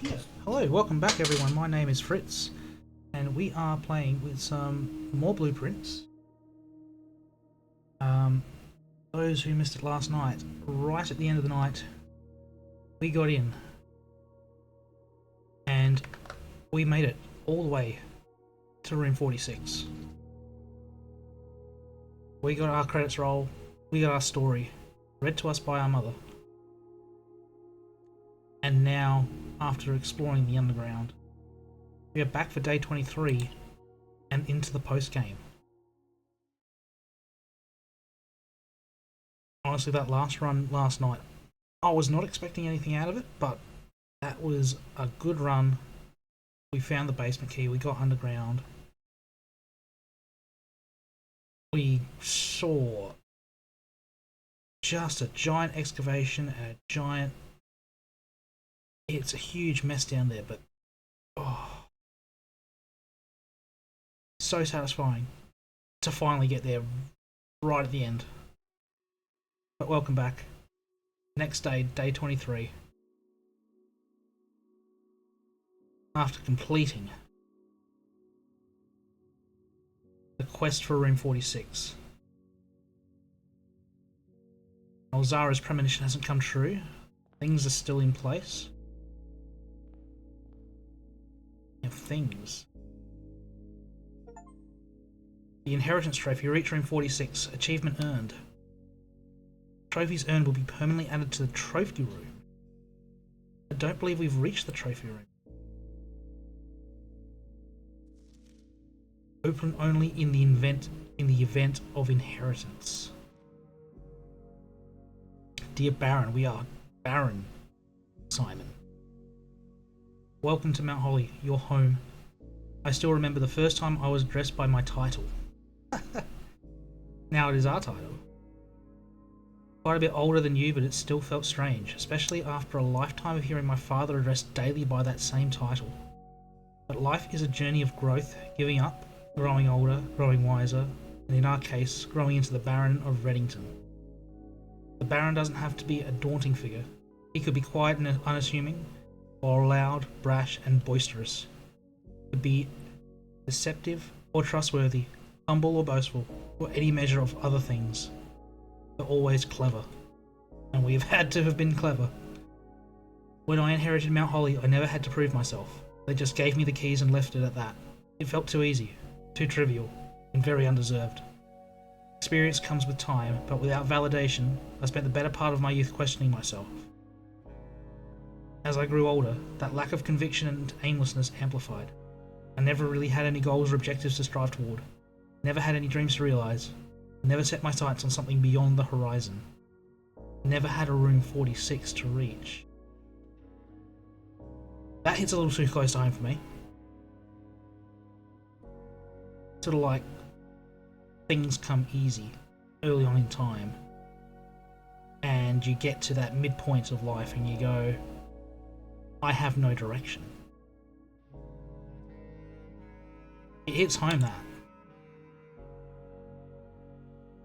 Yeah. Hello, welcome back everyone. My name is Fritz, and we are playing with some more blueprints. Those who missed it last night, right at the end of the night, we got in, and we made it all the way to room 46. We got our credits roll, we got our story, read to us by our mother. And now, after exploring the underground, we are back for day 23 and into the post-game. Honestly, that last run last night, I was not expecting anything out of it, but that was a good run. We found the basement key, we got underground. We saw just a giant excavation and a giant... It's a huge mess down there, but... Oh, so satisfying to finally get there right at the end. But welcome back. Next day, day 23. After completing the quest for room 46. While Zara's premonition hasn't come true, things are still in place. And things. The inheritance trophy, reach room 46, achievement earned. Trophies earned will be permanently added to the trophy room. I don't believe we've reached the trophy room. Open only in the event of inheritance. Dear Baron, we are Baron Simon. Welcome to Mount Holly, your home. I still remember the first time I was addressed by my title. Now it is our title. Quite a bit older than you, but it still felt strange, especially after a lifetime of hearing my father addressed daily by that same title. But life is a journey of growth, giving up, growing older, growing wiser, and in our case, growing into the Baron of Reddington. The Baron doesn't have to be a daunting figure. He could be quiet and unassuming, or loud, brash, and boisterous. He could be deceptive or trustworthy, humble or boastful, or any measure of other things. But always clever. And we have had to have been clever. When I inherited Mount Holly, I never had to prove myself. They just gave me the keys and left it at that. It felt too easy, too trivial, and very undeserved. Experience comes with time, but without validation, I spent the better part of my youth questioning myself. As I grew older, that lack of conviction and aimlessness amplified. I never really had any goals or objectives to strive toward. Never had any dreams to realize. Never set my sights on something beyond the horizon. Never had a room 46 to reach. That hits a little too close to home for me. Sort of like things come easy early on in time, and you get to that midpoint of life and you go, I have no direction. It hits home that.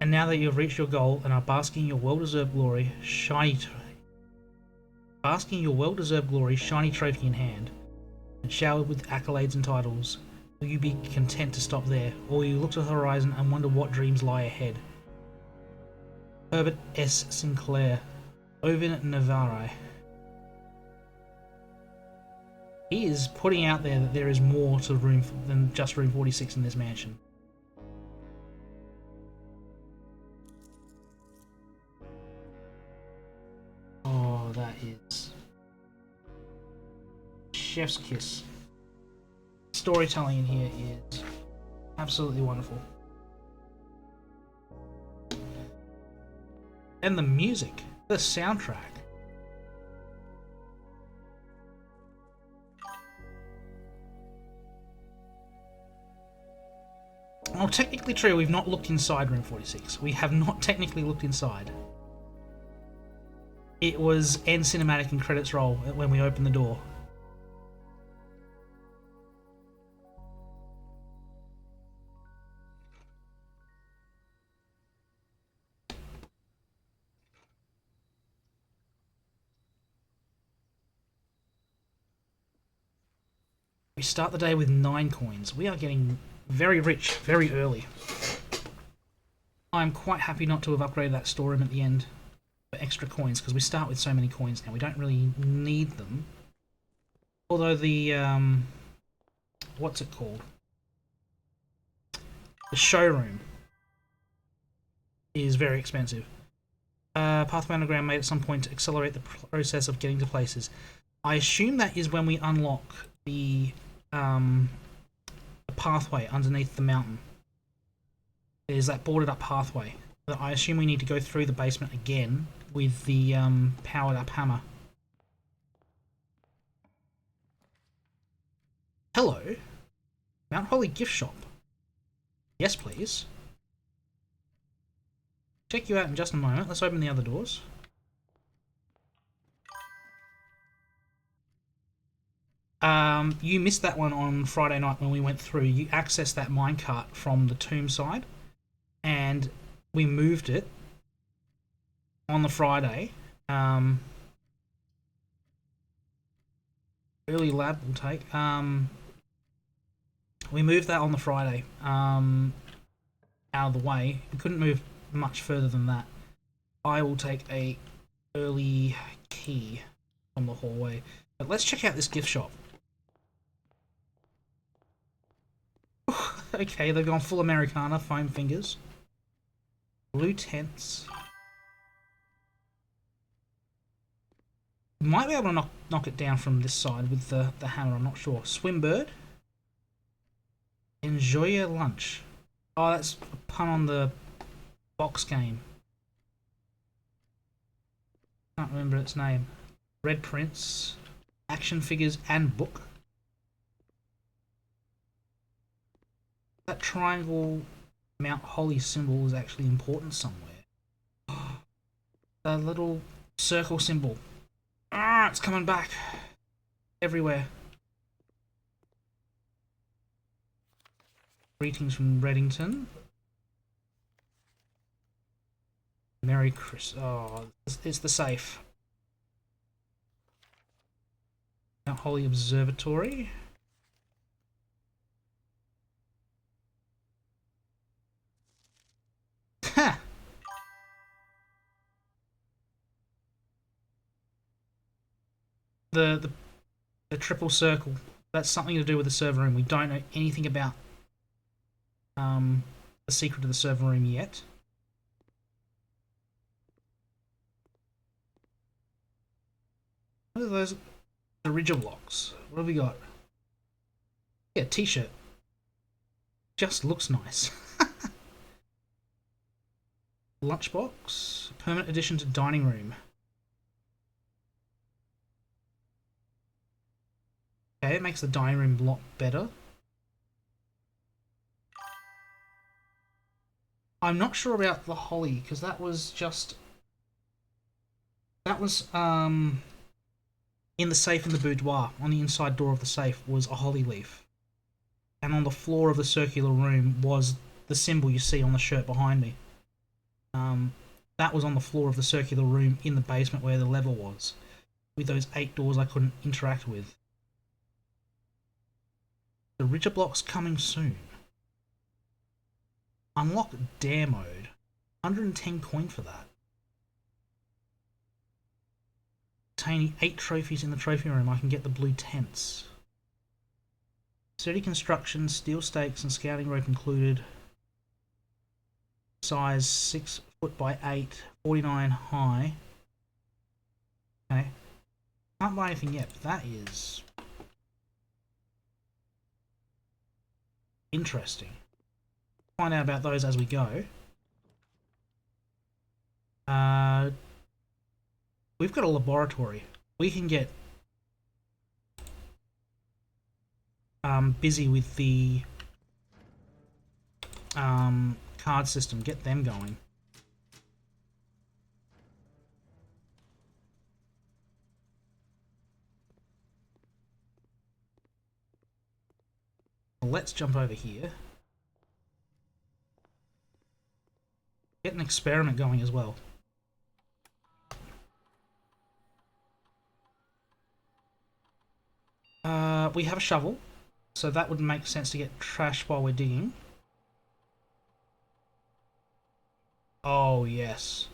And now that you have reached your goal and are basking in your well-deserved glory, shiny trophy in hand, and showered with accolades and titles, will you be content to stop there, or will you look to the horizon and wonder what dreams lie ahead? Herbert S. Sinclair, Ovin Navarre. He is putting out there that there is more to room than just room 46 in this mansion. Oh, that is chef's kiss. Storytelling in here is absolutely wonderful. And the music, the soundtrack. Well, technically true, we've not looked inside room 46. We have not technically looked inside. It was end cinematic and credits roll when we opened the door. We start the day with 9 coins. We are getting very rich very early. I'm quite happy not to have upgraded that storeroom at the end for extra coins, because we start with so many coins now. We don't really need them. Although the, what's it called? The showroom is very expensive. Pathway Underground made at some point to accelerate the process of getting to places. I assume that is when we unlock the pathway underneath the mountain. There's that boarded up pathway that I assume we need to go through the basement again with the powered up hammer. Hello, Mount Holly gift shop. Yes, please. Check you out in just a moment. Let's open the other doors. You missed that one on Friday night when we went through. You accessed that minecart from the tomb side, and we moved it on the Friday. Early lab will take. We moved that on the Friday out of the way. We couldn't move much further than that. I will take a early key from the hallway. But let's check out this gift shop. Okay, they've gone full Americana, foam fingers. Blue tents. Might be able to knock it down from this side with the hammer, I'm not sure. Swimbird. Enjoy your lunch. Oh, that's a pun on the box game. Can't remember its name. Red Prince. Action figures and book. That triangle Mount Holly symbol is actually important somewhere. The little circle symbol. Ah, it's coming back. Everywhere. Greetings from Reddington. Merry Christmas. Oh, it's the safe. Mount Holly Observatory. Ha! The triple circle. That's something to do with the server room. We don't know anything about the secret of the server room yet. What are those? The Ridger blocks. What have we got? Yeah, t-shirt. Just looks nice. Lunchbox. Permanent addition to dining room. Okay, it makes the dining room a lot better. I'm not sure about the holly, because that was just... That was, in the safe in the boudoir. On the inside door of the safe was a holly leaf. And on the floor of the circular room was the symbol you see on the shirt behind me. That was on the floor of the circular room in the basement where the lever was. With those 8 doors I couldn't interact with. The Ridger block's coming soon. Unlock dare mode. 110 coin for that. Obtaining 8 trophies in the trophy room, I can get the blue tents. Sturdy construction, steel stakes and scouting rope included. Size 6 foot by 8, 49 high. Okay. Can't buy anything yet, but that is interesting. Find out about those as we go. We've got a laboratory. We can get busy with the card system. Get them going. Let's jump over here. Get an experiment going as well. We have a shovel. So that would make sense to get trash while we're digging. Oh, yes.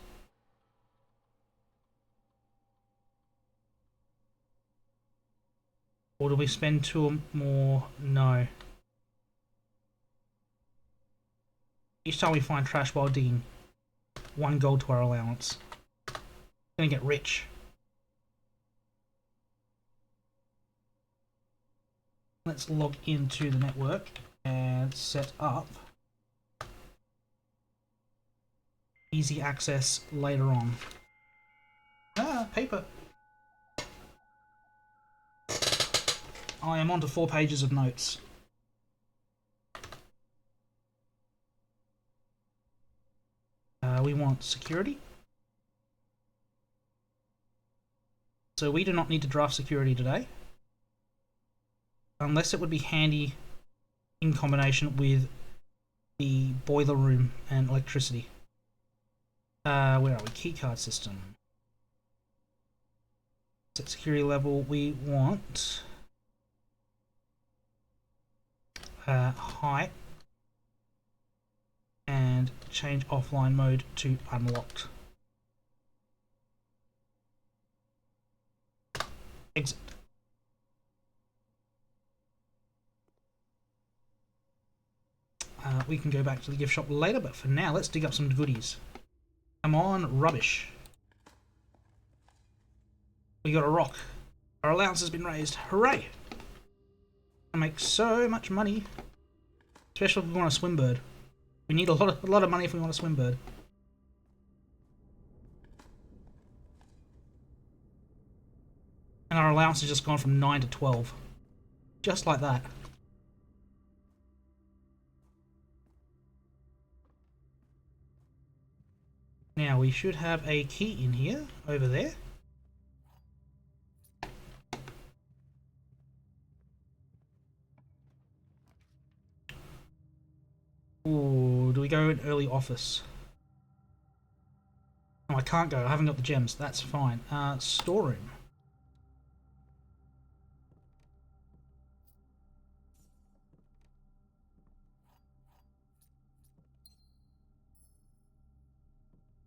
Or do we spend 2 more? No. Each time we find trash while digging, 1 gold to our allowance. Gonna get rich. Let's log into the network and set up easy access later on. Ah, paper. I am on to 4 pages of notes. We want security. So we do not need to draft security today. Unless it would be handy in combination with the boiler room and electricity. Where are we? Keycard system. Set security level. We want high and change offline mode to unlocked. Exit. We can go back to the gift shop later, but for now, let's dig up some goodies. Come on, rubbish. We got a rock. Our allowance has been raised. Hooray! I make so much money, especially if we want a swim bird. We need a lot of money if we want a swim bird. And our allowance has just gone from 9 to 12. Just like that. Now we should have a key in here, over there. Ooh, do we go in early office? No, I can't go. I haven't got the gems. That's fine. Storeroom.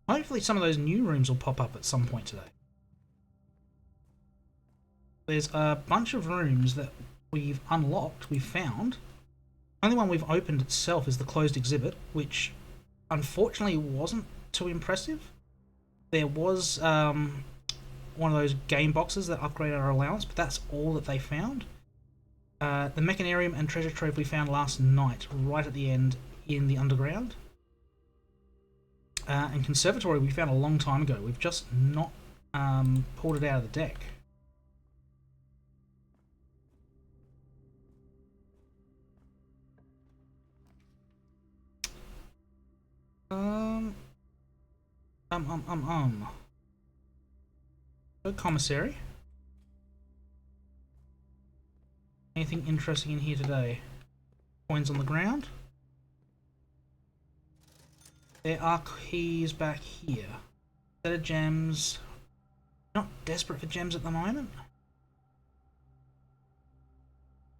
Hopefully some of those new rooms will pop up at some point today. There's a bunch of rooms that we've unlocked, we've found. The only one we've opened itself is the closed exhibit, which unfortunately wasn't too impressive. There was one of those game boxes that upgraded our allowance, but that's all that they found. The mechanarium and treasure trove we found last night, right at the end in the underground. And conservatory we found a long time ago. We've just not pulled it out of the deck. Good commissary. Anything interesting in here today? Coins on the ground. There are keys back here. Set of gems. Not desperate for gems at the moment.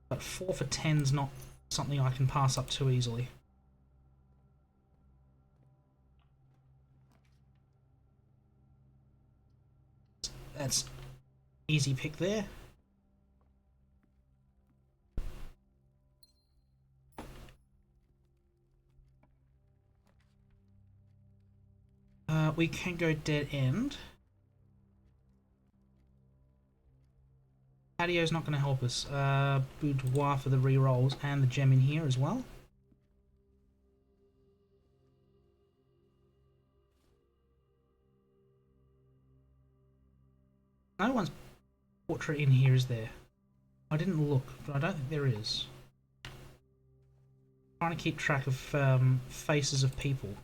But 4 for 10's not something I can pass up too easily. That's easy pick there. We can go dead end. Patio's not going to help us. Boudoir for the re-rolls and the gem in here as well. No one's portrait in here, is there? I didn't look, but I don't think there is. Trying to keep track of faces of people.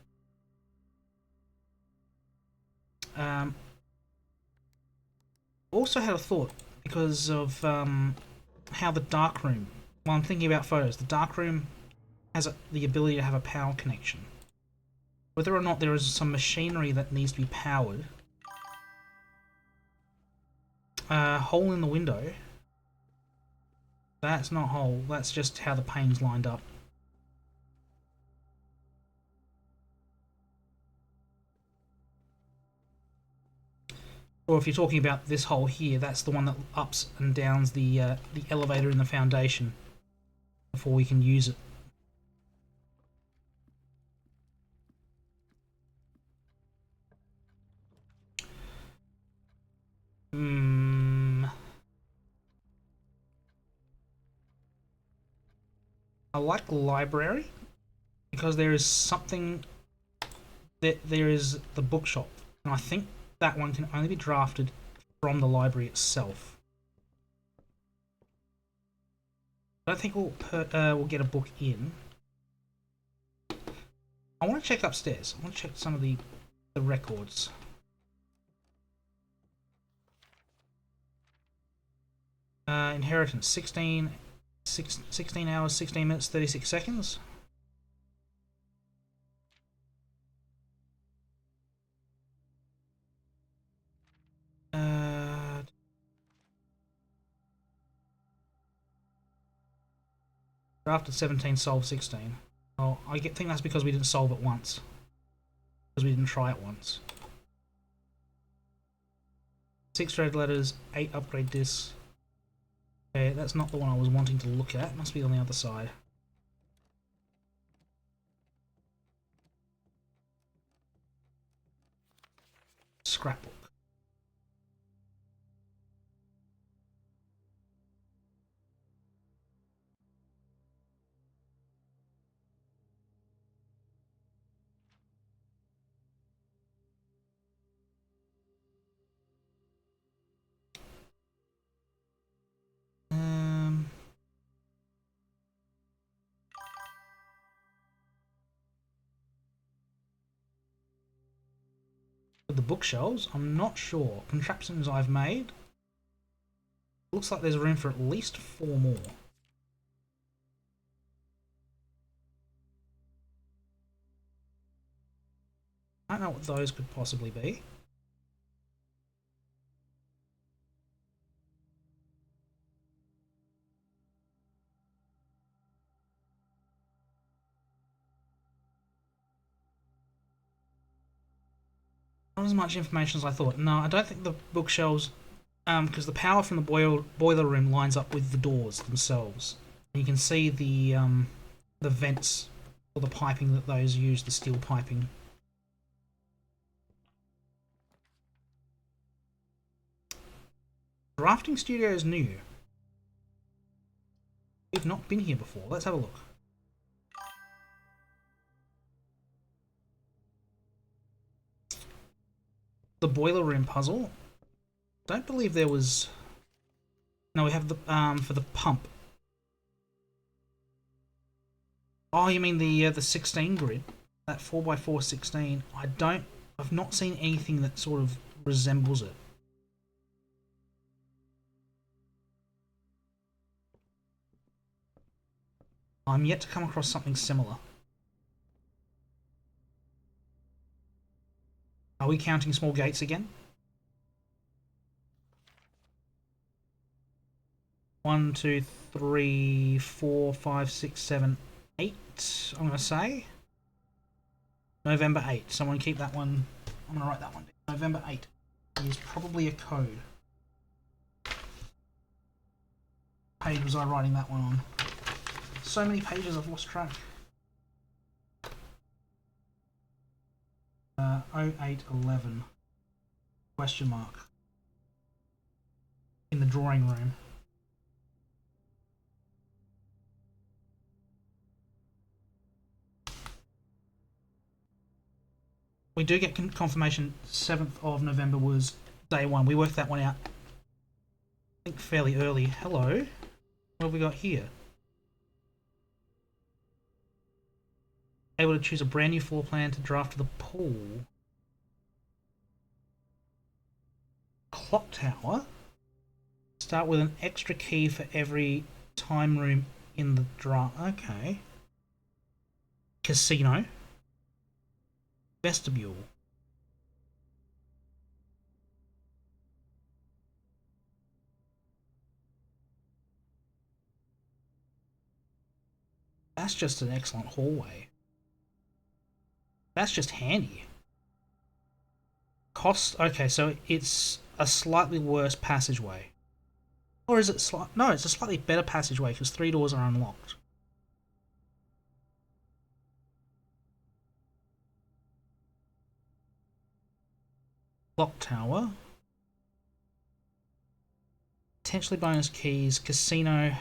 Also had a thought because of how the darkroom. Well, I'm thinking about photos. The darkroom has the ability to have a power connection. Whether or not there is some machinery that needs to be powered. Hole in the window. That's not whole, that's just how the panes lined up. Or if you're talking about this hole here, that's the one that ups and downs the elevator in the foundation before we can use it. I like library because there is something that there is the bookshop, and I think that one can only be drafted from the library itself. I don't think we'll get a book in. I want to check upstairs. I want to check some of the records. Inheritance 16 hours 16 minutes 36 seconds. Drafted 17, solved 16. Oh, think that's because we didn't solve it once. Because we didn't try it once. 6 red letters, 8 upgrade discs. Okay, that's not the one I was wanting to look at. It must be on the other side. Scrapbook. The bookshelves, I'm not sure. Contraptions I've made. Looks like there's room for at least 4 more. I don't know what those could possibly be. Not as much information as I thought. No, I don't think the bookshelves, because the power from the boiler room lines up with the doors themselves. And you can see the vents or the piping that those use, the steel piping. Drafting studio is new. We've not been here before. Let's have a look. The boiler room puzzle. Don't believe there was. No, we have the for the pump. Oh, you mean the 16 grid? That 4x4 16. I've not seen anything that sort of resembles it. I'm yet to come across something similar. Are we counting small gates again? 1, 2, 3, 4, 5, 6, 7, 8. I'm going to say November 8. Someone keep that one. I'm going to write that one down. November 8 is probably a code. What page was I writing that one on? So many pages I've lost track. 0811 question mark in the drawing room. We do get confirmation 7th of November was day 1. We worked that one out, I think, fairly early. Hello. What have we got here? Able to choose a brand new floor plan to draft the pool. Clock tower. Start with an extra key for every time room in the draft. Okay. Casino. Vestibule. That's just an excellent hallway. That's just handy. Cost, okay, so it's a slightly worse passageway. Or is it no, it's a slightly better passageway because 3 doors are unlocked. Clock tower. Potentially bonus keys. Casino.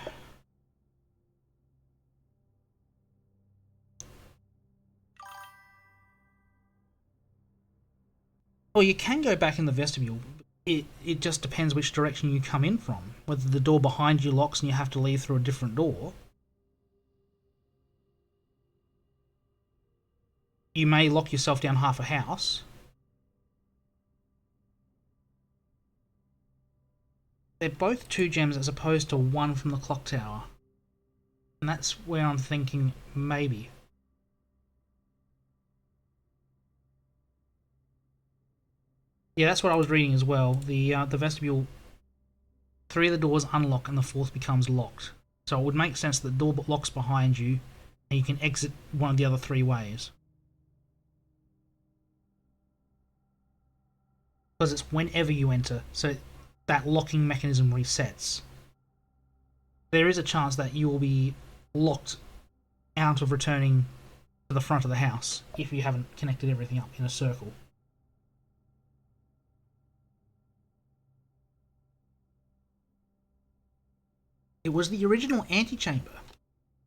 Well, you can go back in the vestibule. It just depends which direction you come in from. Whether the door behind you locks and you have to leave through a different door. You may lock yourself down half a house. They're both 2 gems as opposed to 1 from the clock tower. And that's where I'm thinking maybe. Yeah, that's what I was reading as well. The vestibule, 3 of the doors unlock and the 4th becomes locked. So it would make sense that the door locks behind you and you can exit one of the other 3 ways. Because it's whenever you enter, so that locking mechanism resets. There is a chance that you will be locked out of returning to the front of the house if you haven't connected everything up in a circle. It was the original antechamber.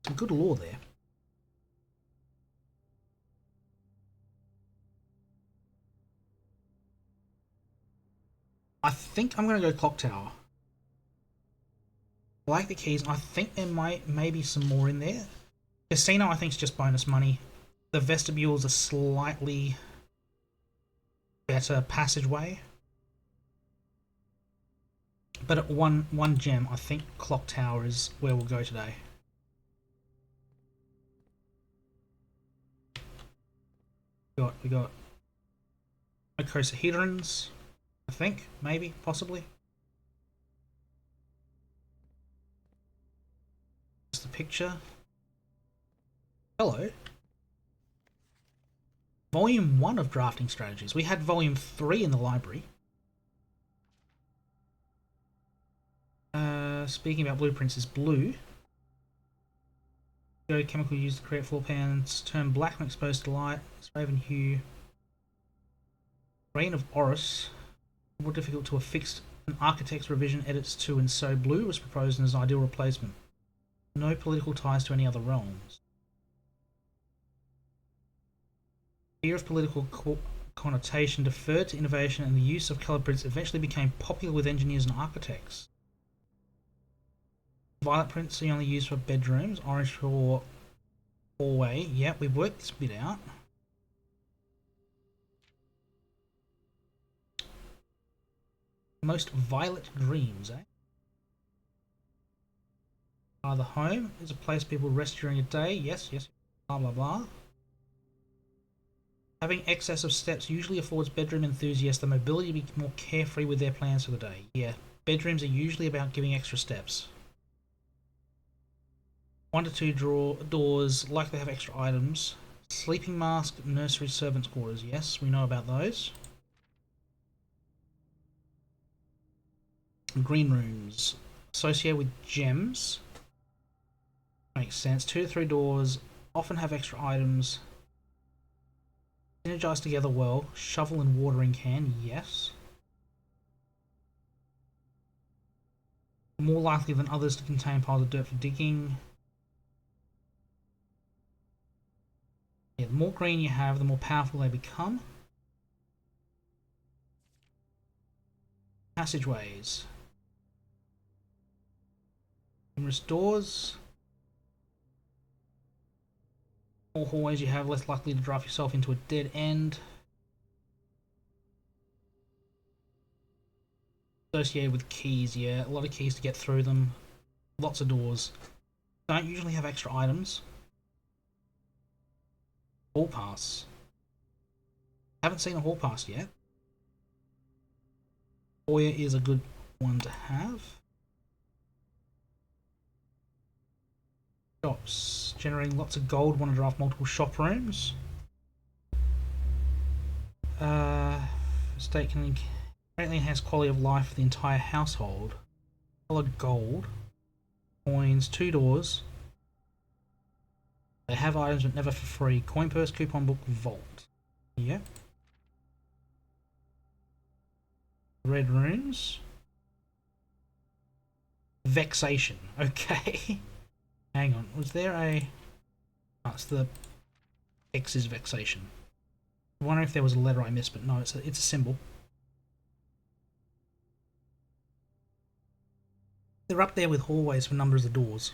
Some good lore there. I think I'm going to go clock tower. I like the keys. I think there may be some more in there. Casino, I think, is just bonus money. The vestibule is a slightly better passageway. But at one gem, I think clock tower is where we'll go today. We got icosahedrons, I think, maybe, possibly. Just the picture. Hello. Volume 1 of Drafting Strategies. We had Volume 3 in the library. Speaking about blueprints, is blue. Chemical used to create floor pans. Turn black when exposed to light. It's raven hue. Rain of Oris. More difficult to affix. An architect's revision edits to, and so blue was proposed as an ideal replacement. No political ties to any other realms. Fear of political connotation deferred to innovation, and the use of colour prints eventually became popular with engineers and architects. Violet prints are only used for bedrooms. Orange for hallway. Yep, we've worked this bit out. Most violet dreams, eh? The home is a place people rest during a day. Yes, yes. Blah, blah, blah. Having excess of steps usually affords bedroom enthusiasts the mobility to be more carefree with their plans for the day. Yeah, bedrooms are usually about giving extra steps. 1 to 2 doors, likely have extra items. Sleeping mask, nursery, servants' quarters. Yes, we know about those. Green rooms, associated with gems. Makes sense. 2 to 3 doors, often have extra items. Synergize together well. Shovel and watering can, yes. More likely than others to contain piles of dirt for digging. Yeah, the more green you have, the more powerful they become. Passageways. Numerous doors. More hallways you have, less likely to drive yourself into a dead end. Associated with keys, yeah. A lot of keys to get through them. Lots of doors. Don't usually have extra items. Hall pass. Haven't seen a hall pass yet. Foyer is a good one to have. Shops. generating lots of gold. Want to draft multiple shop rooms. Estate can greatly enhance quality of life for the entire household. Solid gold. Coins, 2 doors. They have items but never for free. Coin purse, coupon book, vault. Yep. Red runes. Vexation. Okay. Hang on. Was there a... Oh, it's the X is vexation. I wonder if there was a letter I missed, but no, it's a symbol. They're up there with hallways for numbers of doors.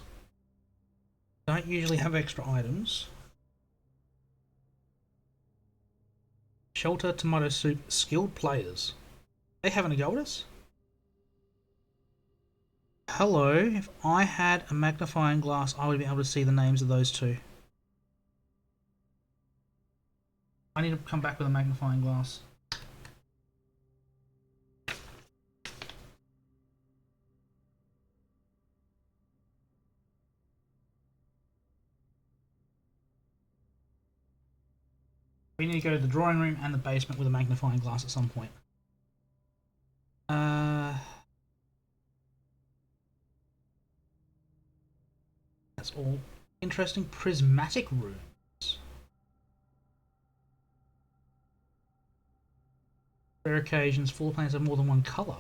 Don't usually have extra items. Shelter, tomato soup, skilled players. They having a go at us? Hello, if I had a magnifying glass, I would be able to see the names of those two. I need to come back with a magnifying glass. We need to go to the drawing room and the basement with a magnifying glass at some point. That's all interesting. Prismatic rooms. Rare occasions, floor plans have more than one colour.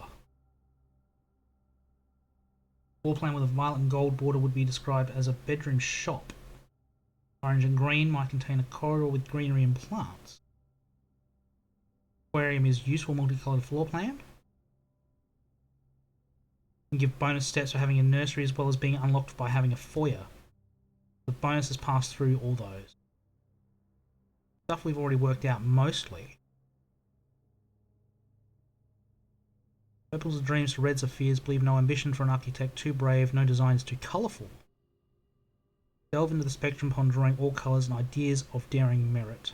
Floor plan with a violet and gold border would be described as a bedroom shop. Orange and green might contain a corridor with greenery and plants. Aquarium is useful multicoloured floor plan. And give bonus steps for having a nursery as well as being unlocked by having a foyer. The bonuses pass through all those. Stuff we've already worked out mostly. Purples are dreams, reds are fears, believe no ambition for an architect, too brave, no designs too colourful. Delve into the spectrum upon drawing all colours and ideas of daring merit.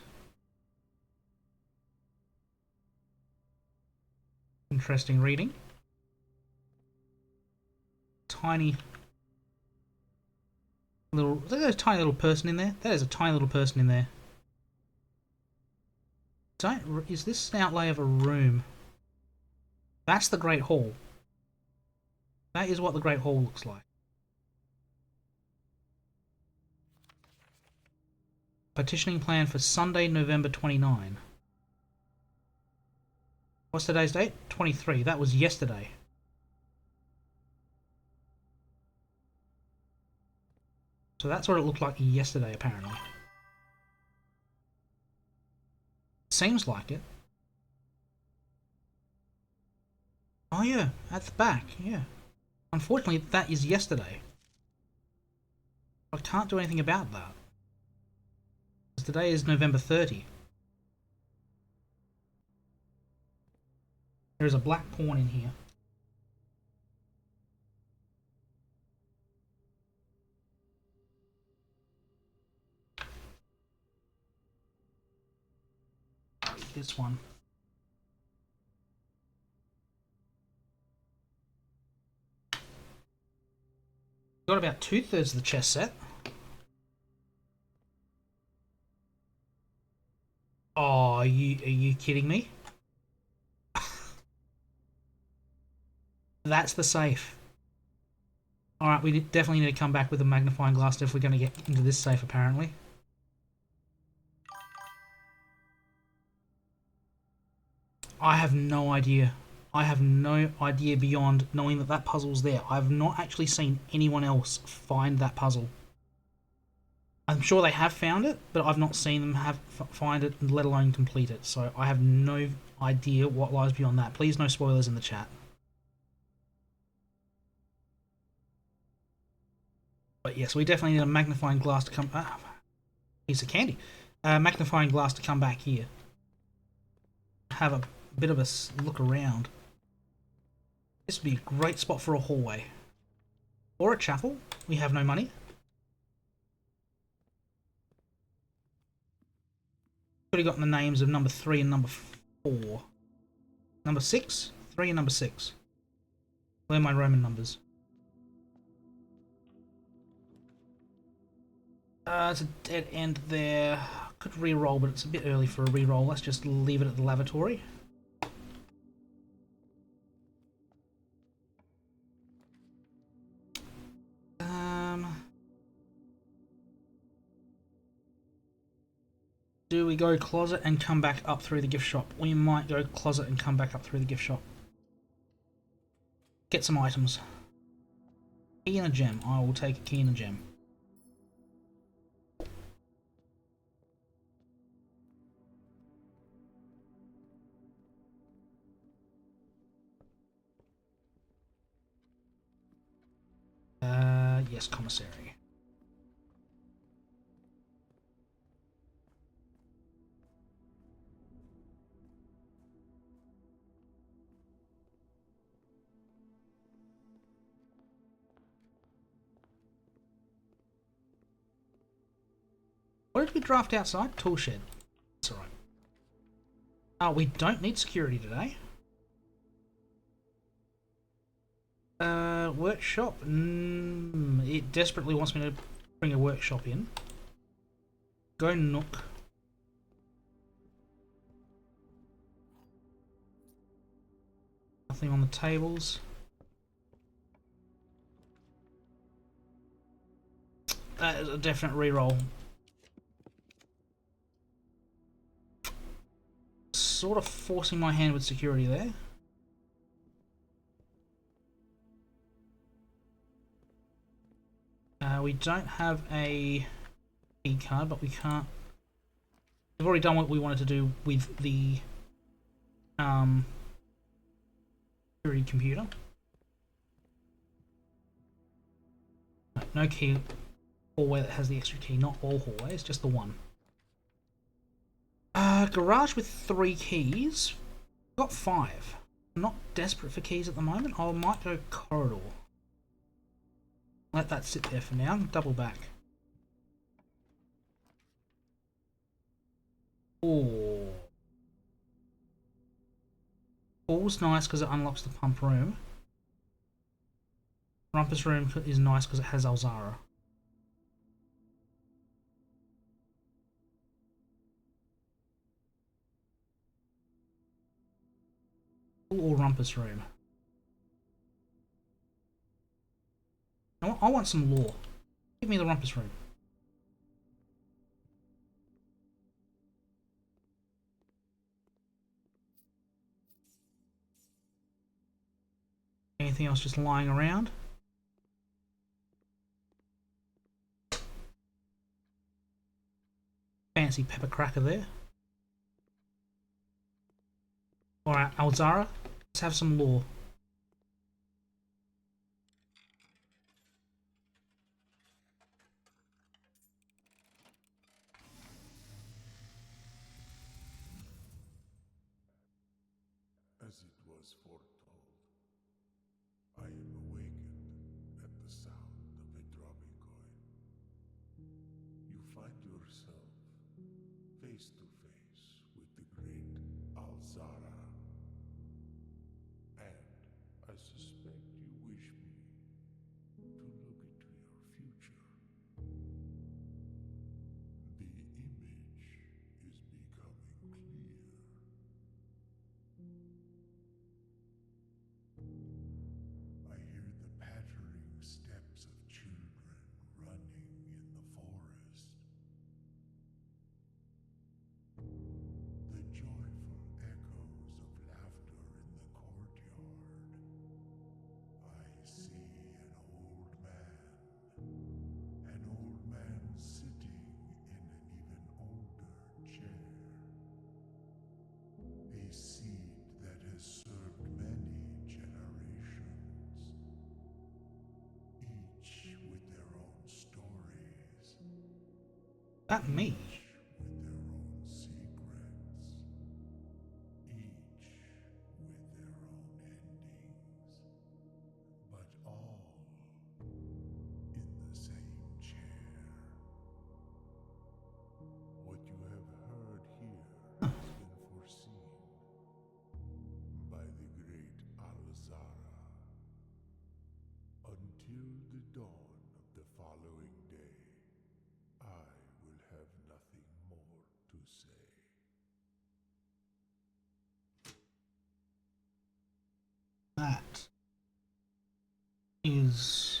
Interesting reading. Tiny little... Is there a tiny little person in there? That is a tiny little person in there. Is this an outlay of a room? That's the Great Hall. That is what the Great Hall looks like. Petitioning plan for Sunday, November 29. What's today's date? 23. That was yesterday. So that's what it looked like yesterday, apparently. Seems like it. Oh yeah, at the back, yeah. Unfortunately, that is yesterday. I can't do anything about that. Because today is November 30. There is a black pawn in here. This one. Got about 2/3 of the chess set. Oh, are you kidding me? That's the safe. Alright, we definitely need to come back with a magnifying glass if we're going to get into this safe, apparently. I have no idea. I have no idea beyond knowing that that puzzle's there. I've not actually seen anyone else find that puzzle. I'm sure they have found it, but I've not seen them find it, let alone complete it. So I have no idea what lies beyond that. Please, no spoilers in the chat. But yes, we definitely need a magnifying glass to come... piece of candy. Magnifying glass to come back here. Have a bit of a look around. This would be a great spot for a hallway. Or a chapel. We have no money. Could have gotten the names of number 3 and number 4. Number 6? 3 and number 6. They're my Roman numbers. It's a dead end there. Could re-roll, but it's a bit early for a re-roll. Let's just leave it at the lavatory. Do we go closet and come back up through the gift shop? We might go closet and come back up through the gift shop. Get some items. Key and a gem. I will take a key and a gem. Yes, commissary. What did we draft outside? Tool shed. That's alright. We don't need security today. Workshop? It desperately wants me to bring a workshop in. Go Nook. Nothing on the tables. That is a definite reroll. Sort of forcing my hand with security there. We don't have a key card, but we can't. We've already done what we wanted to do with the security computer. No key hallway that has the extra key. Not all hallways, just the one. Garage with 3 keys. Got 5. I'm not desperate for keys at the moment. I might go corridor. Let that sit there for now. Double back. Oh. Hall's nice because it unlocks the pump room. Rumpus room is nice because it has Alzara. Or Rumpus room. I want some lore. Give me the Rumpus room. Anything else just lying around? Fancy pepper cracker there. Alright, Alzara, let's have some lore. As it was foretold, I am awakened at the sound of a dropping coin. You find yourself face to face with the great Alzara. And I suspect you wish me to look into your future. The image is becoming clear. I hear the pattering steps of children running in the forest. The joyful echoes of laughter in the courtyard. I see an old man sitting in an even older chair. A seed that has served many generations, each with their own stories, That me? each with their own secrets, each with their own endings, but all in the same chair. What you have heard here has been foreseen by the great Alzara. Until the dawn of the following day, I that is...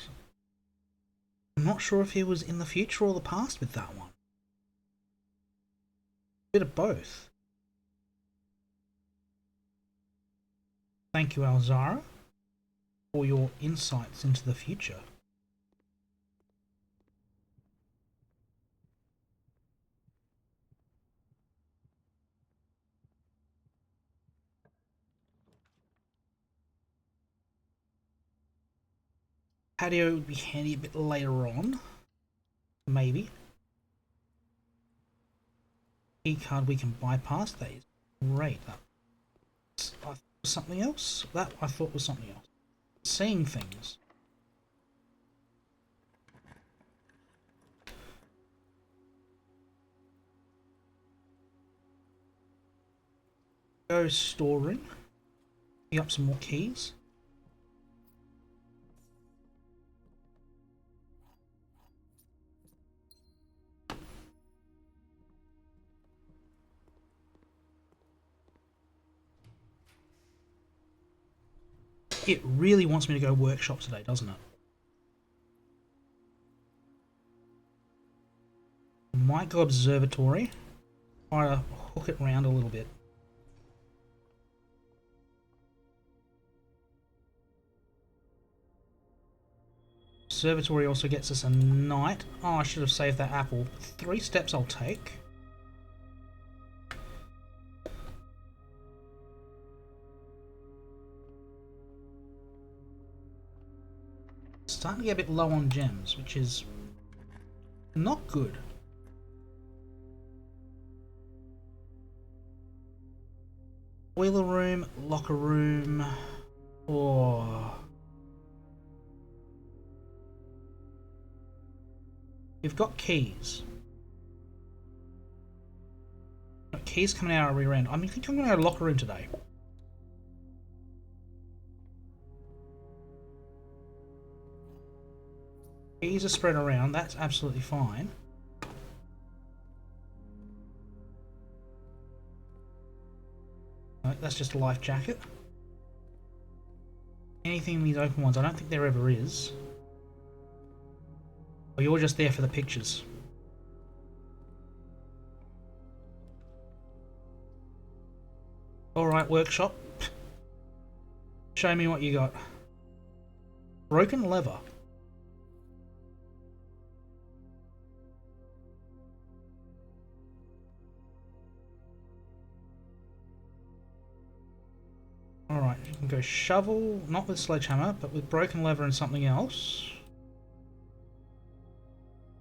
I'm not sure if he was in the future or the past with that one. Bit of both. Thank you, Alzara, for your insights into the future. Patio would be handy a bit later on. Maybe. Key card we can bypass. That is great. That's, I thought was something else. That I thought was something else. Seeing things. Go storeroom. Pick up some more keys. It really wants me to go workshop today, doesn't it? Might go observatory. Try to hook it round a little bit. Observatory also gets us a night. Oh, I should have saved that apple. 3 steps I'll take. Starting to get a bit low on gems, which is not good. Boiler room, locker room, or... We've got keys. Got keys coming out our rear end. I think I'm going to go to locker room today. Keys are spread around, that's absolutely fine. No, that's just a life jacket. Anything in these open ones, I don't think there ever is. Or you're just there for the pictures. Alright, workshop. Show me what you got. Broken lever. Alright, you can go shovel, not with sledgehammer, but with broken lever and something else.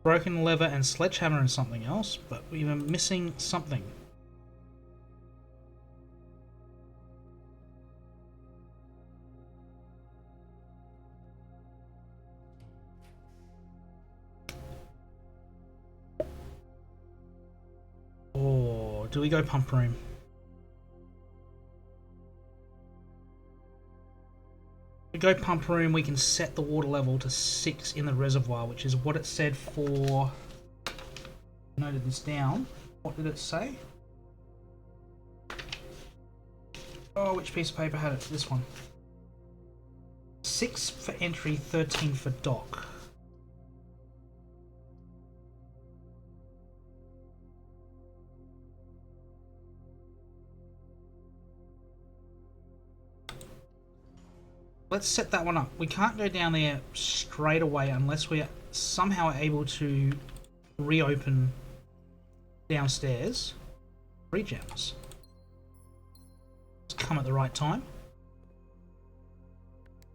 Broken lever and sledgehammer and something else, but we were missing something. Or do we go pump room? If we go pump room, we can set the water level to 6 in the reservoir, which is what it said for... I noted this down. What did it say? Oh, which piece of paper had it? This one. 6 for entry, 13 for dock. Let's set that one up. We can't go down there straight away unless we're somehow able to reopen downstairs. 3 gems. Let's come at the right time.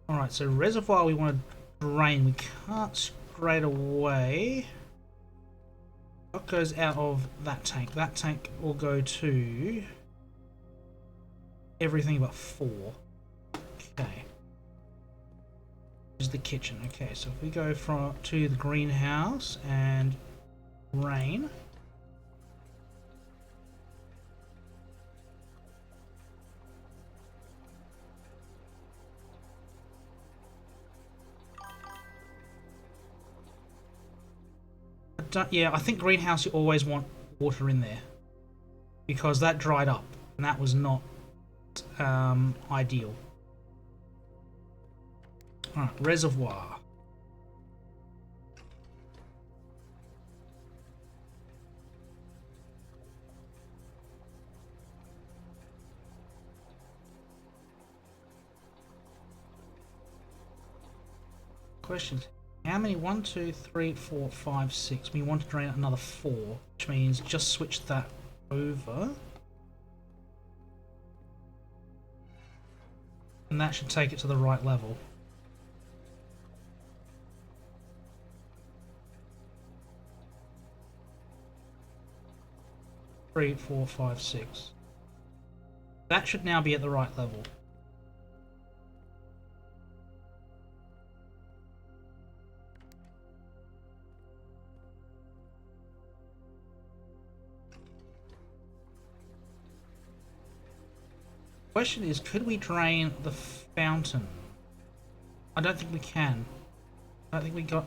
Alright, so reservoir we want to drain. We can't straight away. What goes out of that tank? That tank will go to everything but 4. Okay. Is the kitchen. Okay, so if we go to the greenhouse and rain. Yeah, I think greenhouse you always want water in there because that dried up and that was not ideal. Alright, reservoir. Questions. How many? 1, 2, 3, 4, 5, 6. We want to drain another 4, which means just switch that over. And that should take it to the right level. Three, 4, 5, 6. That should now be at the right level. Question is, could we drain the fountain? I don't think we can. I don't think we got...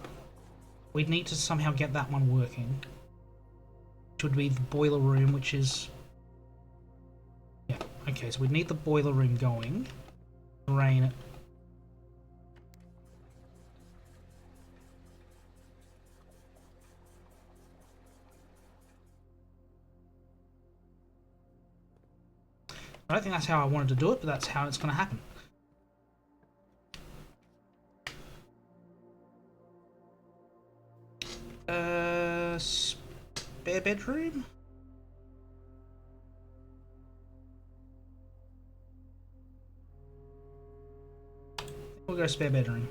We'd need to somehow get that one working. Which would be the boiler room, which is... Yeah, okay, so we'd need the boiler room going. Drain it. I don't think that's how I wanted to do it, but that's how it's going to happen. Spare bedroom? We'll go spare bedroom.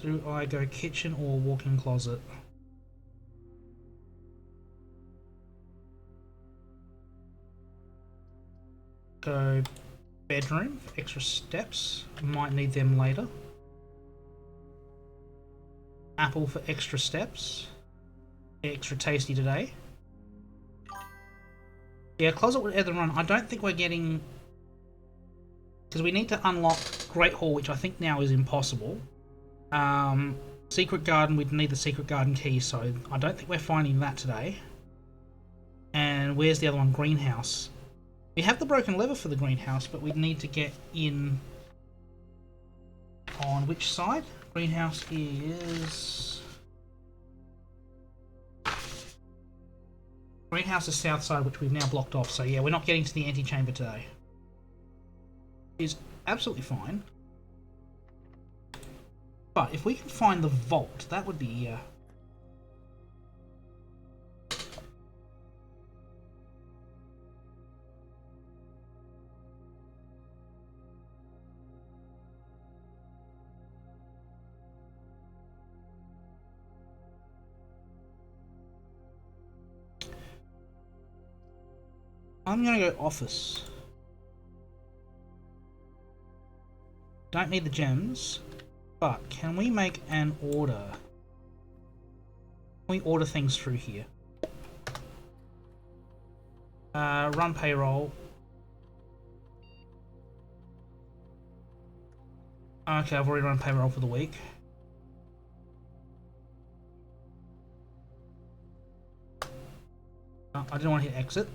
Do I go kitchen or walk-in closet? Go bedroom for extra steps. Might need them later. Apple for extra steps. Extra tasty today. Yeah, closet would either run. I don't think we're getting... Because we need to unlock Great Hall, which I think now is impossible. Secret Garden, we'd need the Secret Garden key, so I don't think we're finding that today. And where's the other one? Greenhouse. We have the broken lever for the greenhouse, but we'd need to get in on which side? Greenhouse is... Greenhouse is south side, which we've now blocked off, so yeah, we're not getting to the antechamber today. Is absolutely fine. But if we can find the vault, that would be... I'm going to go office. Don't need the gems. But can we make an order? Can we order things through here? Run payroll. Okay, I've already run payroll for the week. I didn't want to hit exit.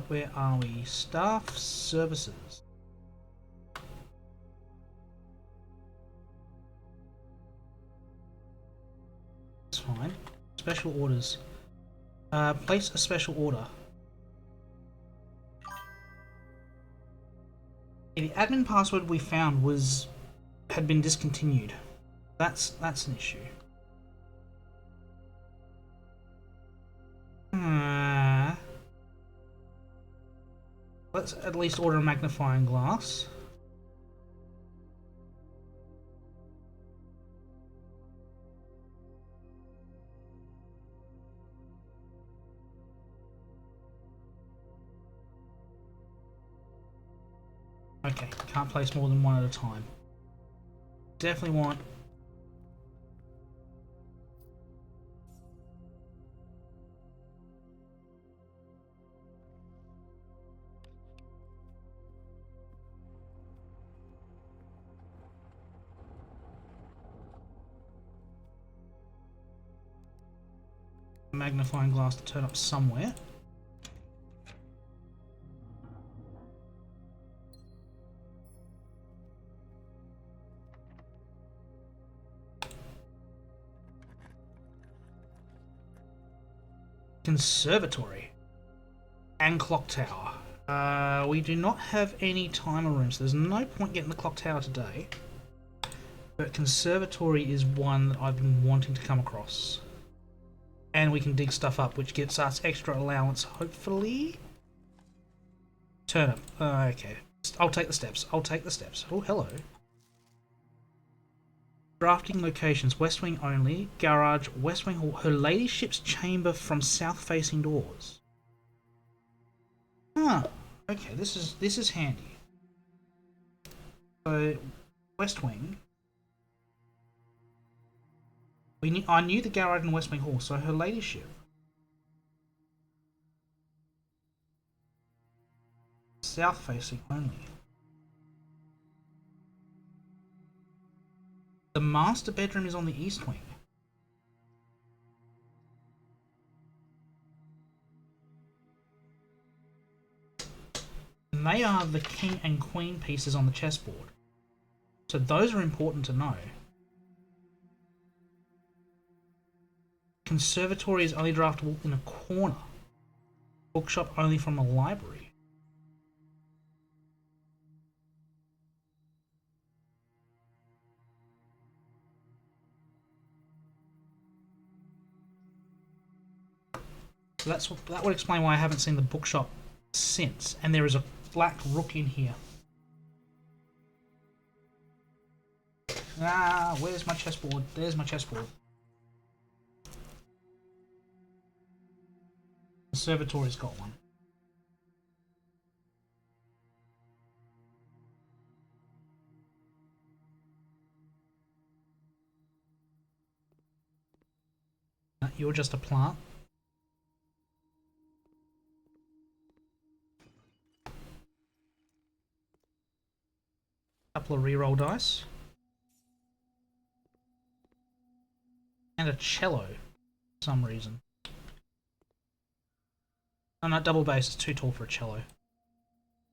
Where are we? Staff services. That's fine. Special orders. Place a special order. The admin password we found had been discontinued. That's an issue. Let's at least order a magnifying glass. Okay, can't place more than one at a time. Definitely want... magnifying glass to turn up somewhere. Conservatory and clock tower. We do not have any timer rooms, so there's no point getting the clock tower today. But conservatory is one that I've been wanting to come across. And we can dig stuff up, which gives us extra allowance, hopefully. Turnip. Okay. I'll take the steps. I'll take the steps. Oh, hello. Drafting locations. West Wing only. Garage. West Wing Hall. Her ladyship's chamber from south-facing doors. Ah. Okay, this is handy. So, West Wing. I knew the garage and West Wing Hall, so her ladyship. South-facing only. The master bedroom is on the east wing. And they are the king and queen pieces on the chessboard. So those are important to know. Conservatory is only draftable in a corner. Bookshop only from a library. So that would explain why I haven't seen the bookshop since. And there is a black rook in here. Ah, where's my chessboard? There's my chessboard. Conservatory's got one. You're just a plant. Couple of reroll dice. And a cello for some reason. Oh no, double bass is too tall for a cello.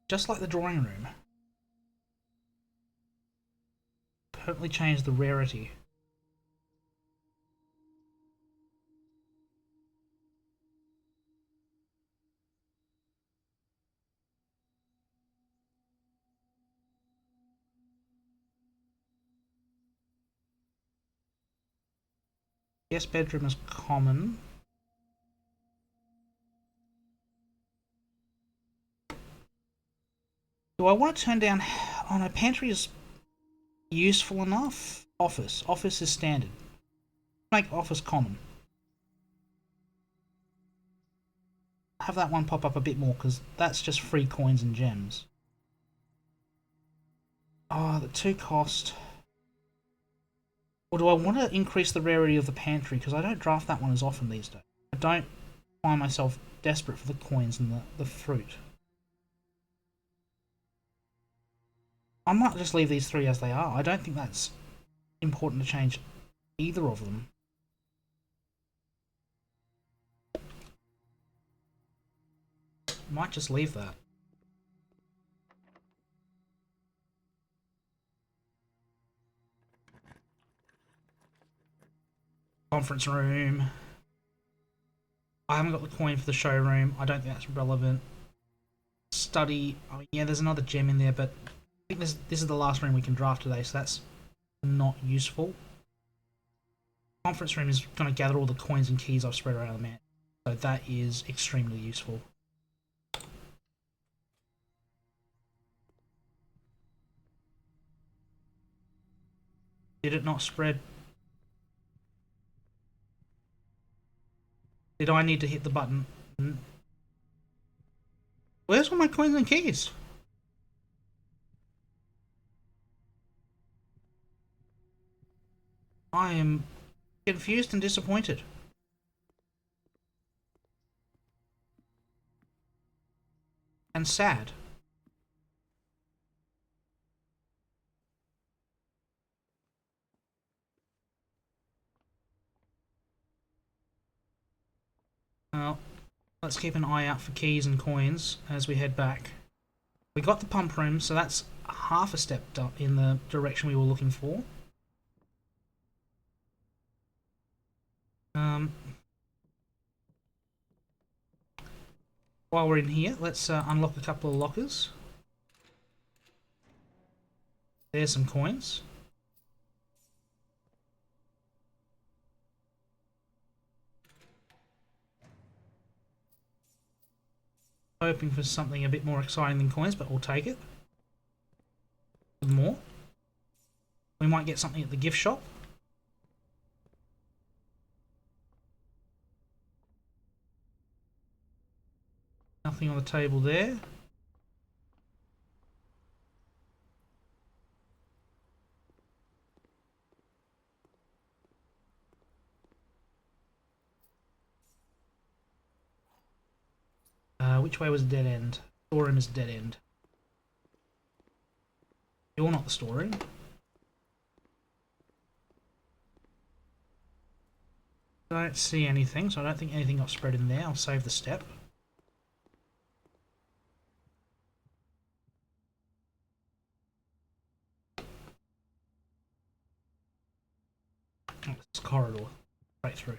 Just like the drawing room. Permanently change the rarity. Guest bedroom is common. Do I want to turn down... Oh no, pantry is useful enough. Office. Office is standard. Make office common. Have that one pop up a bit more, because that's just free coins and gems. Oh, the 2 cost... Or do I want to increase the rarity of the pantry? Because I don't draft that one as often these days. I don't find myself desperate for the coins and the fruit. I might just leave these 3 as they are. I don't think that's important to change either of them. Might just leave that. Conference room. I haven't got the coin for the showroom. I don't think that's relevant. Study. Oh yeah, there's another gem in there, but I think this is the last room we can draft today, so that's not useful. Conference room is going to gather all the coins and keys I've spread around the map, so that is extremely useful. Did it not spread? Did I need to hit the button? Where's all my coins and keys? I am confused and disappointed. And sad. Well, let's keep an eye out for keys and coins as we head back. We got the pump room, so that's half a step in the direction we were looking for. While we're in here, let's unlock a couple of lockers. There's some coins. Hoping for something a bit more exciting than coins, but we'll take it. With more. We might get something at the gift shop. Nothing on the table there. Which way was the dead end? Storeroom is dead end. You're not the storeroom. I don't see anything, so I don't think anything got spread in there. I'll save the step. Oh, it's a corridor. Right through.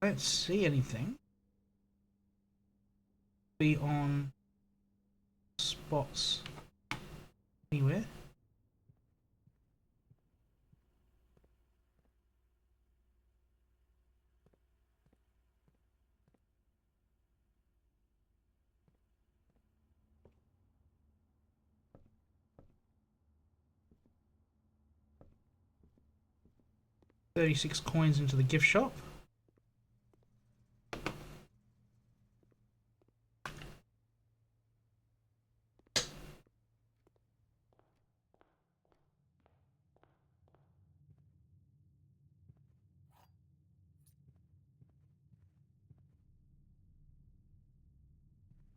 I don't see anything. Be on spots anywhere. $36 coins into the gift shop.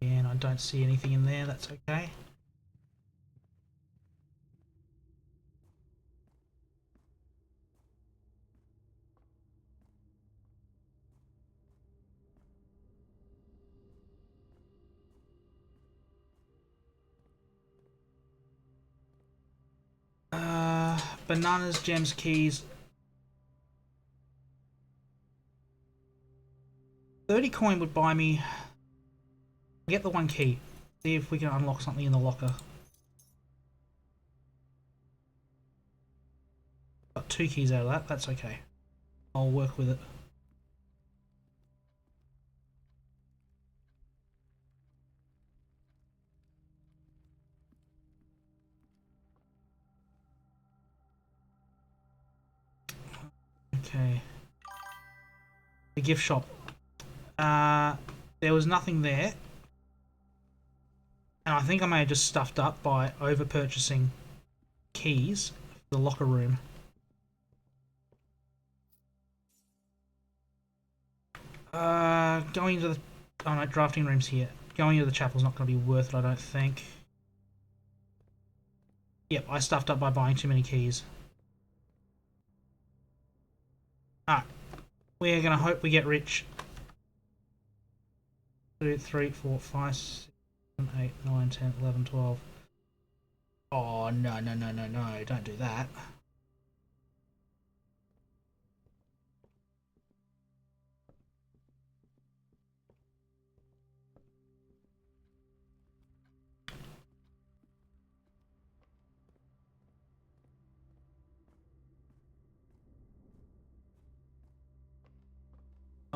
And I don't see anything in there, that's okay. Bananas, gems, keys. 30 coin would buy me. Get the one key. See if we can unlock something in the locker. Got 2 keys out of that, that's okay. I'll work with it. Okay. The gift shop. There was nothing there. And I think I may have just stuffed up by over purchasing keys for the locker room. Going to the... Oh no, drafting room's here. Going to the chapel's not going to be worth it, I don't think. Yep, I stuffed up by buying too many keys. Alright. We're going to hope we get rich. 2, 3, 4, 5, 6, 7, 8, 9, 10, 11, 12. Oh, no, no, no, no, no. Don't do that.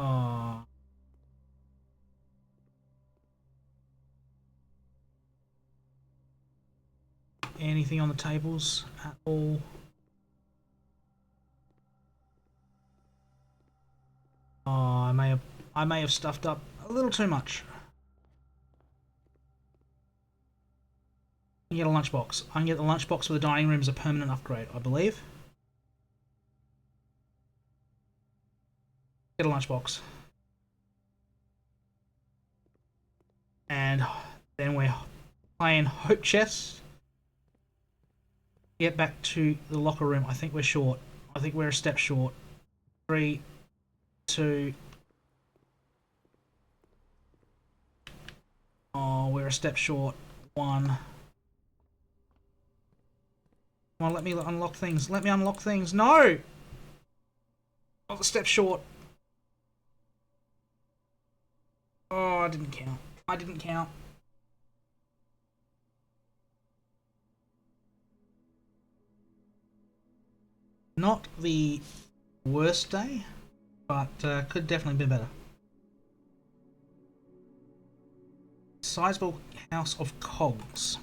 Oh. Anything on the tables at all? I may have stuffed up a little too much. I can get a lunchbox. I can get the lunchbox for the dining room as a permanent upgrade, I believe. Get a lunchbox. And then we're playing Hope Chess. Get back to the locker room. I think we're short. I think we're a step short. 3, 2. Oh, we're a step short. 1. Come on, let me unlock things. Let me unlock things. No! Oh, a step short. Oh, I didn't count. I didn't count. Not the worst day, but could definitely be better. Sizable house of cogs.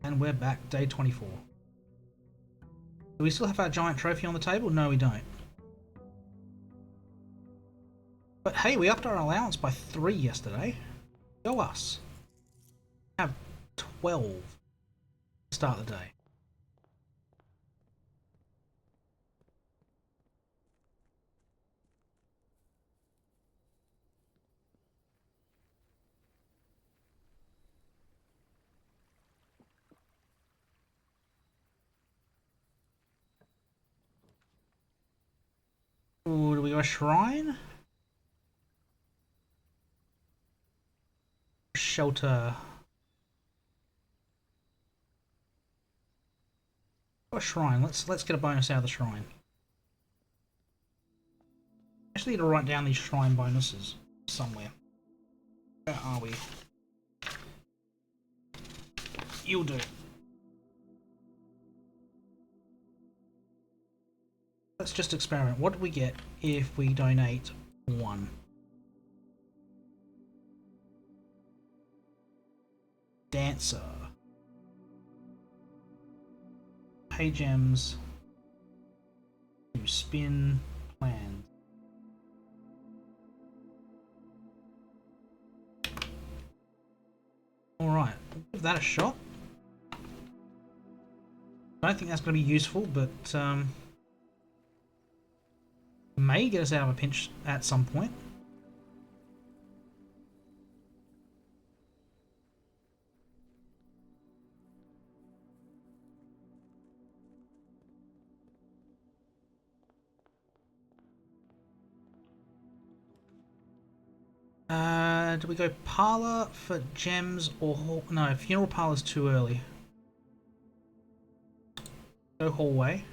And we're back, day 24. Do we still have our giant trophy on the table? No, we don't. But hey, we upped our allowance by 3 yesterday. Go us. We have 12 to start the day. Ooh, do we go a shrine? Shelter. Go a shrine. Let's get a bonus out of the shrine. I actually need to write down these shrine bonuses somewhere. Where are we? You'll do. Let's just experiment. What do we get if we donate 1? Dancer. Pay gems. To spin plans. Alright, we'll give that a shot. I don't think that's going to be useful, but may get us out of a pinch at some point. Do we go parlor for gems or hall? No, funeral parlor's too early. Go hallway.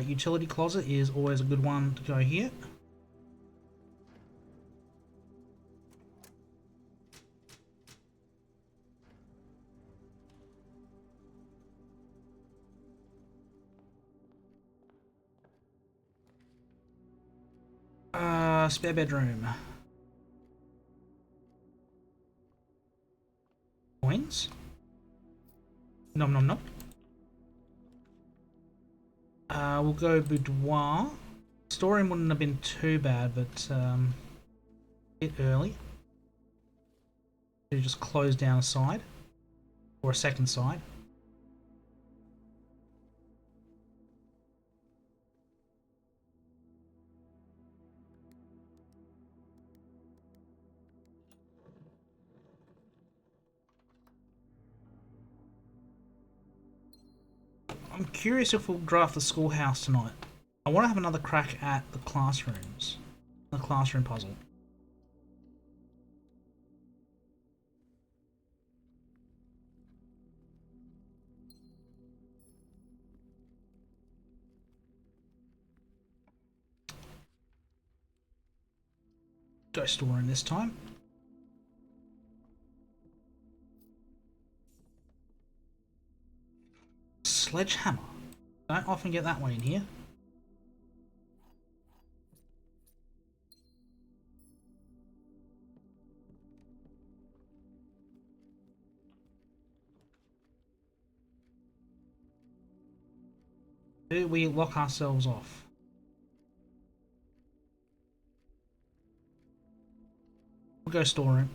Utility closet is always a good one to go here. Spare bedroom. Coins. Nom nom nom. We'll go boudoir. Storeroom wouldn't have been too bad, but a bit early. So just close down a side or a second side. I'm curious if we'll draft the schoolhouse tonight. I want to have another crack at the classrooms. The classroom puzzle. Go storeroom this time. sledgehammer. Don't often get that one in here. Do we lock ourselves off? We'll go storeroom.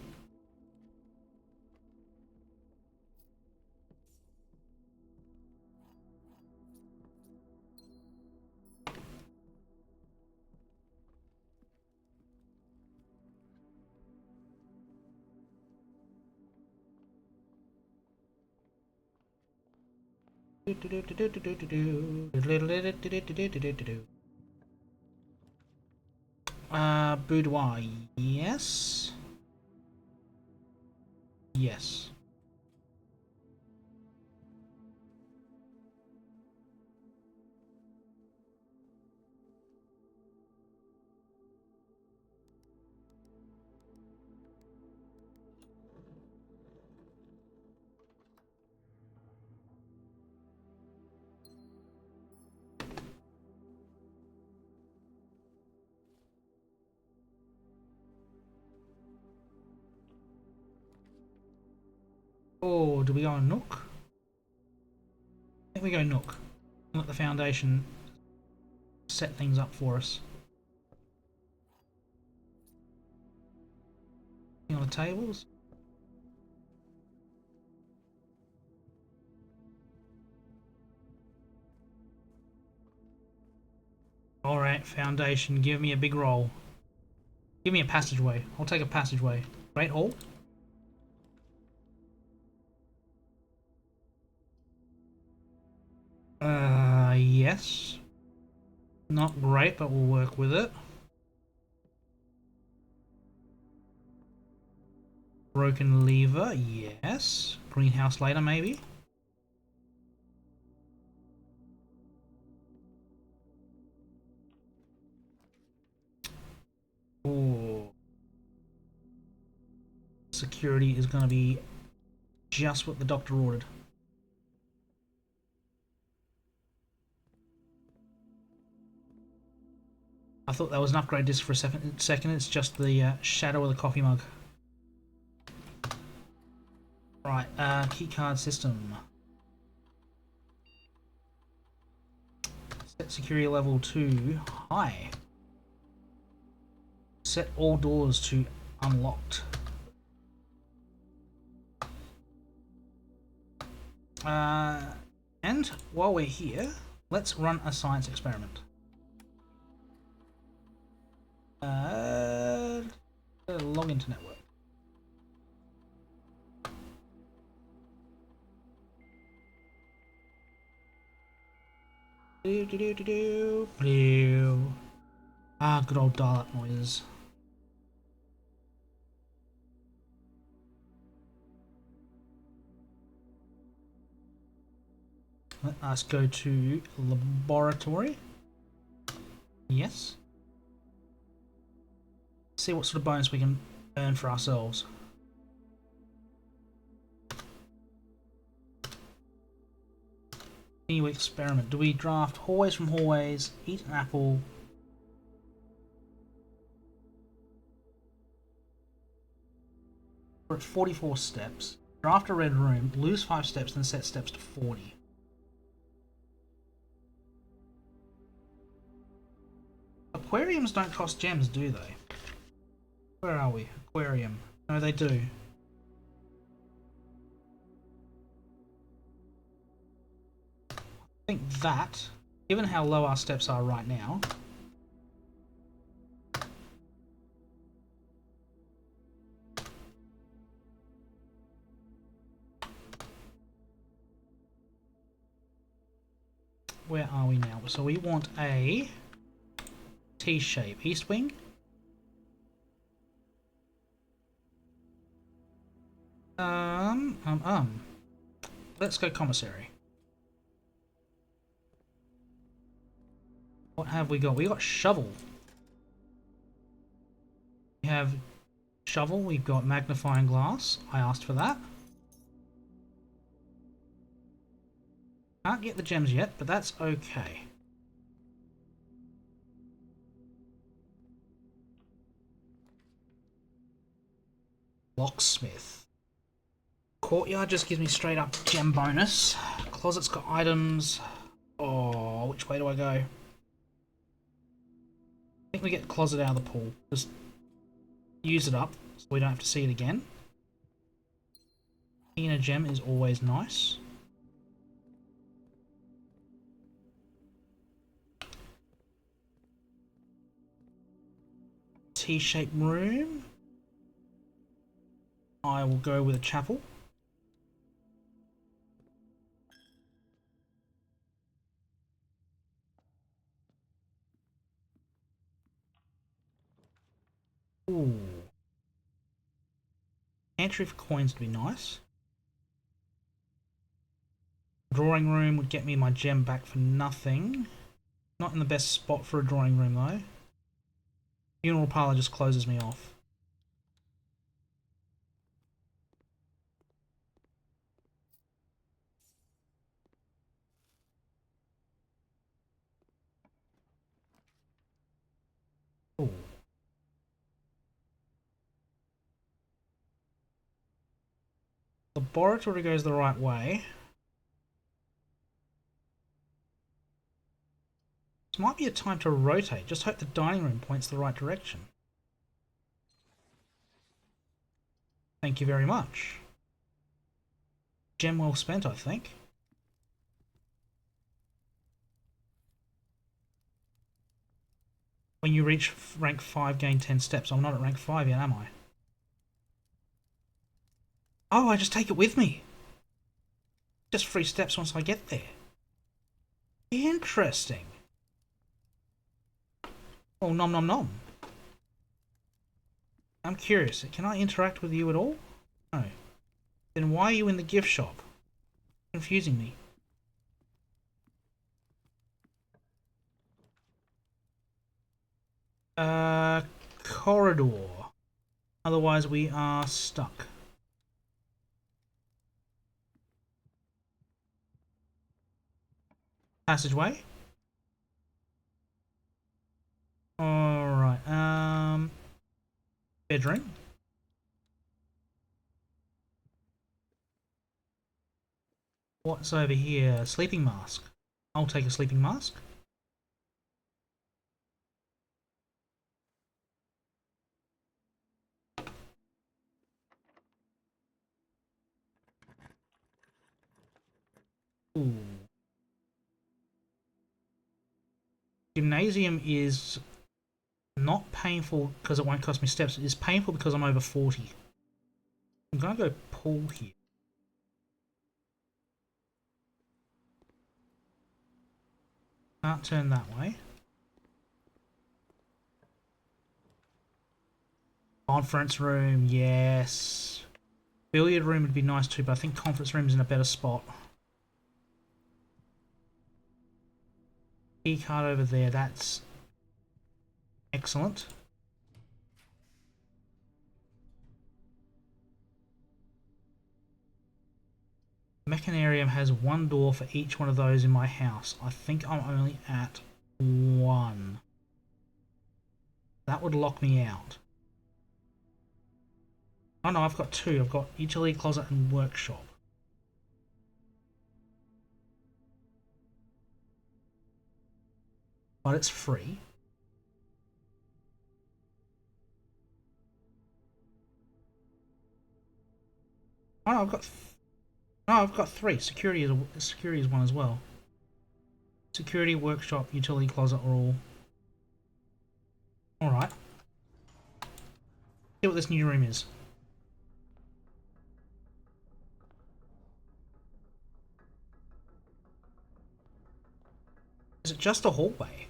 Boudoir, yes. Yes. Oh, do we go on Nook? I think we go Nook. Let the foundation set things up for us. On the tables. Alright, foundation, give me a big roll. Give me a passageway. I'll take a passageway. Great hall? Yes. Not great, but we'll work with it. Broken lever, yes. Greenhouse later, maybe. Oh. Security is going to be just what the doctor ordered. I thought that was an upgrade disc for a second. It's just the shadow of the coffee mug. Right, keycard system. Set security level to high. Set all doors to unlocked. And while we're here, let's run a science experiment. Log into network. Ah, good old dial-up noises. Let us go to laboratory. Yes. See what sort of bonus we can earn for ourselves. New experiment. Do we draft hallways from hallways? Eat an apple. We're at 44 steps. Draft a red room. Lose 5 steps, then set steps to 40. Aquariums don't cost gems, do they? Where are we? Aquarium. No, they do. I think that, given how low our steps are right now, where are we now? So we want a T-shape. East wing? Let's go commissary. What have we got? We got shovel. We have shovel. We've got magnifying glass. I asked for that. Can't get the gems yet, but that's okay. Locksmith. Courtyard just gives me straight up gem bonus. Closet's got items. Oh, which way do I go? I think we get closet out of the pool. Just use it up so we don't have to see it again. Being a gem is always nice. T-shaped room. I will go with a chapel. Ooh. Entry for coins would be nice. Drawing room would get me my gem back for nothing. Not in the best spot for a drawing room though. Funeral parlour just closes me off. Ooh. Laboratory goes the right way. This might be a time to rotate. Just hope the dining room points the right direction. Thank you very much. Gem well spent, I think. When you reach rank 5, gain 10 steps. I'm not at rank 5 yet, am I? Oh, I just take it with me. Just 3 steps once I get there. Interesting. Oh, nom nom nom. I'm curious. Can I interact with you at all? No. Then why are you in the gift shop? Confusing me. Corridor. Otherwise we are stuck. Passageway. Alright, bedroom. What's over here? Sleeping mask. I'll take a sleeping mask. Ooh. Gymnasium is not painful because it won't cost me steps. It is painful because I'm over 40. I'm gonna go pool here. Can't turn that way. Conference room, yes. Billiard room would be nice too, but I think conference room is in a better spot. Key card over there, that's excellent. Mechanarium has 1 door for each one of those in my house. I think I'm only at 1. That would lock me out. Oh no, I've got 2. I've got utility closet and workshop. But it's free. Oh no, I've got 3. Security is 1 as well. Security, workshop, utility closet are all. Alright. See what this new room is. Is it just a hallway?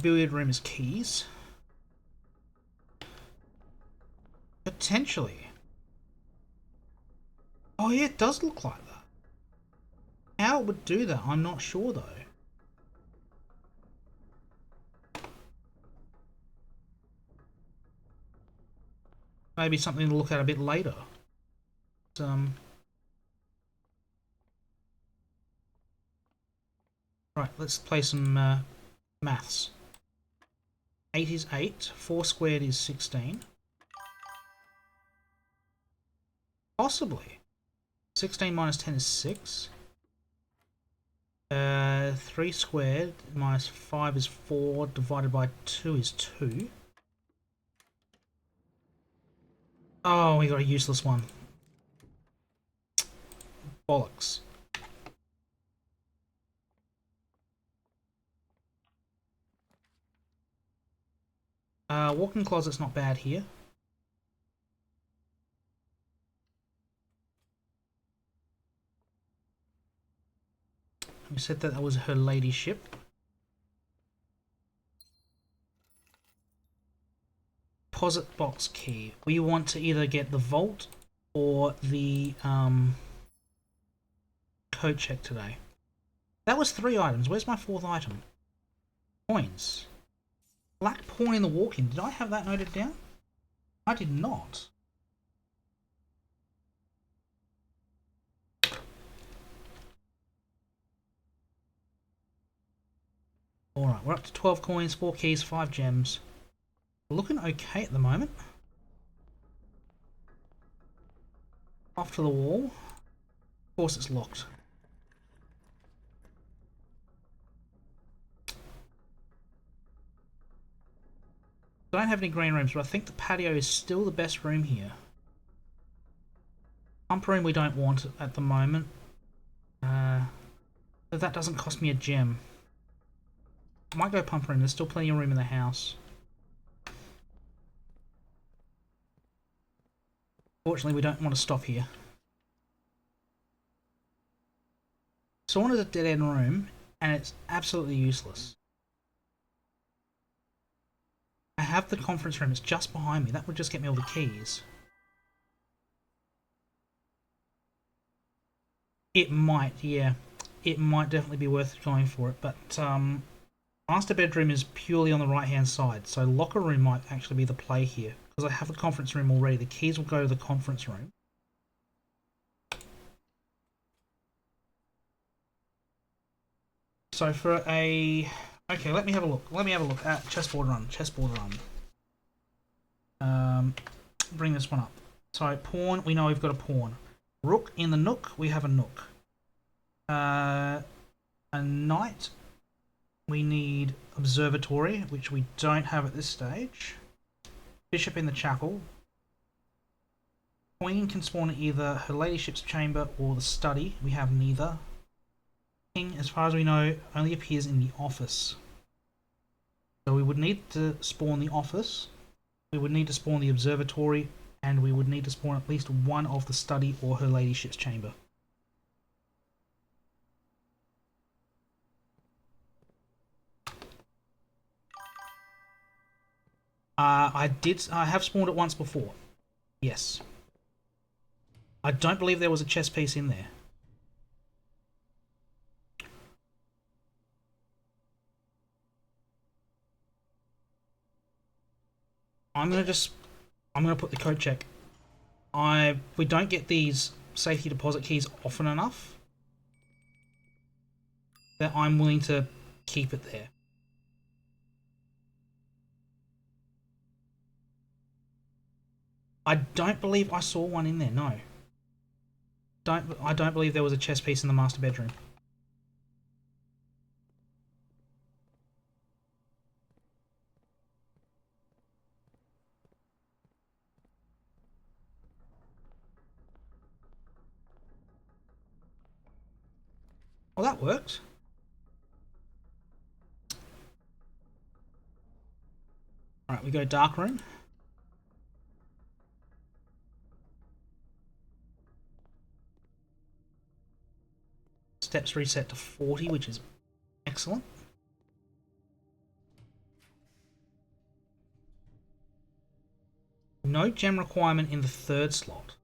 Billiard room is keys. Potentially. Oh yeah, it does look like that. How it would do that, I'm not sure though. Maybe something to look at a bit later. Right, let's play some maths. 8 is 8, 4 squared is 16. Possibly. 16 minus 10 is 6. 3 squared minus 5 is 4, divided by 2 is 2. Oh, we got a useless one. Bollocks. Walk-in closet's not bad here. We said that was her ladyship. Deposit box key. We want to either get the vault or the code check today. That was 3 items. Where's my 4th item? Coins. Black pawn in the walk-in. Did I have that noted down? I did not. Alright, we're up to 12 coins, 4 keys, 5 gems. We're looking okay at the moment. Off to the wall. Of course it's locked. Don't have any green rooms, but I think the patio is still the best room here. Pump room we don't want at the moment. But that doesn't cost me a gem. I might go pump room, there's still plenty of room in the house. Fortunately, we don't want to stop here. Sauna's a dead-end room, and it's absolutely useless. I have the conference room, it's just behind me. That would just get me all the keys. It might, yeah. It might definitely be worth going for it, but master bedroom is purely on the right-hand side, so locker room might actually be the play here. Because I have the conference room already, the keys will go to the conference room. So for a... Okay, let me have a look. Let me have a look at chessboard run. Chessboard run. Bring this one up. So pawn, we know we've got a pawn. Rook in the nook, we have a nook. A knight, we need observatory, which we don't have at this stage. Bishop in the chapel. Queen can spawn either her ladyship's chamber or the study. We have neither. King, as far as we know, only appears in the office. So we would need to spawn the office. We would need to spawn the observatory. And we would need to spawn at least one of the study or her ladyship's chamber. I have spawned it once before. Yes. I don't believe there was a chess piece in there. I'm gonna put the code check. We don't get these safety deposit keys often enough that I'm willing to keep it there. I don't believe I saw one in there, no. I don't believe there was a chess piece in the master bedroom. Well, that worked. Alright, we go dark room. Steps reset to 40, which is excellent. No gem requirement in the third slot.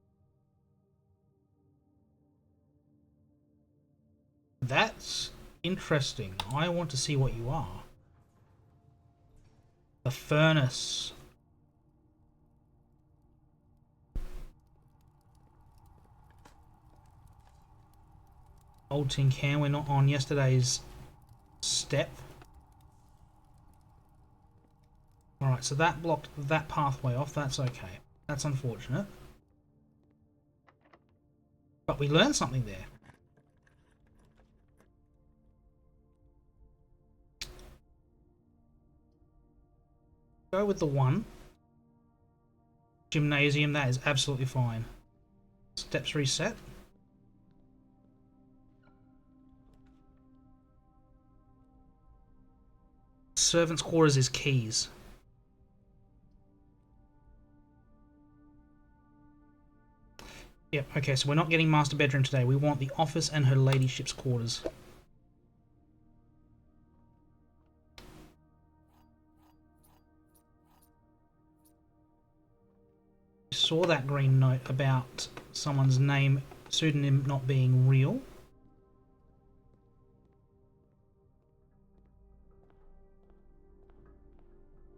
That's interesting. I want to see what you are. The furnace. Old tin can. We're not on yesterday's step. Alright, so that blocked that pathway off. That's okay. That's unfortunate. But we learned something there. Go with the one. Gymnasium, that is absolutely fine. Steps reset. Servants' quarters is keys. Yep, okay, so we're not getting master bedroom today. We want the office and her ladyship's quarters. Saw that green note about someone's name, pseudonym not being real.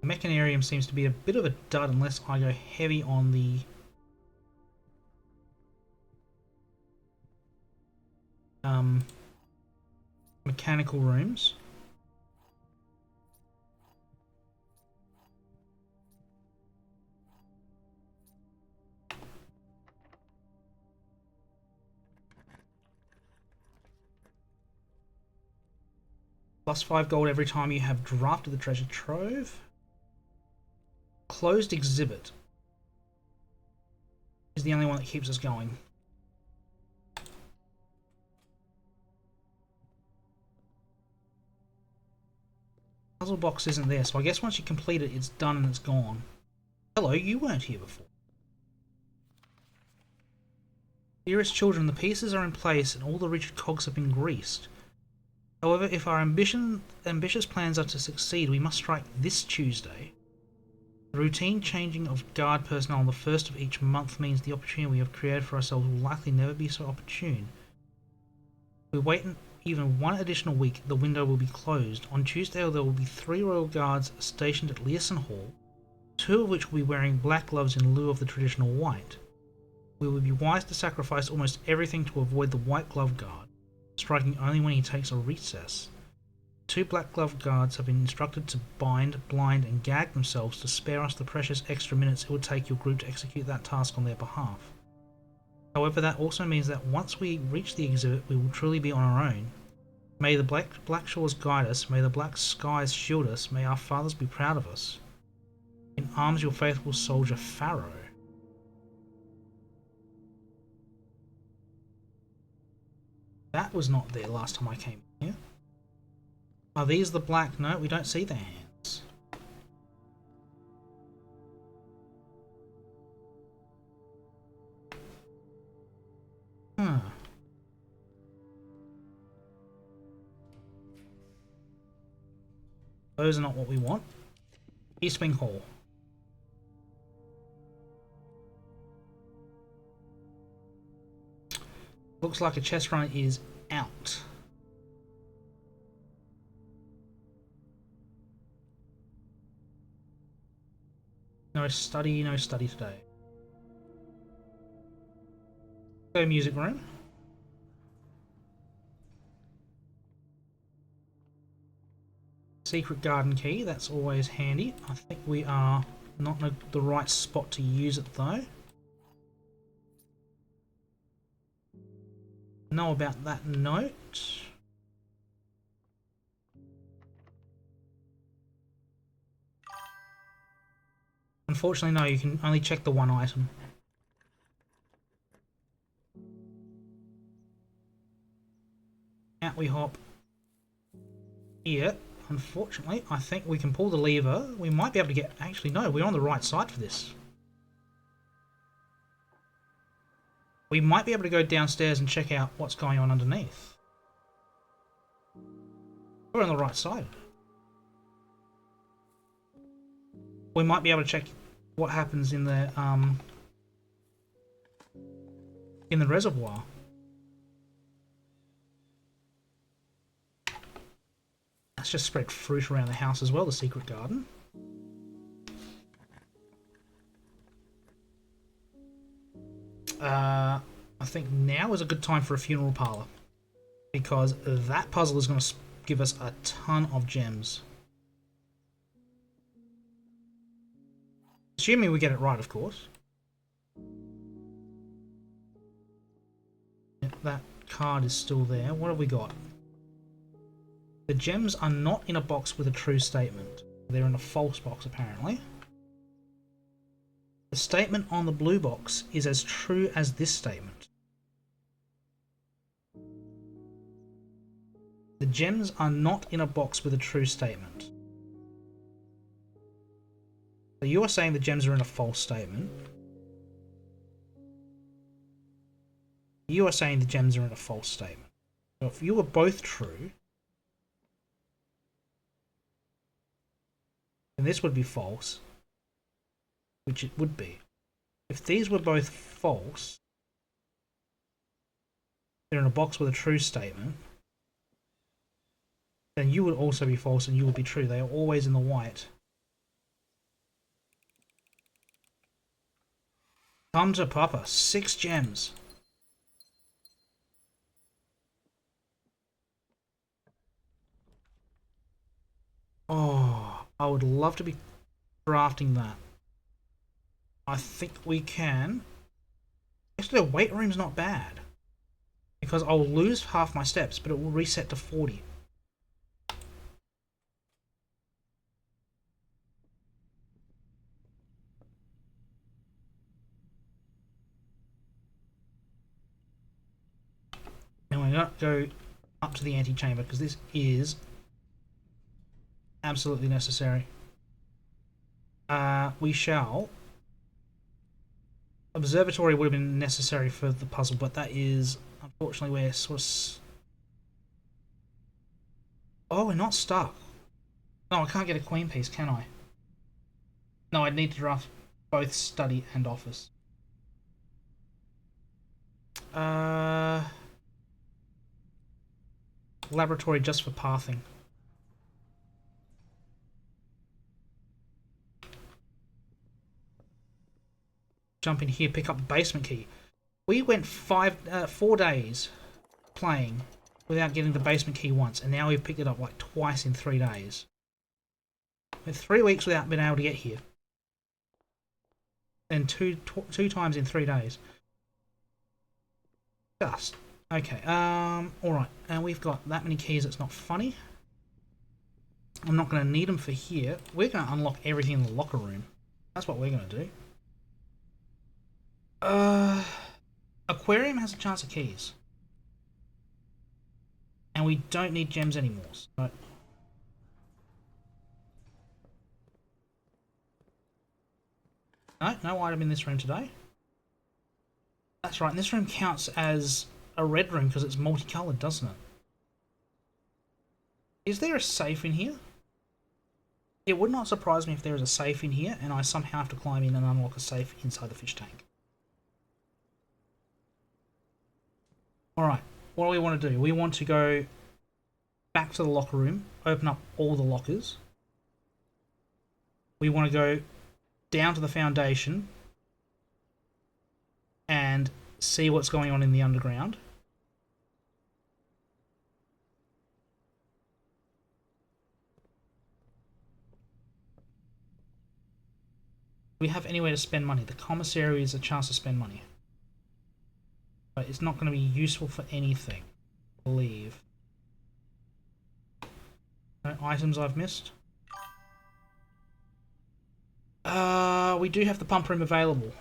Mechanarium seems to be a bit of a dud unless I go heavy on the mechanical rooms. Plus 5 gold every time you have drafted the treasure trove. Closed exhibit is the only one that keeps us going. Puzzle box isn't there, so I guess once you complete it, it's done and it's gone. Hello, you weren't here before. Dearest children, the pieces are in place and all the rigid cogs have been greased. However, if our ambitious plans are to succeed, we must strike this Tuesday. The routine changing of guard personnel on the first of each month means the opportunity we have created for ourselves will likely never be so opportune. If we wait even one additional week, the window will be closed. On Tuesday there will be 3 royal guards stationed at Learson Hall, 2 of which will be wearing black gloves in lieu of the traditional white. We would be wise to sacrifice almost everything to avoid the white glove guard, striking only when he takes a recess. 2 black glove guards have been instructed to bind, blind and gag themselves to spare us the precious extra minutes it would take your group to execute that task on their behalf. However, that also means that once we reach the exhibit, we will truly be on our own. May the black shores guide us, may the black skies shield us, may our fathers be proud of us. In arms, your faithful soldier, Pharaoh. That was not there last time I came here. Are these the black? No, we don't see their hands. Huh. Those are not what we want. Eastwing Hall. Looks like a chest run is out. No study today. Go music room. Secret garden key, that's always handy. I think we are not in the right spot to use it though. Know about that note. Unfortunately, no, you can only check the one item. Out we hop here. Unfortunately, I think we can pull the lever. We might be able to get... Actually, no, we're on the right side for this. We might be able to go downstairs and check out what's going on underneath. We're on the right side. We might be able to check what happens in the reservoir. Let's just spread fruit around the house as well, the secret garden. I think now is a good time for a funeral parlour, because that puzzle is going to give us a ton of gems. Assuming we get it right, of course. Yep, that card is still there. What have we got? The gems are not in a box with a true statement. They're in a false box, apparently. The statement on the blue box is as true as this statement. The gems are not in a box with a true statement. So you are saying the gems are in a false statement. You are saying the gems are in a false statement. So if you were both true, then this would be false, which it would be. If these were both false, they're in a box with a true statement, then you would also be false and you would be true. They are always in the white. Come to Papa. 6 gems. Oh, I would love to be crafting that. I think we can. Actually, the weight room's not bad, because I'll lose half my steps, but it will reset to 40. And we're going to go up to the antechamber, because this is absolutely necessary. We shall. Observatory would have been necessary for the puzzle, but that is unfortunately where sort of. Oh, we're not stuck. No, I can't get a queen piece, can I? No, I'd need to draft both study and office. Laboratory just for pathing. Jump in here, pick up the basement key. We went 4 days playing without getting the basement key once, and now we've picked it up like twice in 3 days. We're 3 weeks without being able to get here, and two times in 3 days. Just okay. All right, and we've got that many keys. It's not funny. I'm not going to need them for here. We're going to unlock everything in the locker room. That's what we're going to do. Aquarium has a chance of keys. And we don't need gems anymore. So. No item in this room today. That's right, and this room counts as a red room because it's multicolored, doesn't it? Is there a safe in here? It would not surprise me if there is a safe in here and I somehow have to climb in and unlock a safe inside the fish tank. Alright, what do we want to do? We want to go back to the locker room, open up all the lockers. We want to go down to the foundation and see what's going on in the underground. Do we have anywhere to spend money? The commissary is a chance to spend money. But it's not going to be useful for anything, I believe. No items I've missed. We do have the pump room available.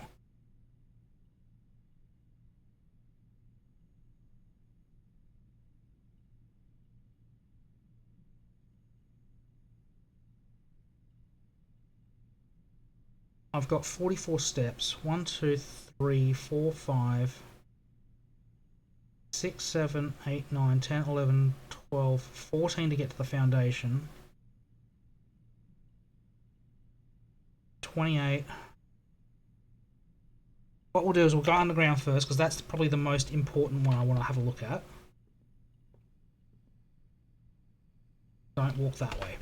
I've got 44 steps. 1, 2, 3, 4, 5, 6, 7, 8, 9, 10, 11, 12, 14 to get to the foundation. 28. what we'll do is we'll go underground first, because that's probably the most important one I want to have a look at. Don't walk that way.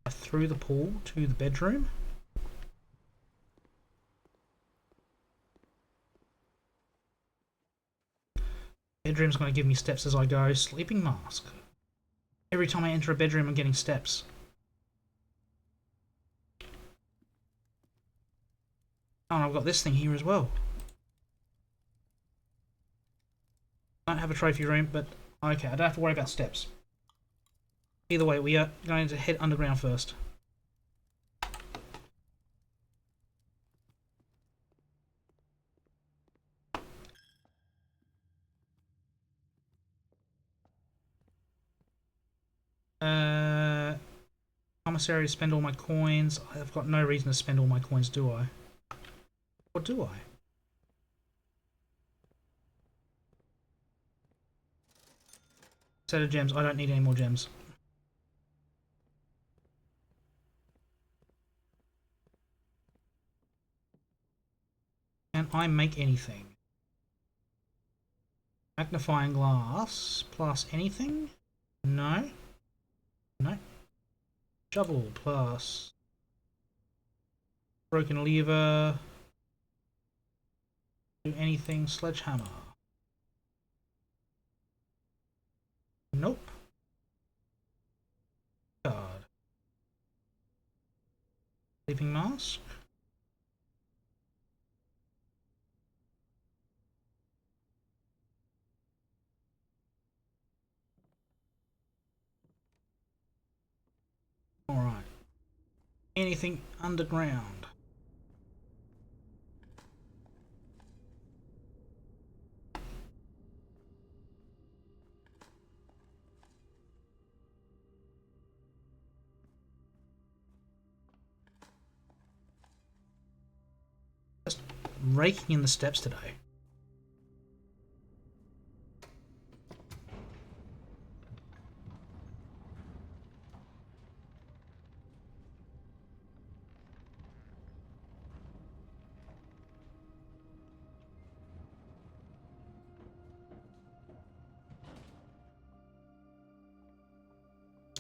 Through the pool to the bedroom. Bedroom's going to give me steps as I go. Sleeping mask. Every time I enter a bedroom, I'm getting steps. Oh, and I've got this thing here as well. I don't have a trophy room, but okay, I don't have to worry about steps. Either way, we are going to head underground first. Commissary to spend all my coins. I've got no reason to spend all my coins, do I? Or do I? Set of gems. I don't need any more gems. Can I make anything? Magnifying glass plus anything? No. No. Shovel plus broken lever. Do anything. Sledgehammer. Nope. Card. Sleeping mask. Alright. Anything underground? Just raking in the steps today.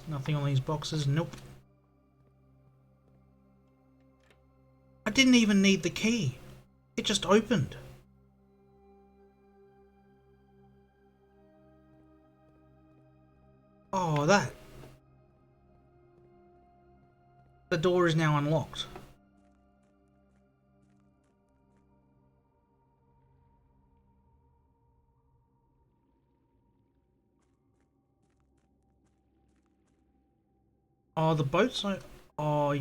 Nothing on these boxes. Nope. I didn't even need the key. It just opened. Oh, that. The door is now unlocked. Oh, the boat's... Oh,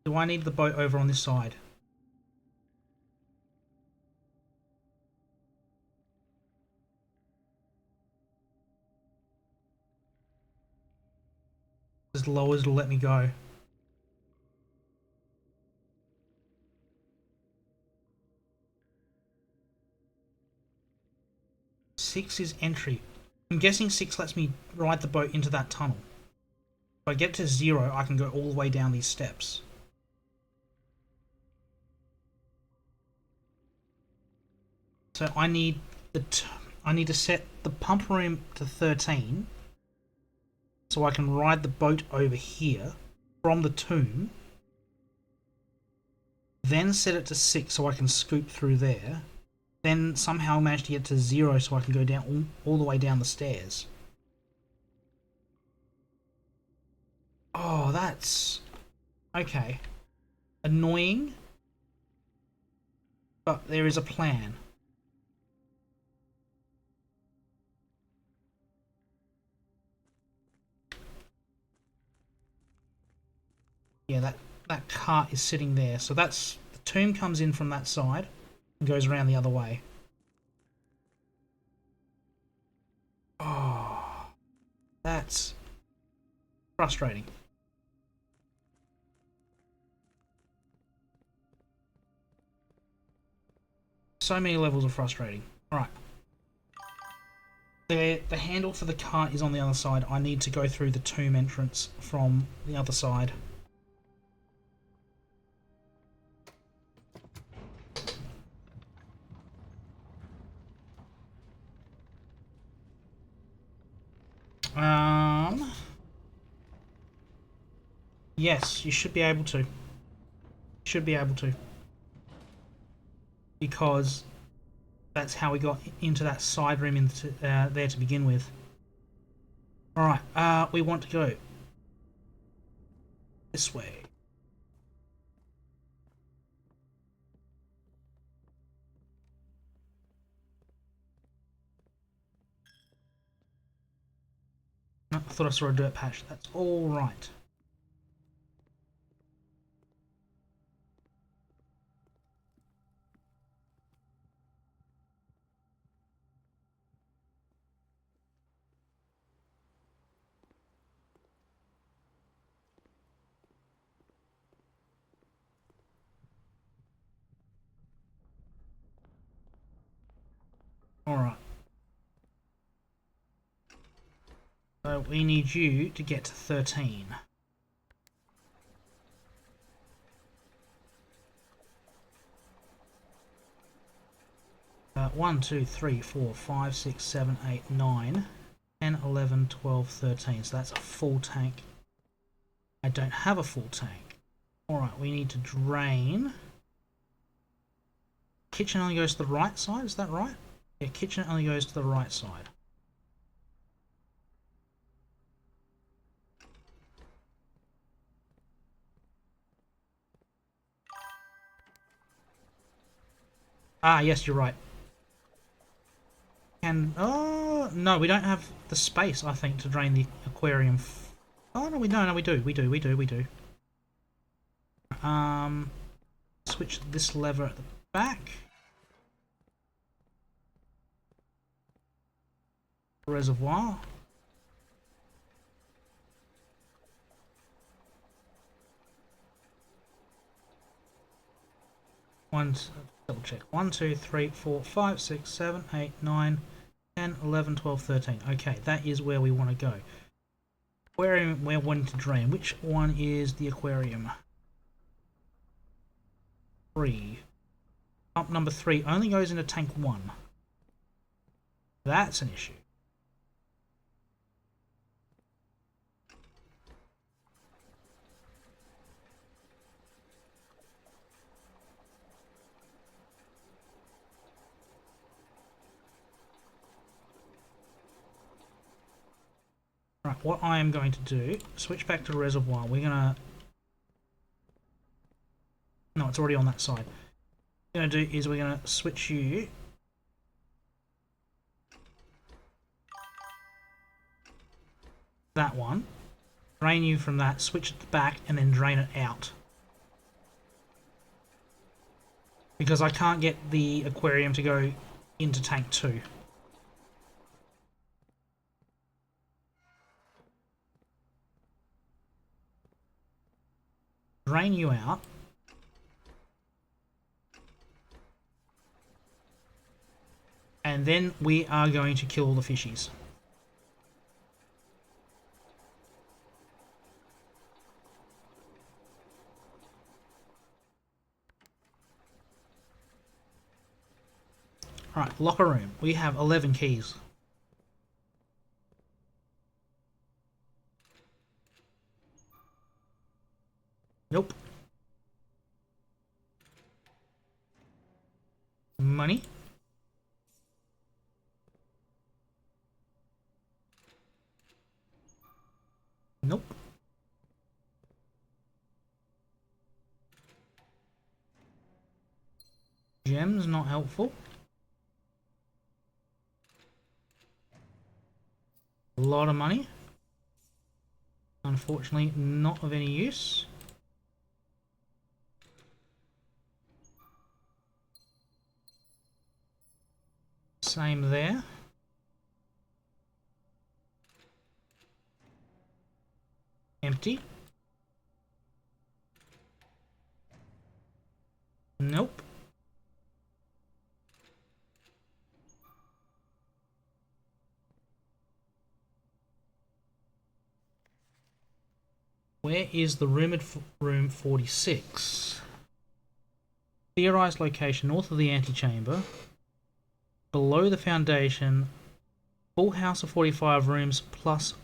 do I need the boat over on this side? As low as it'll let me go. Six is entry. I'm guessing 6 lets me ride the boat into that tunnel. If I get to 0, I can go all the way down these steps. So I need to set the pump room to 13, so I can ride the boat over here from the tomb. Then set it to 6 so I can scoop through there. Then somehow manage to get to 0 so I can go down all the way down the stairs. Oh, that's... okay. Annoying. But there is a plan. Yeah, that cart is sitting there. So that's... the tomb comes in from that side and goes around the other way. Oh, that's frustrating. So many levels of frustrating. Alright. The handle for the cart is on the other side. I need to go through the tomb entrance from the other side. Yes, you should be able to. Should be able to. Because that's how we got into that side room there to begin with. Alright, we want to go this way. I thought I saw a dirt patch. That's alright. Alright. So we need you to get to 13. One, 2, 3, 4, 5, 6, 7, 8, 9, 10, 11, 12, 13. So that's a full tank. I don't have a full tank. Alright, we need to drain. Kitchen only goes to the right side, is that right? Yeah, kitchen only goes to the right side. Ah, yes, you're right. And, oh, no, we don't have the space, I think, to drain the aquarium. Oh, no, we do. Switch this lever at the back. Reservoir. Double check. 1, 2, 3, 4, 5, 6, 7, 8, 9, 10, 11, 12, 13. Okay, that is where we want to go. Aquarium we're wanting to drain. Which one is the aquarium? 3. Pump number 3 only goes into tank 1. That's an issue. Right, what I am going to do, switch back to the reservoir. We're gonna... No, it's already on that side. What we're gonna do is we're gonna switch you... that one. Drain you from that, switch it back, and then drain it out. Because I can't get the aquarium to go into tank 2. Drain you out. And then we are going to kill all the fishies. Alright, locker room. We have 11 keys. Nope. Money. Nope. Gems, not helpful. A lot of money. Unfortunately, not of any use. Same there. Empty. Nope. Where is the rumoured room 46? Theorised location north of the antechamber. Below the foundation. Full house of 45 rooms plus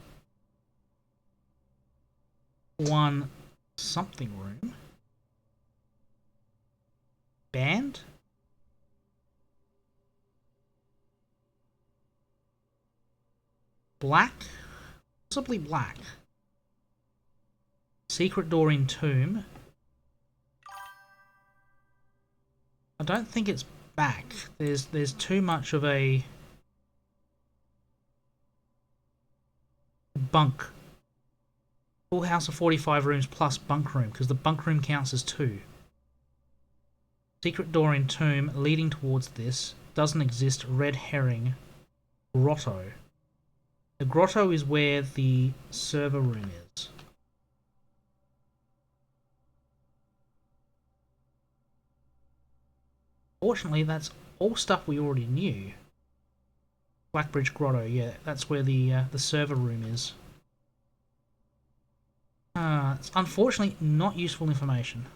one something room. Band? Black? Possibly black. Secret door in tomb. I don't think it's back. There's too much of a bunk. Full house of 45 rooms plus bunk room, because the bunk room counts as 2. Secret door in tomb leading towards this. Doesn't exist. Red herring. Grotto. The grotto is where the server room is. Fortunately, that's all stuff we already knew. Blackbridge Grotto, yeah, that's where the server room is. It's unfortunately not useful information.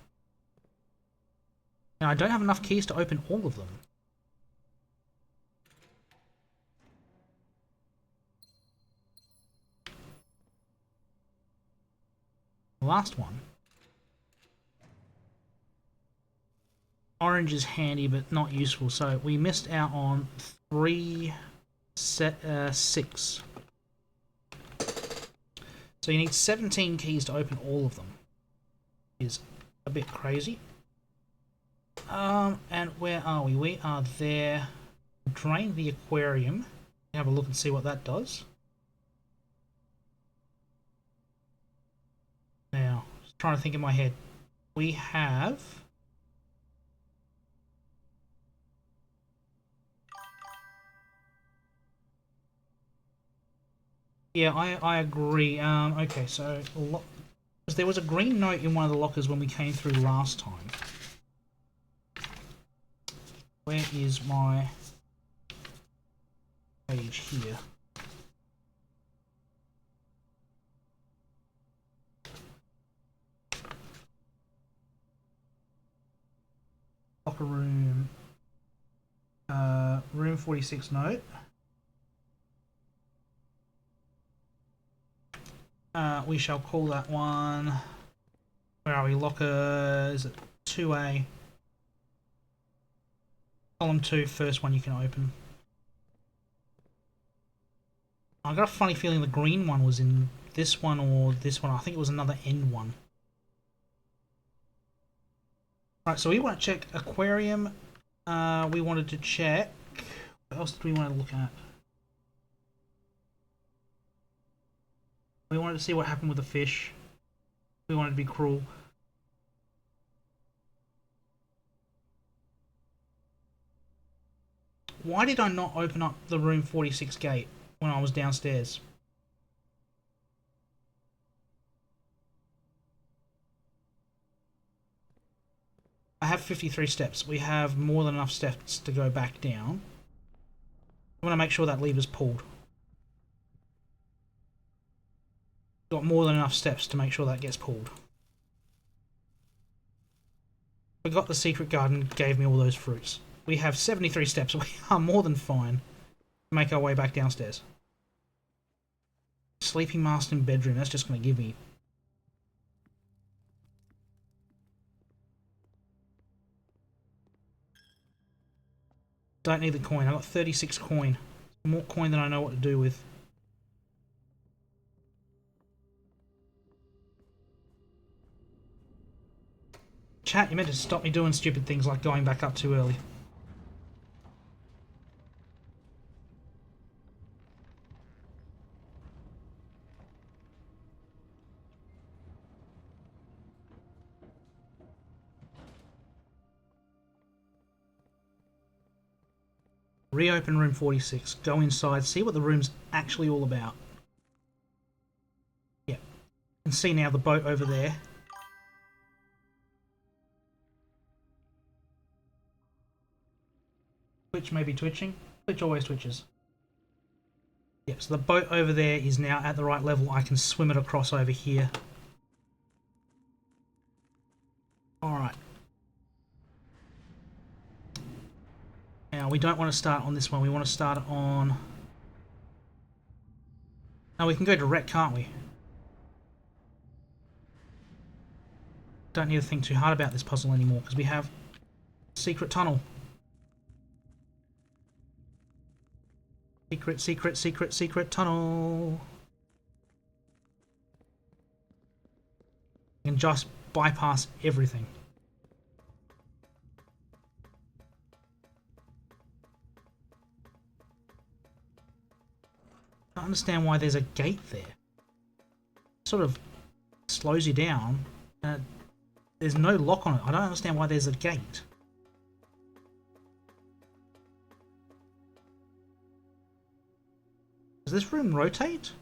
Now, I don't have enough keys to open all of them. The last one. Orange is handy but not useful, so we missed out on 6. So you need 17 keys to open all of them. Is a bit crazy. And where are we? We are there. Drain the aquarium. Have a look and see what that does. Now, just trying to think in my head. We have... Yeah, I agree. Okay, so there was a green note in one of the lockers when we came through last time. Where is my page here? Locker room. Room 46 note. We shall call that one. Where are we? Locker. Is it 2A? Column 2, first one you can open. I got a funny feeling the green one was in this one or this one. I think it was another N one. Right, so we want to check aquarium. We wanted to check. What else did we want to look at? We wanted to see what happened with the fish. We wanted to be cruel. Why did I not open up the room 46 gate when I was downstairs? I have 53 steps. We have more than enough steps to go back down. I want to make sure that lever's pulled. Got more than enough steps to make sure that gets pulled. We got the secret garden, gave me all those fruits. We have 73 steps. We are more than fine to make our way back downstairs. Sleeping mask in bedroom. That's just going to give me... Don't need the coin. I got 36 coin. More coin than I know what to do with. Chat, you meant to stop me doing stupid things like going back up too early. Reopen room 46. Go inside. See what the room's actually all about. Yeah. And see now the boat over there. Twitch may be twitching. Twitch always twitches. Yep, so the boat over there is now at the right level. I can swim it across over here. Alright. Now, we don't want to start on this one. We want to start on... No, we can go direct, can't we? Don't need to think too hard about this puzzle anymore, because we have secret tunnel. Secret, secret, secret, secret tunnel. You can just bypass everything. I don't understand why there's a gate there. It sort of slows you down. There's no lock on it. I don't understand why there's a gate. Does this room rotate?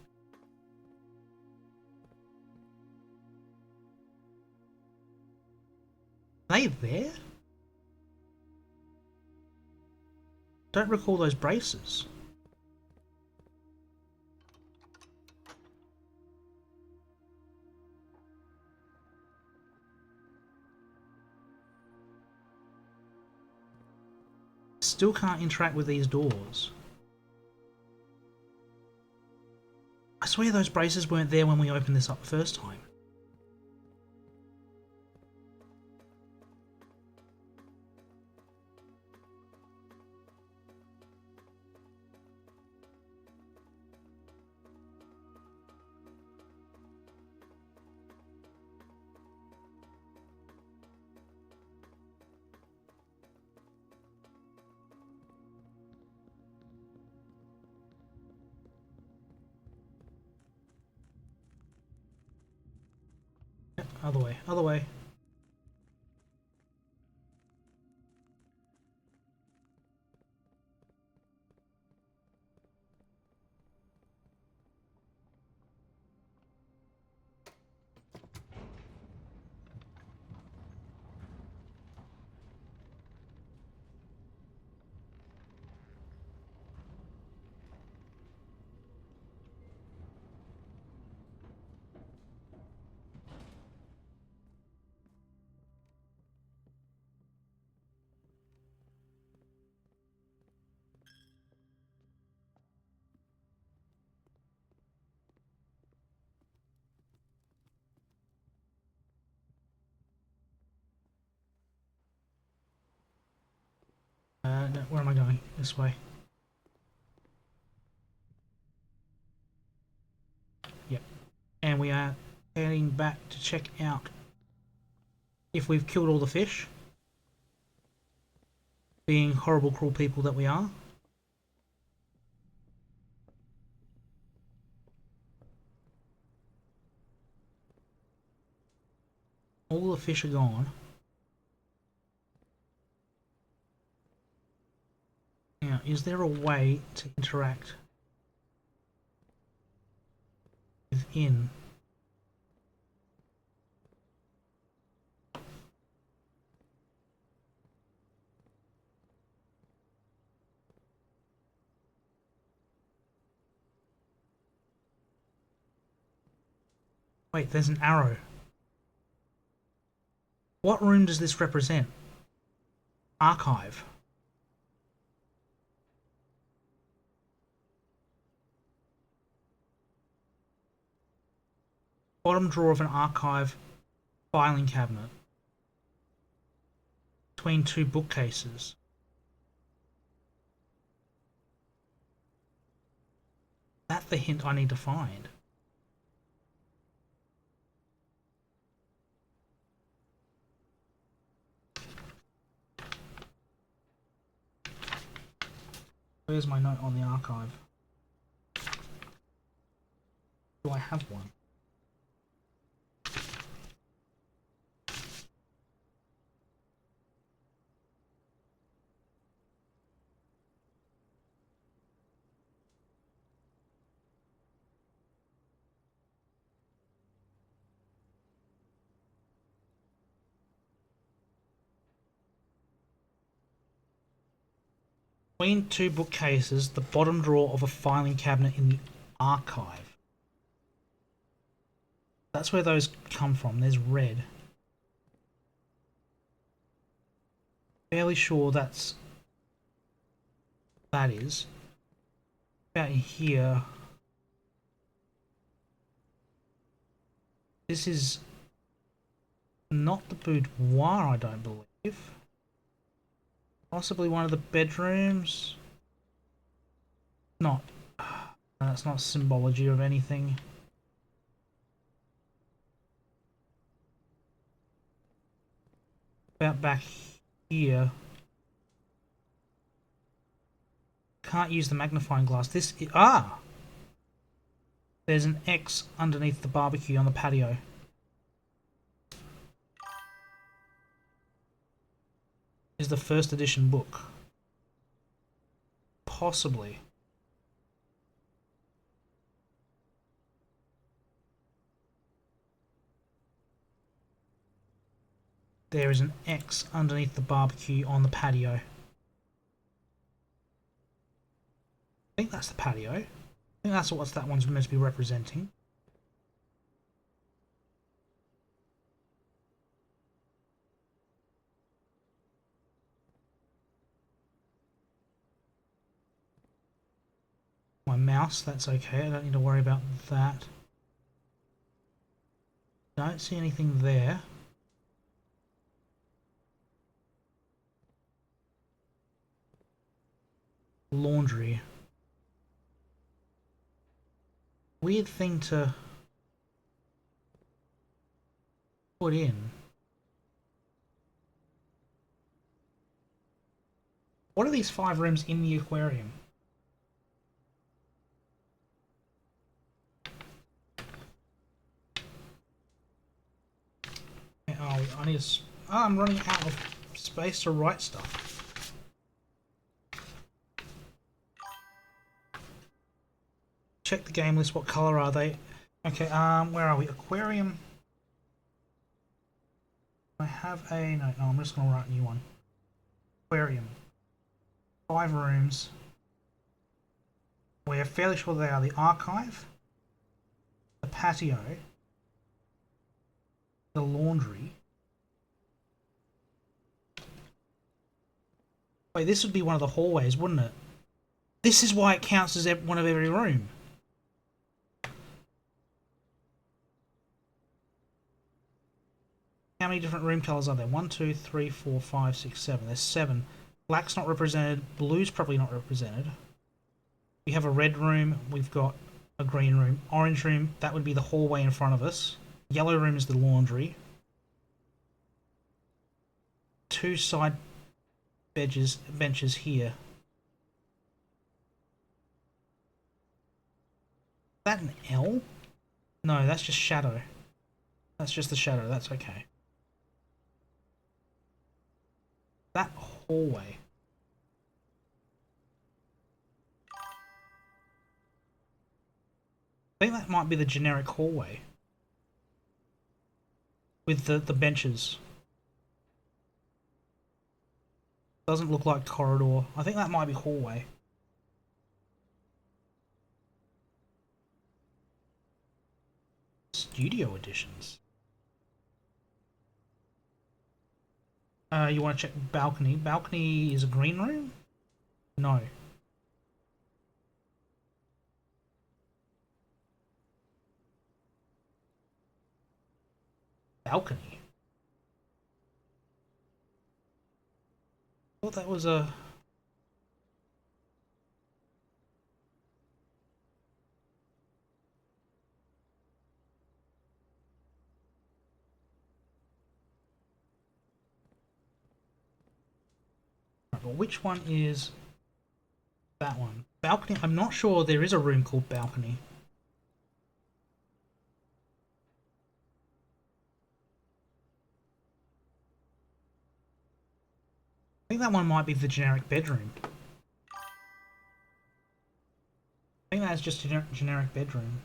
Are they there? Don't recall those braces. Still can't interact with these doors. I swear those braces weren't there when we opened this up the first time. Other way, other way. No, where am I going? This way. Yep. And we are heading back to check out if we've killed all the fish. Being horrible, cruel people that we are. All the fish are gone. Now, is there a way to interact within? Wait, there's an arrow. What room does this represent? Archive. Bottom drawer of an archive filing cabinet. Between two bookcases. That's the hint I need to find. Where's my note on the archive? Do I have one? Between two bookcases, the bottom drawer of a filing cabinet in the archive. That's where those come from. There's red. Fairly sure that is. About here. This is not the boudoir, I don't believe. Possibly one of the bedrooms. Not. That's not symbology of anything. About back here. Can't use the magnifying glass. There's an X underneath the barbecue on the patio. Is the first edition book. Possibly. There is an X underneath the barbecue on the patio. I think that's the patio. I think that's what that one's meant to be representing. My mouse, that's okay. I don't need to worry about that. Don't see anything there. Laundry. Weird thing to put in. What are these 5 rooms in the aquarium? Oh, I need to... Oh, I'm running out of space to write stuff. Check the game list. What color are they? Okay, where are we? Aquarium. I have a... No, I'm just going to write a new one. Aquarium. 5 rooms. We're fairly sure they are the archive, the patio, the laundry. Wait, this would be one of the hallways, wouldn't it? This is why it counts as one of every room. How many different room colours are there? 1, 2, 3, 4, 5, 6, 7. There's 7. Black's not represented. Blue's probably not represented. We have a red room. We've got a green room. Orange room, that would be the hallway in front of us. Yellow room is the laundry. 2 side benches here. Is that an L? No, that's just shadow. That's just the shadow. That's okay. That hallway. I think that might be the generic hallway. With the benches. Doesn't look like corridor. I think that might be hallway. Studio editions. You want to check balcony. Balcony is a green room? No. Balcony? I thought that was a... Well, which one is that one? Balcony? I'm not sure there is a room called balcony. I think that one might be the generic bedroom. I think that's just a generic bedroom.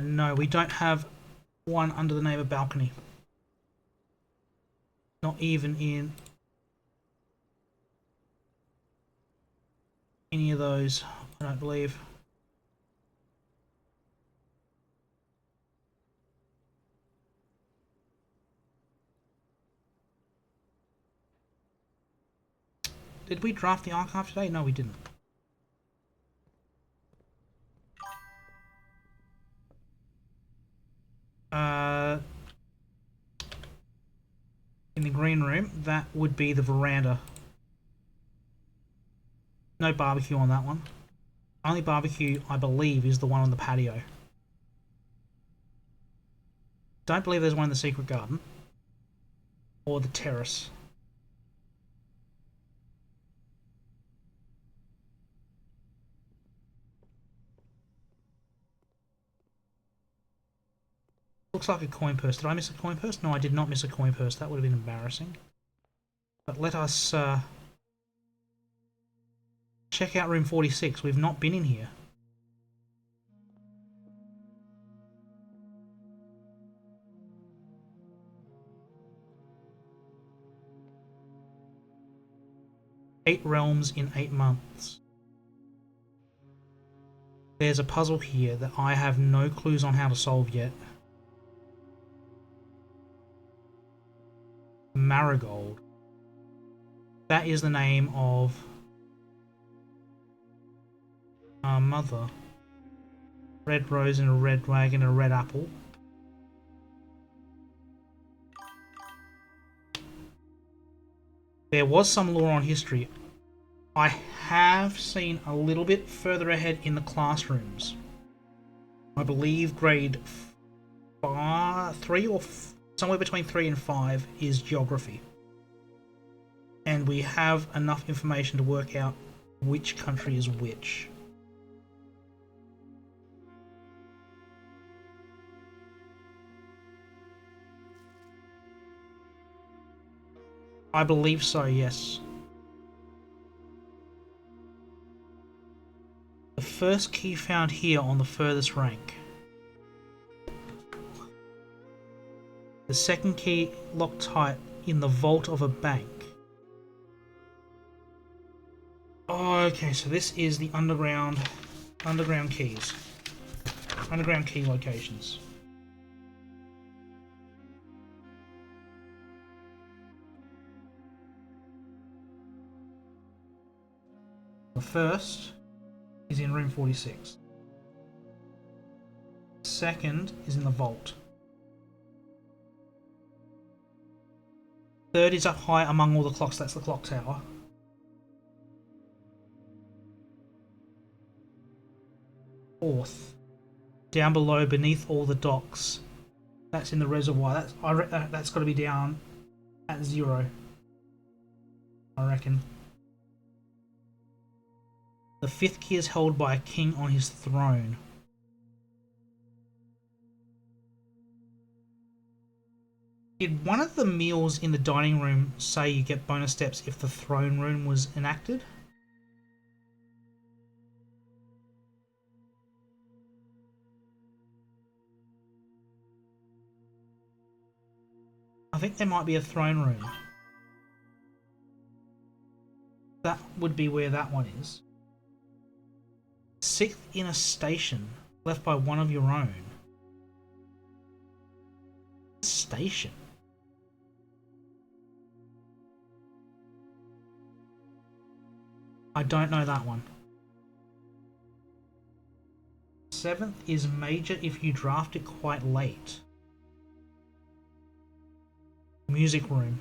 No, we don't have one under the name of balcony. Not even in any of those, I don't believe. Did we draft the archive today? No, we didn't. In the green room, that would be the veranda. No barbecue on that one. Only barbecue, I believe, is the one on the patio. Don't believe there's one in the secret garden. Or the terrace. Looks like a coin purse. Did I miss a coin purse? No, I did not miss a coin purse. That would have been embarrassing. But let us check out room 46. We've not been in here. Eight realms in 8 months. There's a puzzle here that I have no clues on how to solve yet. Marigold. That is the name of our mother. Red rose and a red wagon and a red apple. There was some lore on history. I have seen a little bit further ahead in the classrooms. I believe grade 3 or somewhere between 3 and 5 is geography. And we have enough information to work out which country is which. I believe so, yes. The first key found here on the furthest rank. The second key locked tight in the vault of a bank. Oh, okay, so this is the underground keys. Underground key locations. The first is in room 46. Second is in the vault. Third is up high among all the clocks, that's the clock tower. Fourth, down below beneath all the docks. That's in the reservoir. That's got to be down at 0, I reckon. The fifth key is held by a king on his throne. Did one of the meals in the dining room say you get bonus steps if the throne room was enacted? I think there might be a throne room. That would be where that one is. Sixth in a station, left by one of your own. Station? I don't know that one. Seventh is major if you draft it quite late. Music room.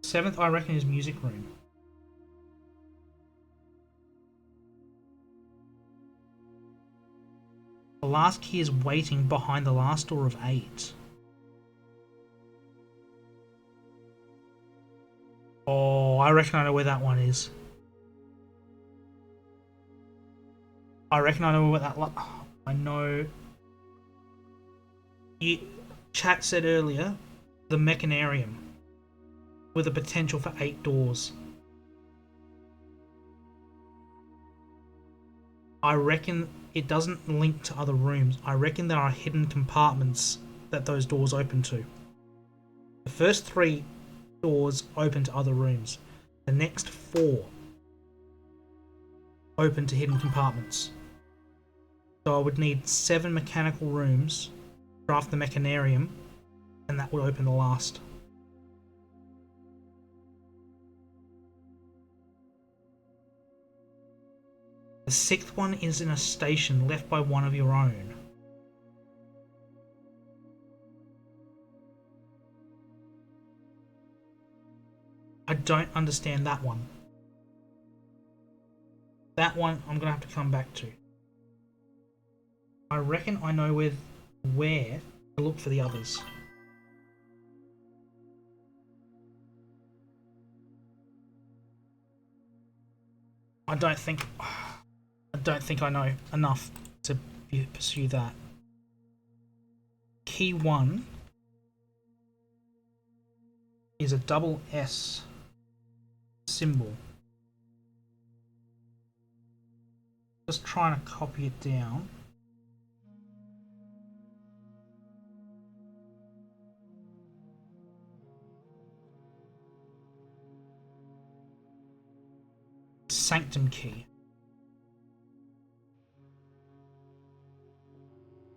Seventh, I reckon, is music room. The last key is waiting behind the last door of 8. Oh, I reckon I know where that one is. I reckon I know where that... I know... Chat said earlier, the Mechanarium, with a potential for 8 doors. I reckon it doesn't link to other rooms. I reckon there are hidden compartments that those doors open to. The first 3 doors open to other rooms. The next 4 open to hidden compartments. So I would need 7 mechanical rooms, craft the mechanarium, and that would open the last. The 6th one is in a station left by one of your own. I don't understand that one. That one I'm going to have to come back to. I reckon I know where to look for the others. I don't think I know enough to pursue that. Key 1 is a double S symbol. Just trying to copy it down. Sanctum key.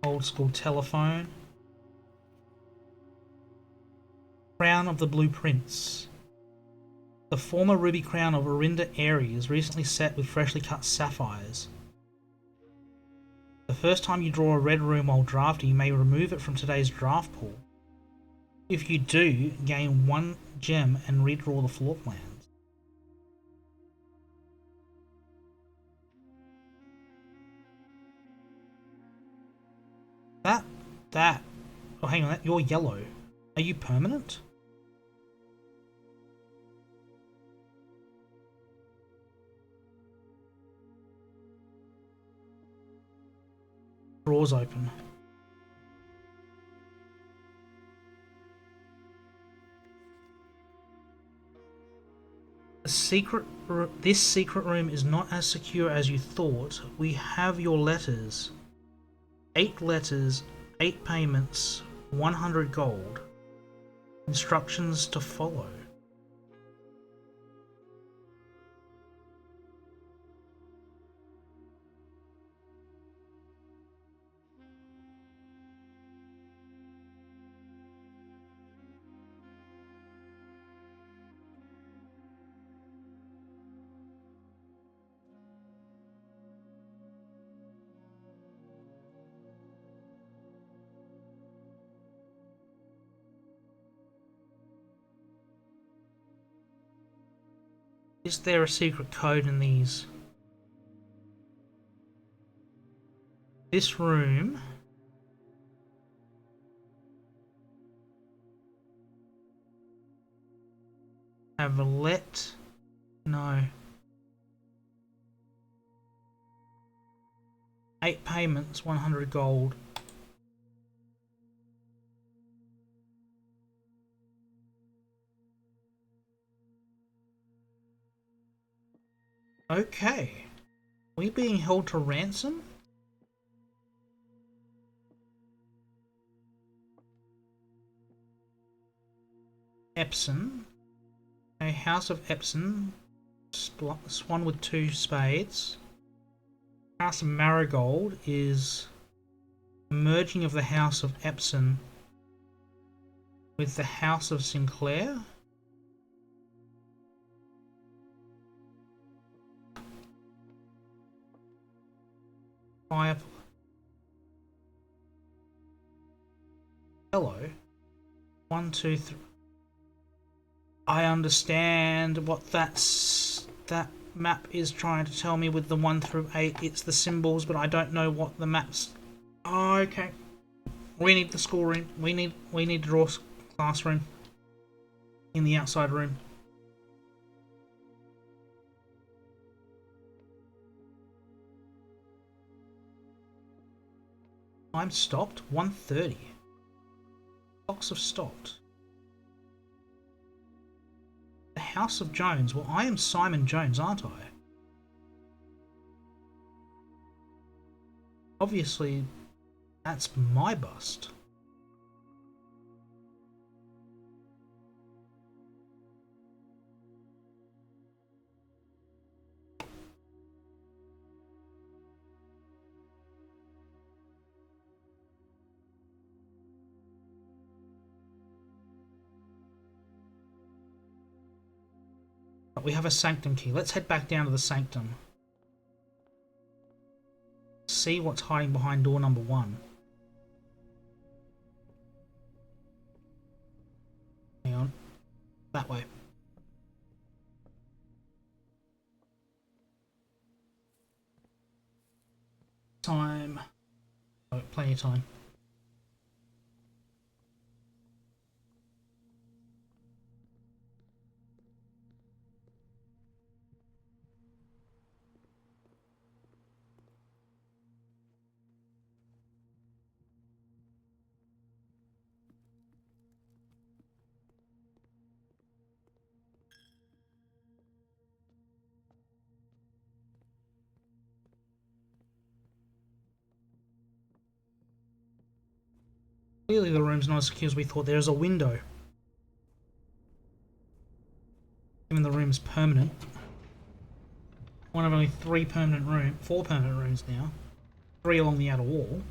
Old school telephone. Crown of the Blue Prince. The former ruby crown of Arinda Airy is recently set with freshly cut sapphires. The first time you draw a red room while drafting, you may remove it from today's draft pool. If you do, gain 1 gem and redraw the floor plans. That. Oh, hang on, you're yellow. Are you permanent? Drawers open. This secret room is not as secure as you thought. We have your letters. 8 letters, 8 payments, 100 gold. Instructions to follow. Is there a secret code in these? This room have no. 8 payments, 100 gold. Okay. Are we being held to ransom? Epson. A House of Epson. Swan with 2 spades. House of Marigold is a merging of the House of Epson with the House of Sinclair. Fire. Hello. 1, 2, 3. I understand what that map is trying to tell me with the 1 through 8. It's the symbols, but I don't know what the maps. Oh, okay. We need the schoolroom. We need to draw classroom in the outside room. I'm stopped. 1:30. Clocks have stopped. The House of Jones. Well, I am Simon Jones, aren't I? Obviously, that's my bust. We have a sanctum key. Let's head back down to the sanctum. See what's hiding behind door number 1. Hang on. That way. Time. Oh, plenty of time. Clearly the room's not as secure as we thought. There's a window. Even the room's permanent. One of only 4 permanent rooms now. 3 along the outer wall.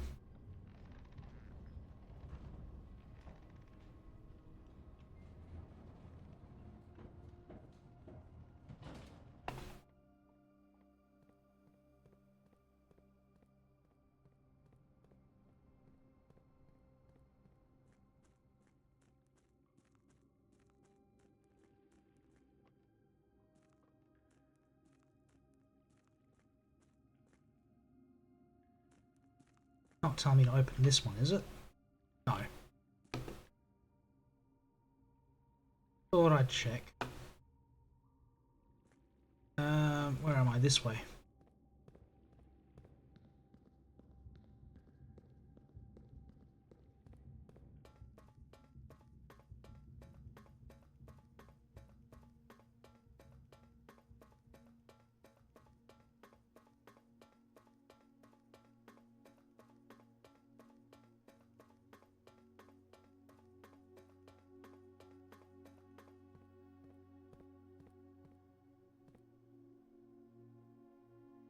Not telling me to open this one, is it? No. Thought I'd check. Where am I? This way.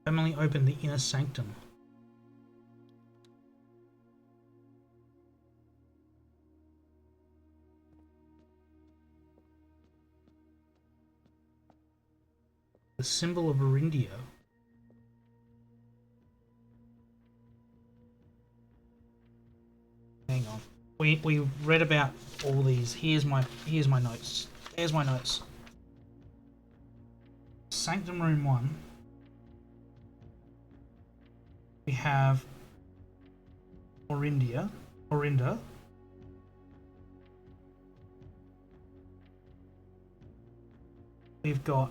Permanently open the inner sanctum. The symbol of Arindia. Hang on. We read about all these. Here's my notes. There's my notes. Sanctum room 1. We have Orinda. We've got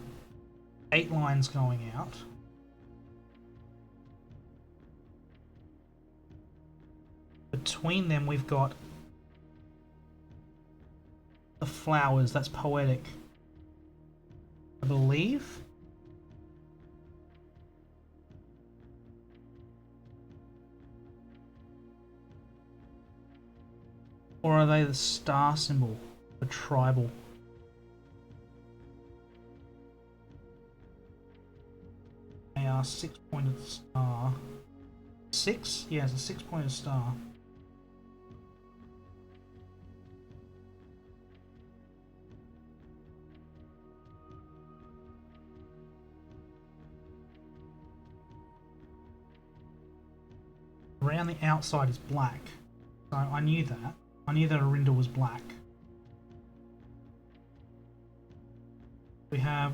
8 lines going out. Between them we've got the flowers. That's poetic, I believe. Or are they the star symbol, the tribal? They are 6-pointed star. 6? Yeah, it's a 6-pointed star. Around the outside is black. So I knew that. I knew that Orinda was black. We have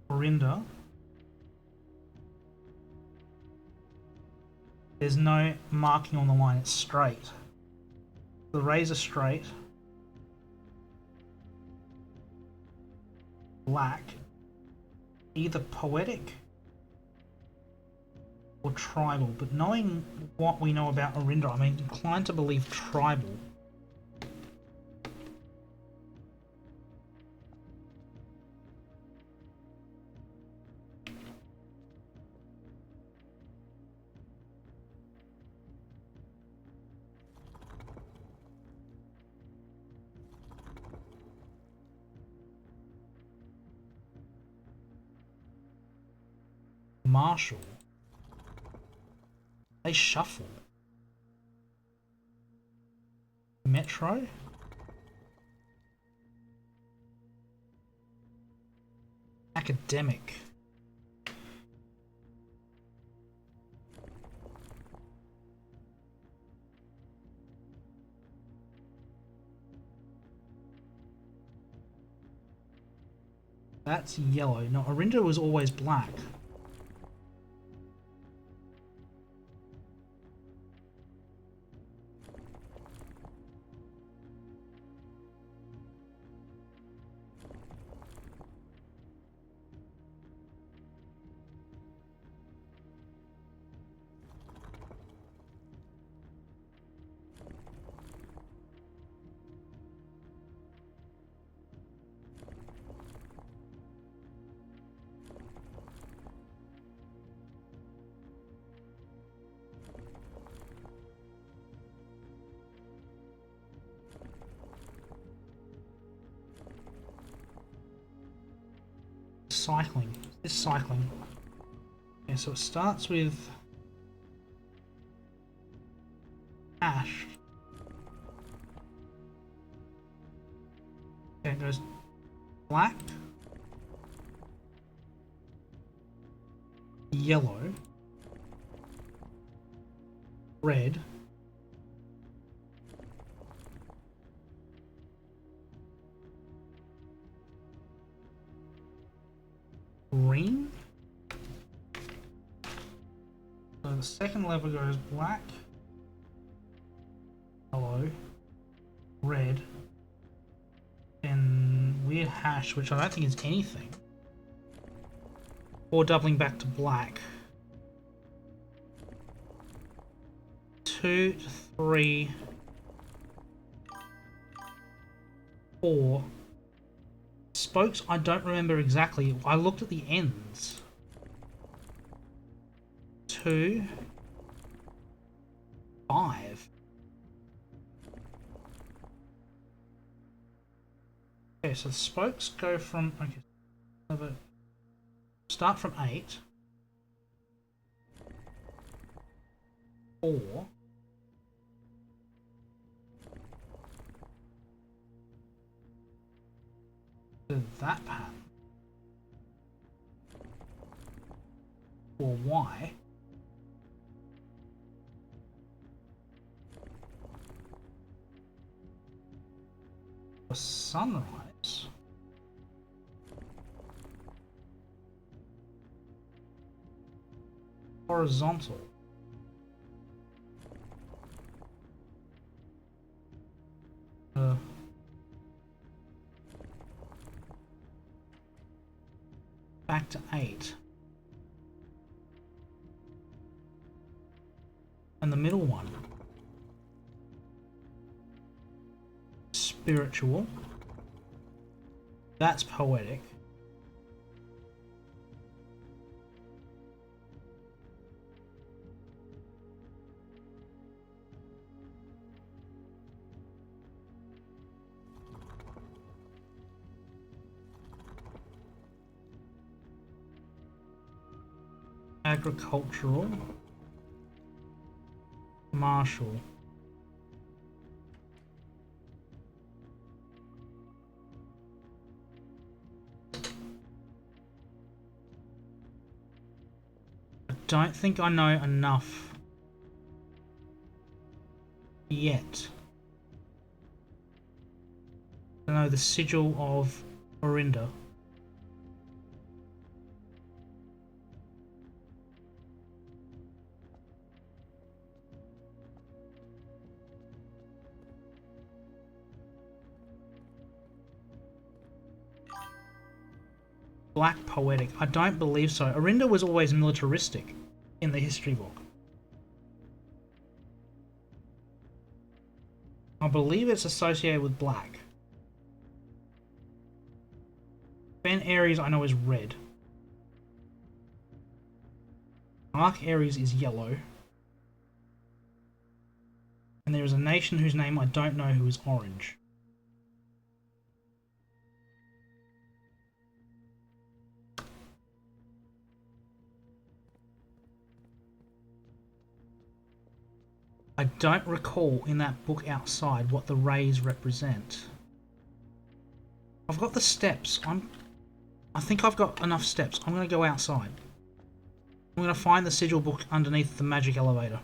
Orinda. There's no marking on the line, it's straight. The rays are straight. Black. Either poetic or tribal, but knowing what we know about Orinda, I'm inclined to believe tribal. Marshall. They shuffle. Metro. Academic. That's yellow. No, Orinda was always black. Cycling. It's cycling. Okay, so it starts with ash. Okay, it goes black, yellow, red, green. So the second level goes black, yellow, red, and weird hash, which I don't think is anything. Or doubling back to black. 2, 3, 4. Spokes, I don't remember exactly. I looked at the ends. 2, 5. Okay, so the spokes go from, okay, start from 8. 4. To that pattern. Or Y. For sunrise. Horizontal. Back to 8. And the middle one. Spiritual. That's poetic. Agricultural. Martial. I don't think I know enough yet to know the sigil of Orinda. Black poetic. I don't believe so. Orinda was always militaristic in the history book. I believe it's associated with black. Ben Aries I know is red. Mark Aries is yellow. And there is a nation whose name I don't know who is orange. I don't recall in that book outside what the rays represent. I've got the steps. I think I've got enough steps. I'm going to go outside. I'm going to find the sigil book underneath the magic elevator.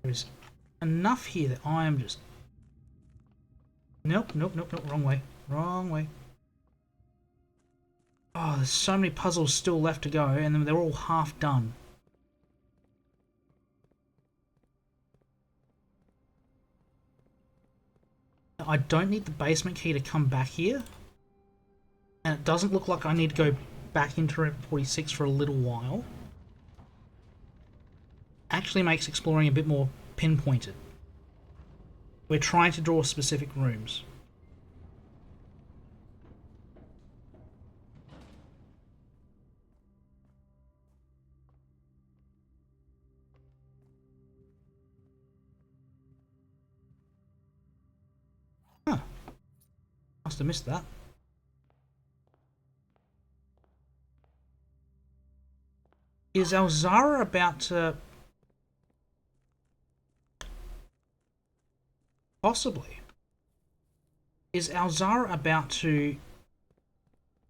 There's enough here that I am just... Nope, nope, nope, nope, wrong way. Wrong way. Oh, there's so many puzzles still left to go, and they're all half done. I don't need the basement key to come back here. And it doesn't look like I need to go back into room 46 for a little while. Actually makes exploring a bit more pinpointed. We're trying to draw specific rooms. Huh. Must have missed that. Is Alzara about to... Possibly. Is Alzara about to...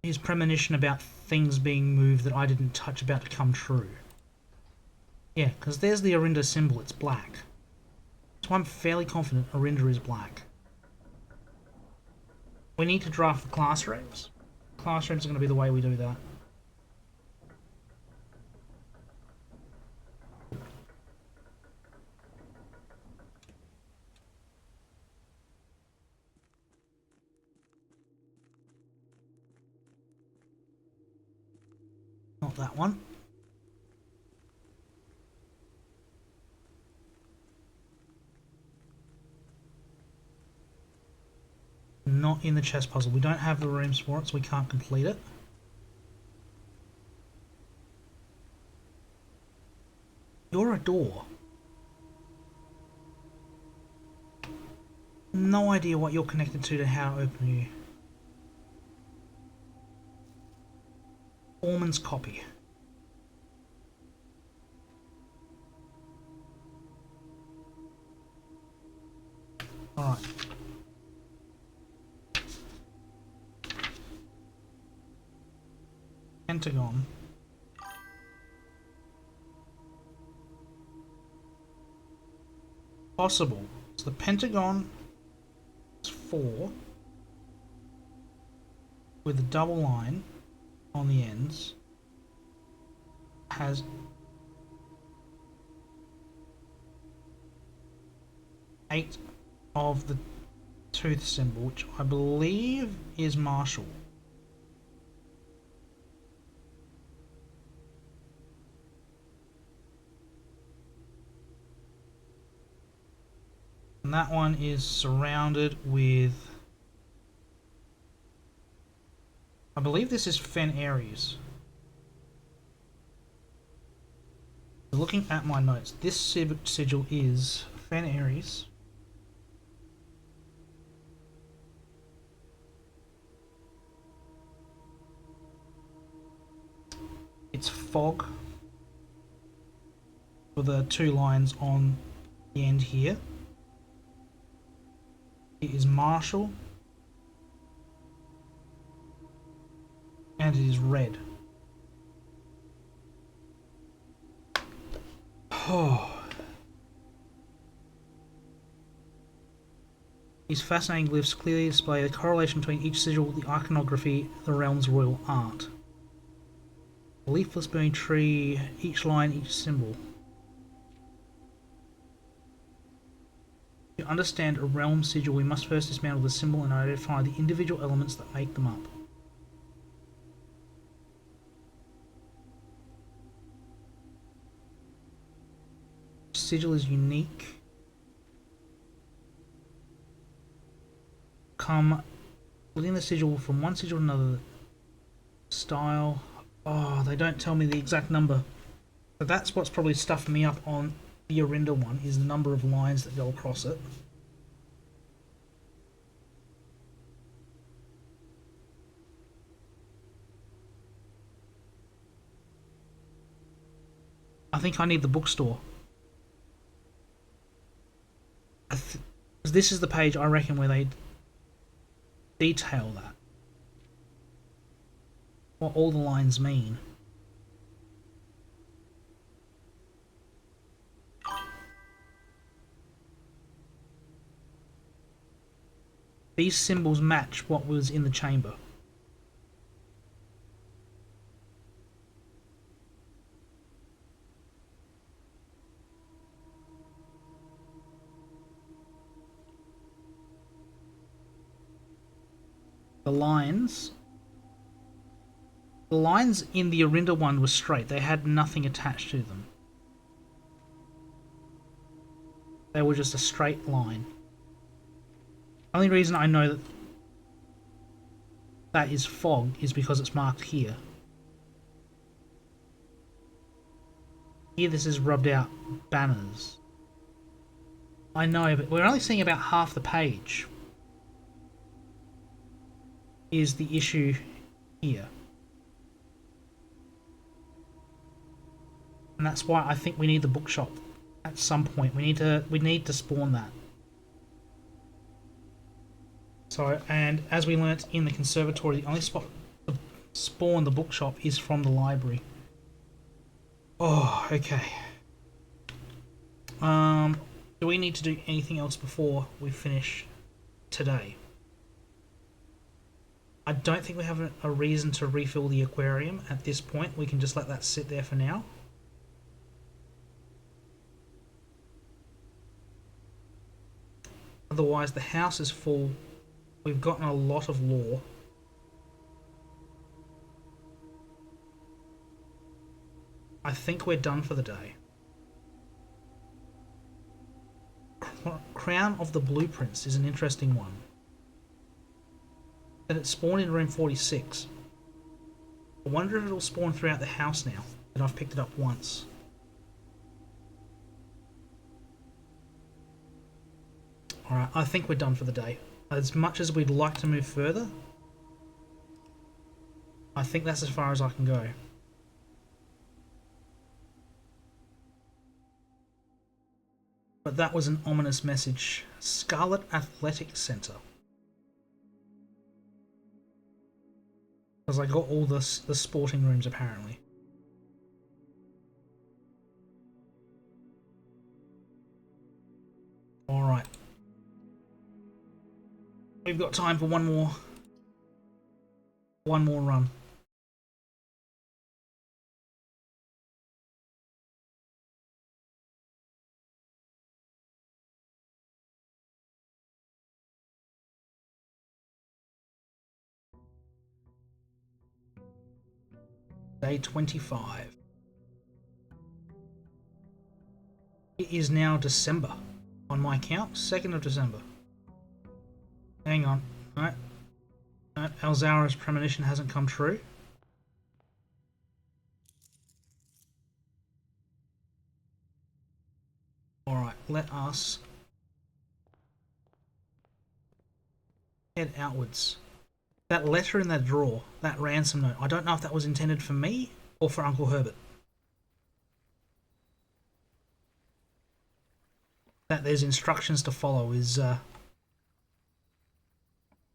His premonition about things being moved that I didn't touch about to come true? Yeah, because there's the Orinda symbol, it's black. So I'm fairly confident Orinda is black. We need to draft the classrooms. Classrooms are going to be the way we do that. Not that one. Not in the chess puzzle. We don't have the rooms for it, so we can't complete it. You're a door. No idea what you're connected to how to open you. Foreman's copy. Alright. Pentagon. Possible. So the pentagon is 4 with a double line on the ends. Has eight of the tooth symbol, which I believe is Marshall. And that one is surrounded with... I believe this is Fen Aries. Looking at my notes, this sigil is Fen Aries. It's Fog for the 2 lines on the end here. It is Marshall. And it is red. Oh. These fascinating glyphs clearly display the correlation between each sigil, the iconography, the realm's royal art. A leafless burning tree, each line, each symbol. To understand a realm sigil, we must first dismantle the symbol and identify the individual elements that make them up. Sigil is unique. Come Splitting the sigil from one sigil to another. Style. Oh, they don't tell me the exact number. But that's what's probably stuffed me up on the Orinda one, is the number of lines that go across it. I think I need the bookstore. This is the page, I reckon, where they detail that. What all the lines mean. These symbols match what was in the chamber. The lines in the Orinda one were straight. They had nothing attached to them. They were just a straight line. The only reason I know that that is fog is because it's marked here. Here this is rubbed out banners. I know, but we're only seeing about half the page. Is the issue here. And that's why I think we need the bookshop at some point. We need to spawn that. So, and as we learnt in the conservatory, the only spot to spawn the bookshop is from the library. Oh, okay. Do we need to do anything else before we finish today? I don't think we have a reason to refill the aquarium at this point. We can just let that sit there for now. Otherwise, the house is full. We've gotten a lot of lore. I think we're done for the day. Crown of the Blueprints is an interesting one. And it spawned in room 46. I wonder if it'll spawn throughout the house now that I've picked it up once. Alright, I think we're done for the day. As much as we'd like to move further, I think that's as far as I can go. But that was an ominous message. Scarlet Athletic Centre. Because I got all the sporting rooms apparently. Alright. We've got time for one more run. Day 25. It is now December on my count, 2nd of December. Hang on. No. Alzara's premonition hasn't come true. Alright, let us head outwards. That letter in that drawer, that ransom note, I don't know if that was intended for me or for Uncle Herbert. That there's instructions to follow is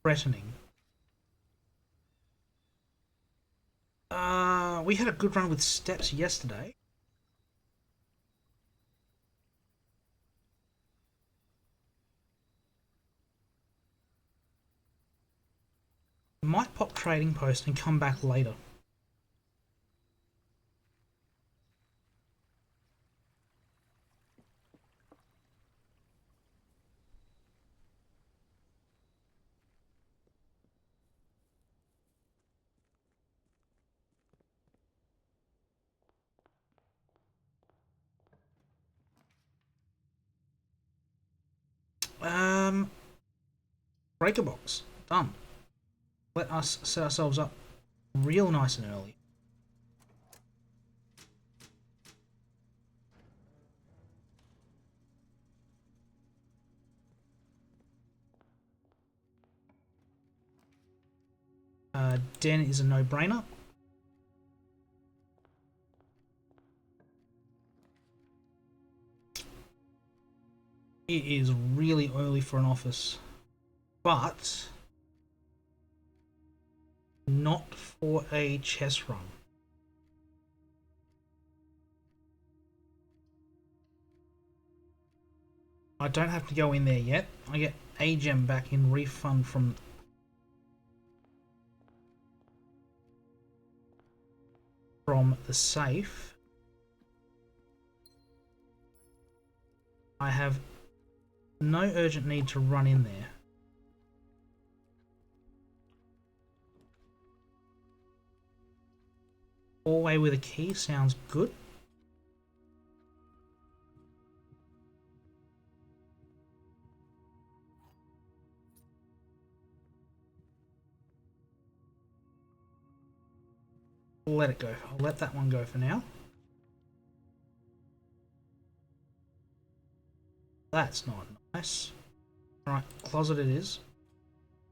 threatening. We had a good run with steps yesterday. Might pop trading post and come back later. Breaker box. Done. let us set ourselves up real nice and early. Den is a no-brainer. It is really early for an office, but not for a chess run. I don't have to go in there yet. I get a gem back in refund from the safe. I have no urgent need to run in there. Hallway with a key sounds good. Let it go. I'll let that one go for now. That's not nice. Right, closet it is.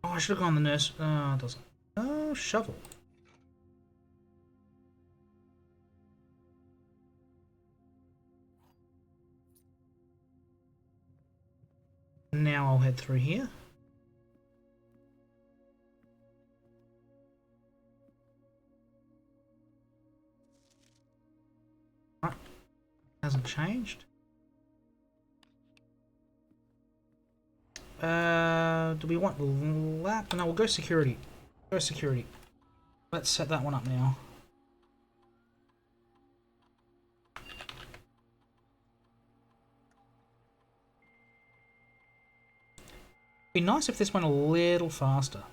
Oh, I should have gone the nurse. Oh, it doesn't. Oh, shovel. Now I'll head through here. Right, hasn't changed. Do we want lap? No, we'll go security. Go security. Let's set that one up now. Be nice if this went a little faster.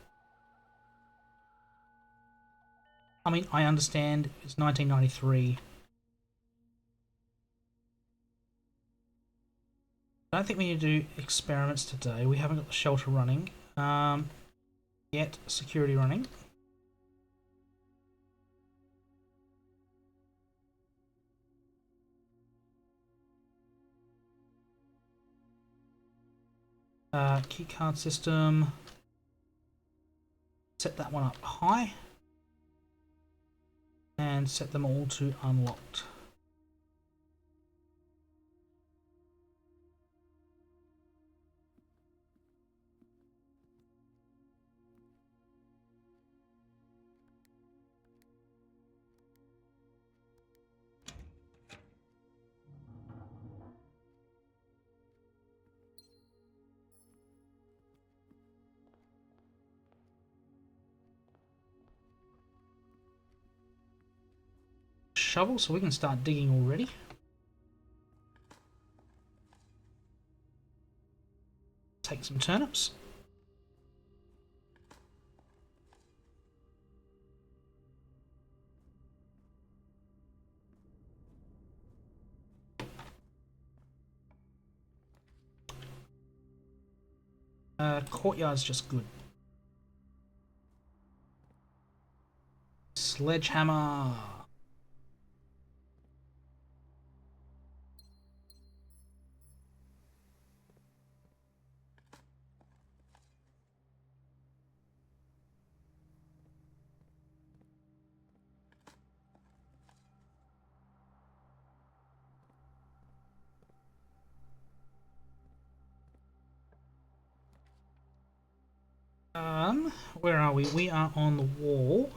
I mean, I understand it's 1993. I don't think we need to do experiments today. We haven't got the shelter running. Yet security running. Keycard system. Set that one up high. And set them all to unlocked. Shovel so we can start digging already. Take some turnips. Courtyard's just good. Sledgehammer. Where are we? We are on the wall.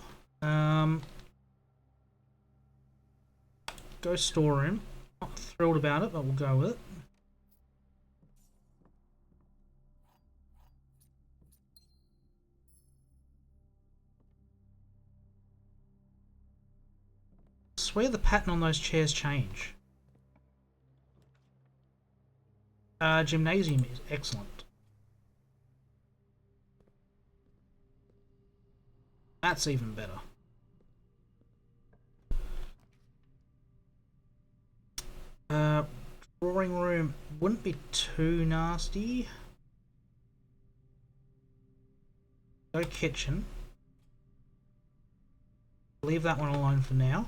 Go storeroom. Not thrilled about it, but we'll go with it. I swear the pattern on those chairs change. Gymnasium is excellent. That's even better. Drawing room wouldn't be too nasty. Go kitchen. Leave that one alone for now.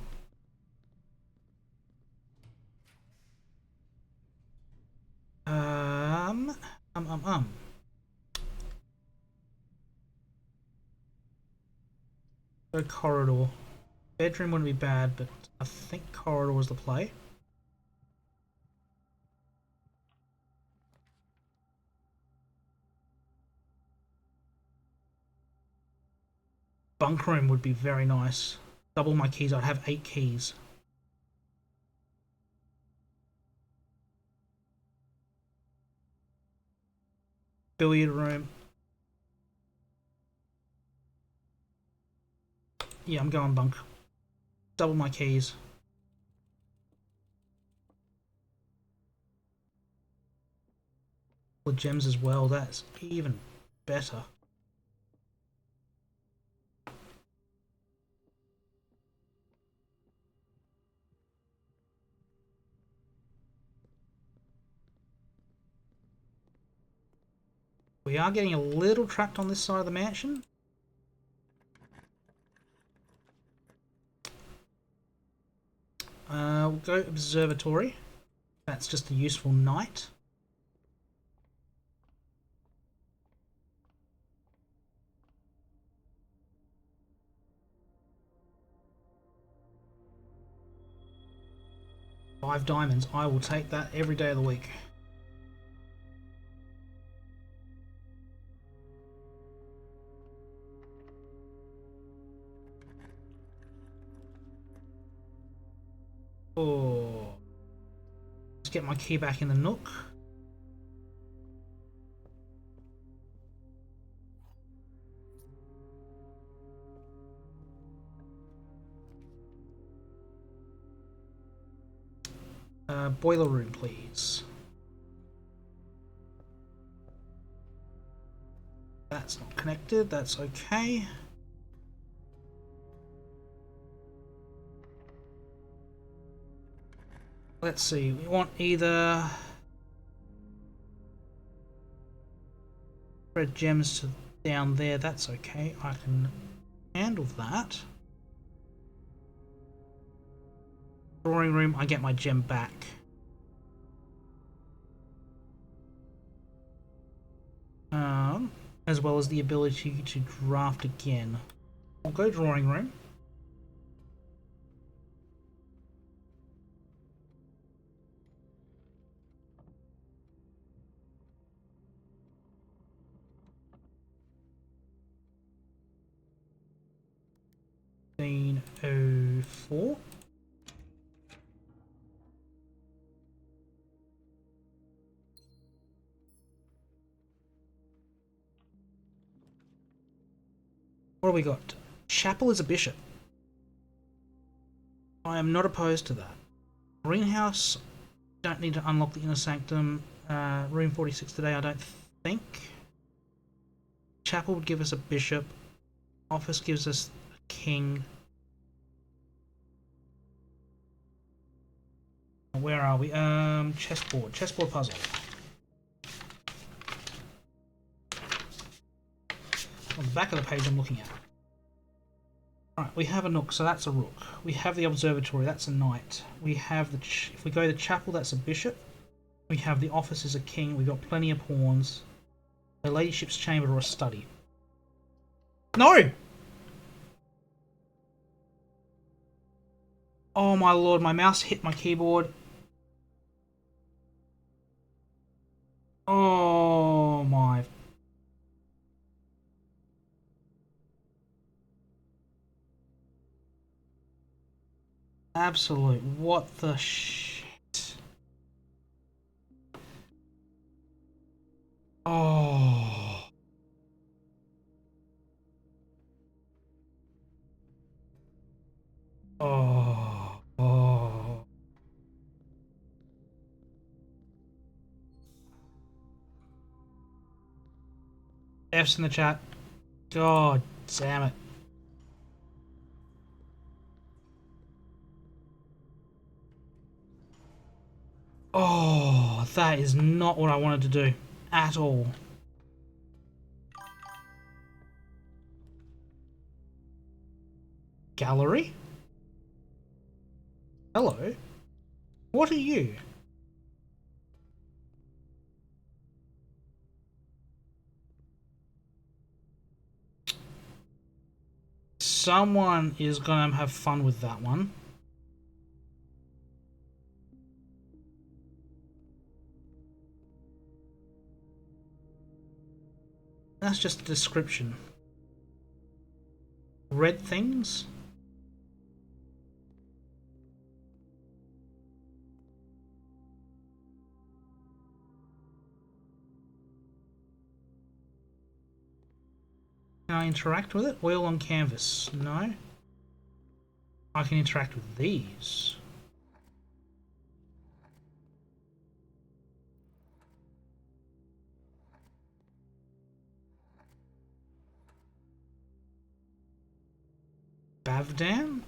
Um. Go corridor. Bedroom wouldn't be bad, but I think corridor was the play. Bunk room would be very nice. Double my keys. I'd have 8 keys. Billiard room. Yeah, I'm going bunk. Double my keys. The gems as well. That's even better. We are getting a little trapped on this side of the mansion. We'll go observatory. That's just a useful night. Five diamonds. I will take that every day of the week. Oh. Let's get my key back in the nook. Boiler room, please. That's not connected. That's okay. Let's see. We want either red gems to down there. That's okay. I can handle that. Drawing room. I get my gem back. As well as the ability to draft again. I'll go drawing room. $15.04. What do we got? Chapel is a bishop. I am not opposed to that. Greenhouse, don't need to unlock the inner sanctum. Room 46 today, I don't think. Chapel would give us a bishop. Office gives us a king. Where are we? Chessboard. Chessboard puzzle. On the back of the page I'm looking at. Right, we have a nook, so that's a rook. We have the observatory, that's a knight. We have the if we go to the chapel, that's a bishop. We have the office as a king. We've got plenty of pawns. A ladyship's chamber or a study. No! Oh my lord, my mouse hit my keyboard. Oh my. Absolute. What the shit? Oh. Oh. Oh. F's in the chat. God damn it. Oh, that is not what I wanted to do at all. Gallery? Hello? What are you? Someone is gonna have fun with that one. That's just a description. Red things? Can I interact with it? Oil on canvas. No. I can interact with these. Bavdan?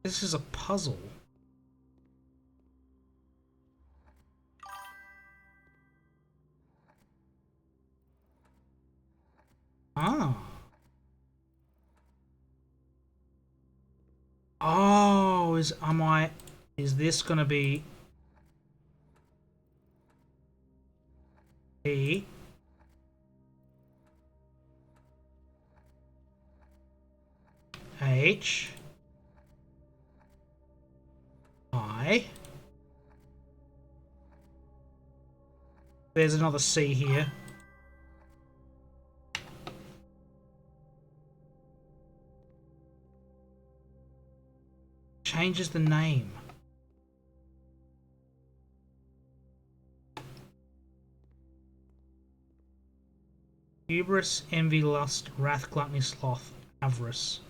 This is a puzzle. Ah. Oh, is this gonna be E H I? There's another C here. Changes the name. Hubris, envy, lust, wrath, gluttony, sloth, avarice.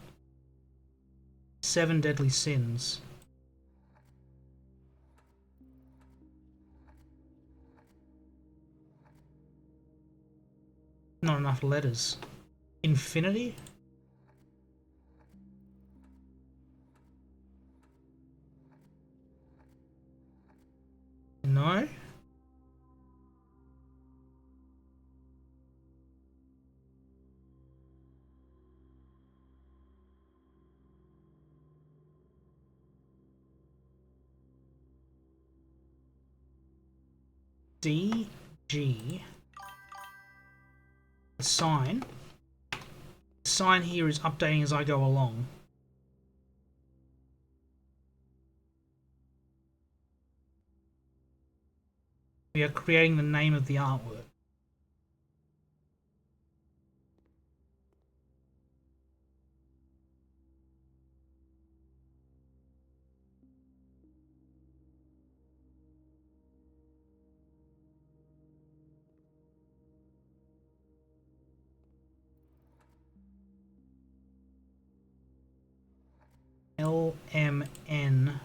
7 deadly sins. Not enough letters. Infinity? No. D, G. The sign. The sign here is updating as I go along. We are creating the name of the artwork. LMNRT.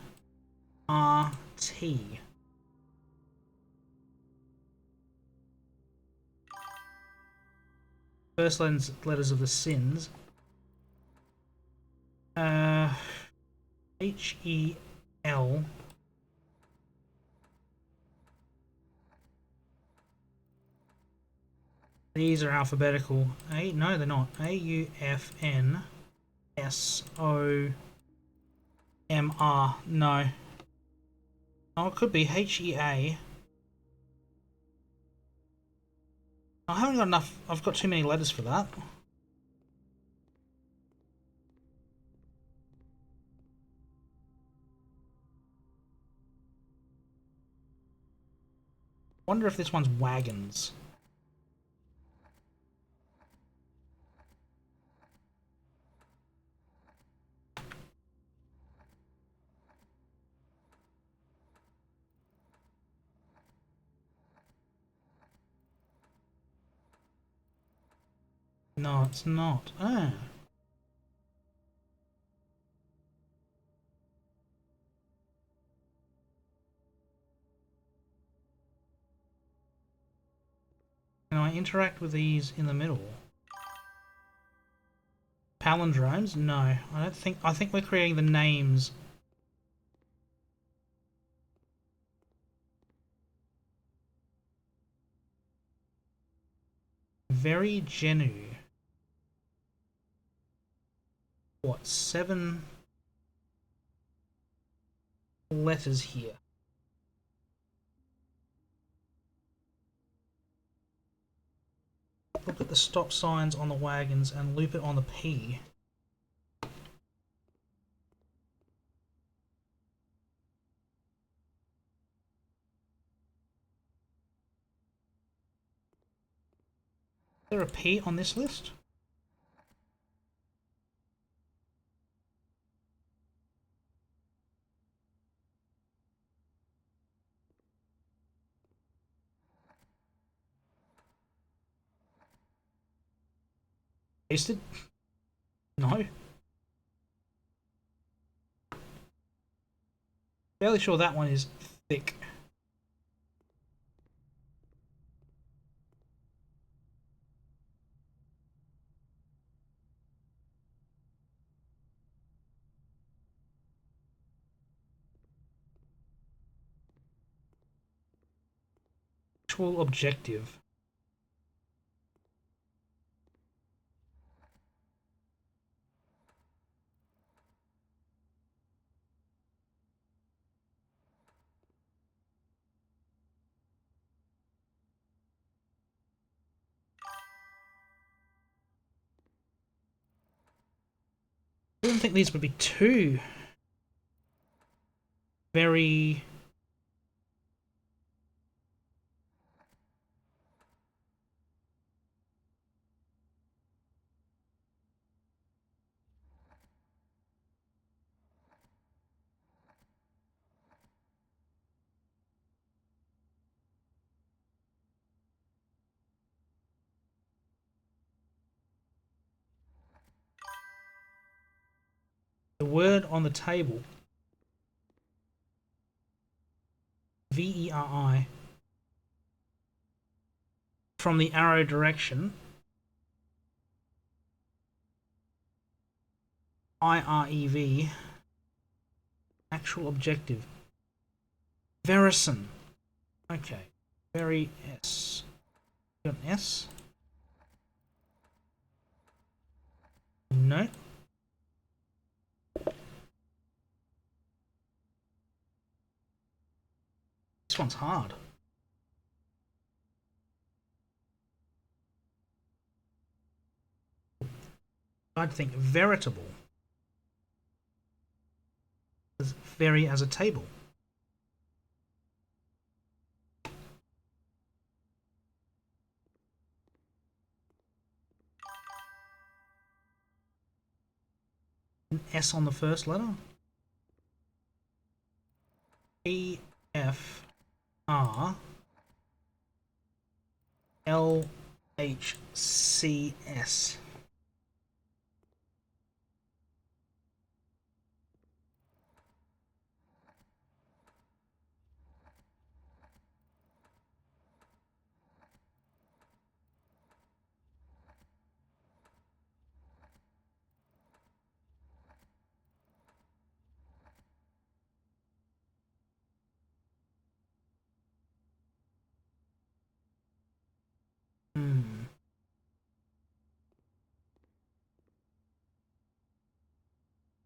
First letters of the sins. H-E-L. These are alphabetical. No, they're not. A-U-F-N-S-O-M-R. No. Oh, it could be H-E-A. I haven't got enough. I've got too many letters for that. Wonder if this one's wagons. No, it's not. Ah. Can I interact with these in the middle? Palindromes? No, I don't think. I think we're creating the names. Very genu. What, 7 letters here? Look at the stop signs on the wagons and loop it on the P. Is there a P on this list? Pasted? No. Fairly sure that one is thick. Actual objective. I didn't think these would be too very. The word on the table. VERI. From the arrow direction. IREV. Actual objective. Verison. Okay. Very S. Got an S? No. This one's hard. I'd think veritable. As very as a table. An S on the first letter. E F R L H C S.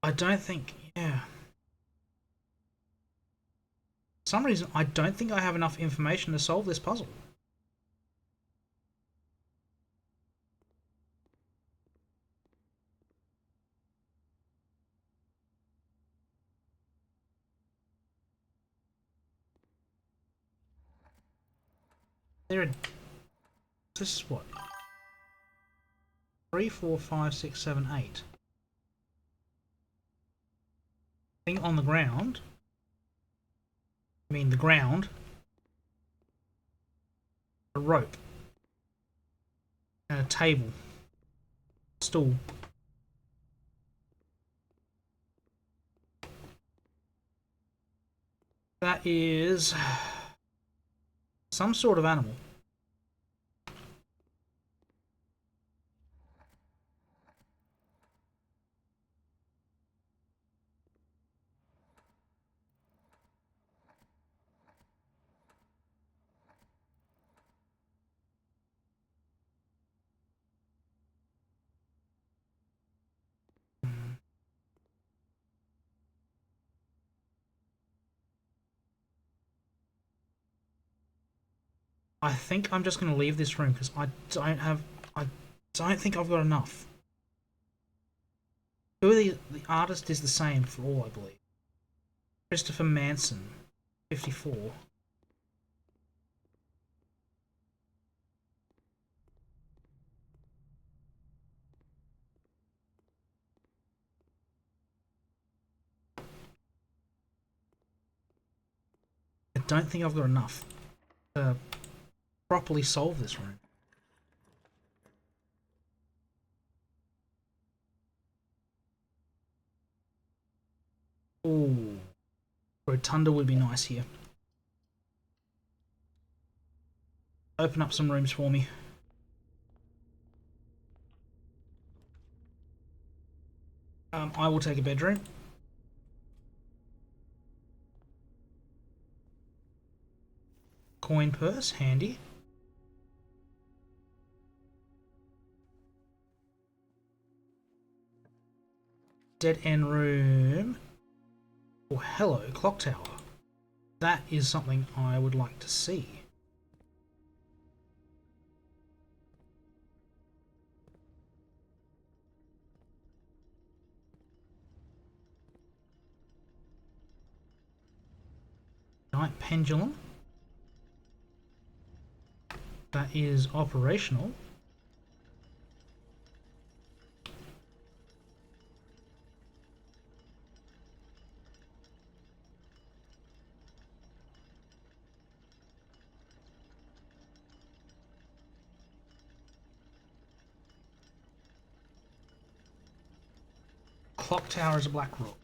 I don't think, yeah. For some reason, I don't think I have enough information to solve this puzzle. This is what? 3, 4, 5, 6, 7, 8. Thing on the ground. I mean the ground. A rope. And a table. Stool. That is some sort of animal. I think I'm just going to leave this room because I don't think I've got enough. Who are the artist is the same for all, I believe. Christopher Manson, 54. I don't think I've got enough to properly solve this room. Ooh, Rotunda would be nice here. Open up some rooms for me. I will take a bedroom. Coin purse, handy. Dead end room. Oh, hello, clock tower. That is something I would like to see. Giant pendulum. That is operational. Clock tower is a black rock.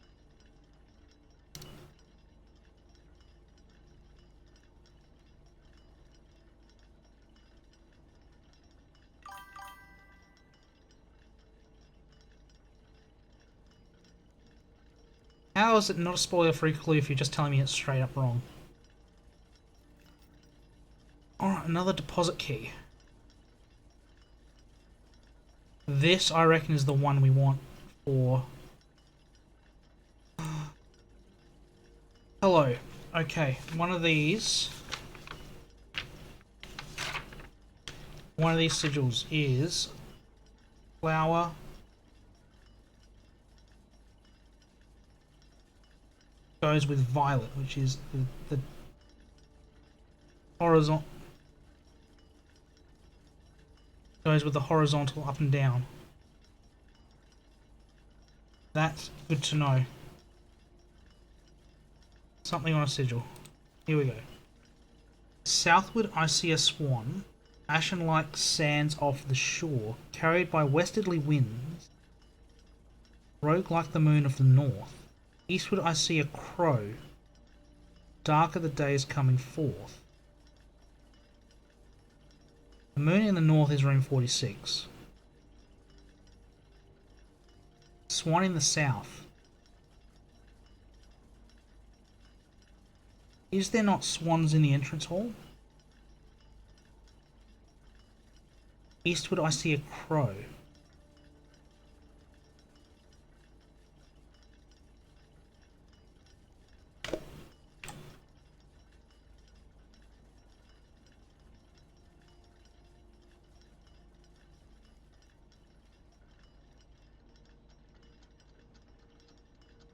How is it not a spoiler-free clue if you're just telling me it's straight up wrong? Alright, another deposit key. This, I reckon, is the one we want for... Hello. Okay, one of these sigils is flower, goes with violet, which is the horizontal, goes with the horizontal up and down. That's good to know. Something on a sigil. Here we go. Southward I see a swan, ashen-like sands off the shore, carried by westerly winds, rogue like the moon of the north. Eastward I see a crow, darker the days coming forth. The moon in the north is room 46. Swan in the south. Is there not swans in the entrance hall? Eastward I see a crow.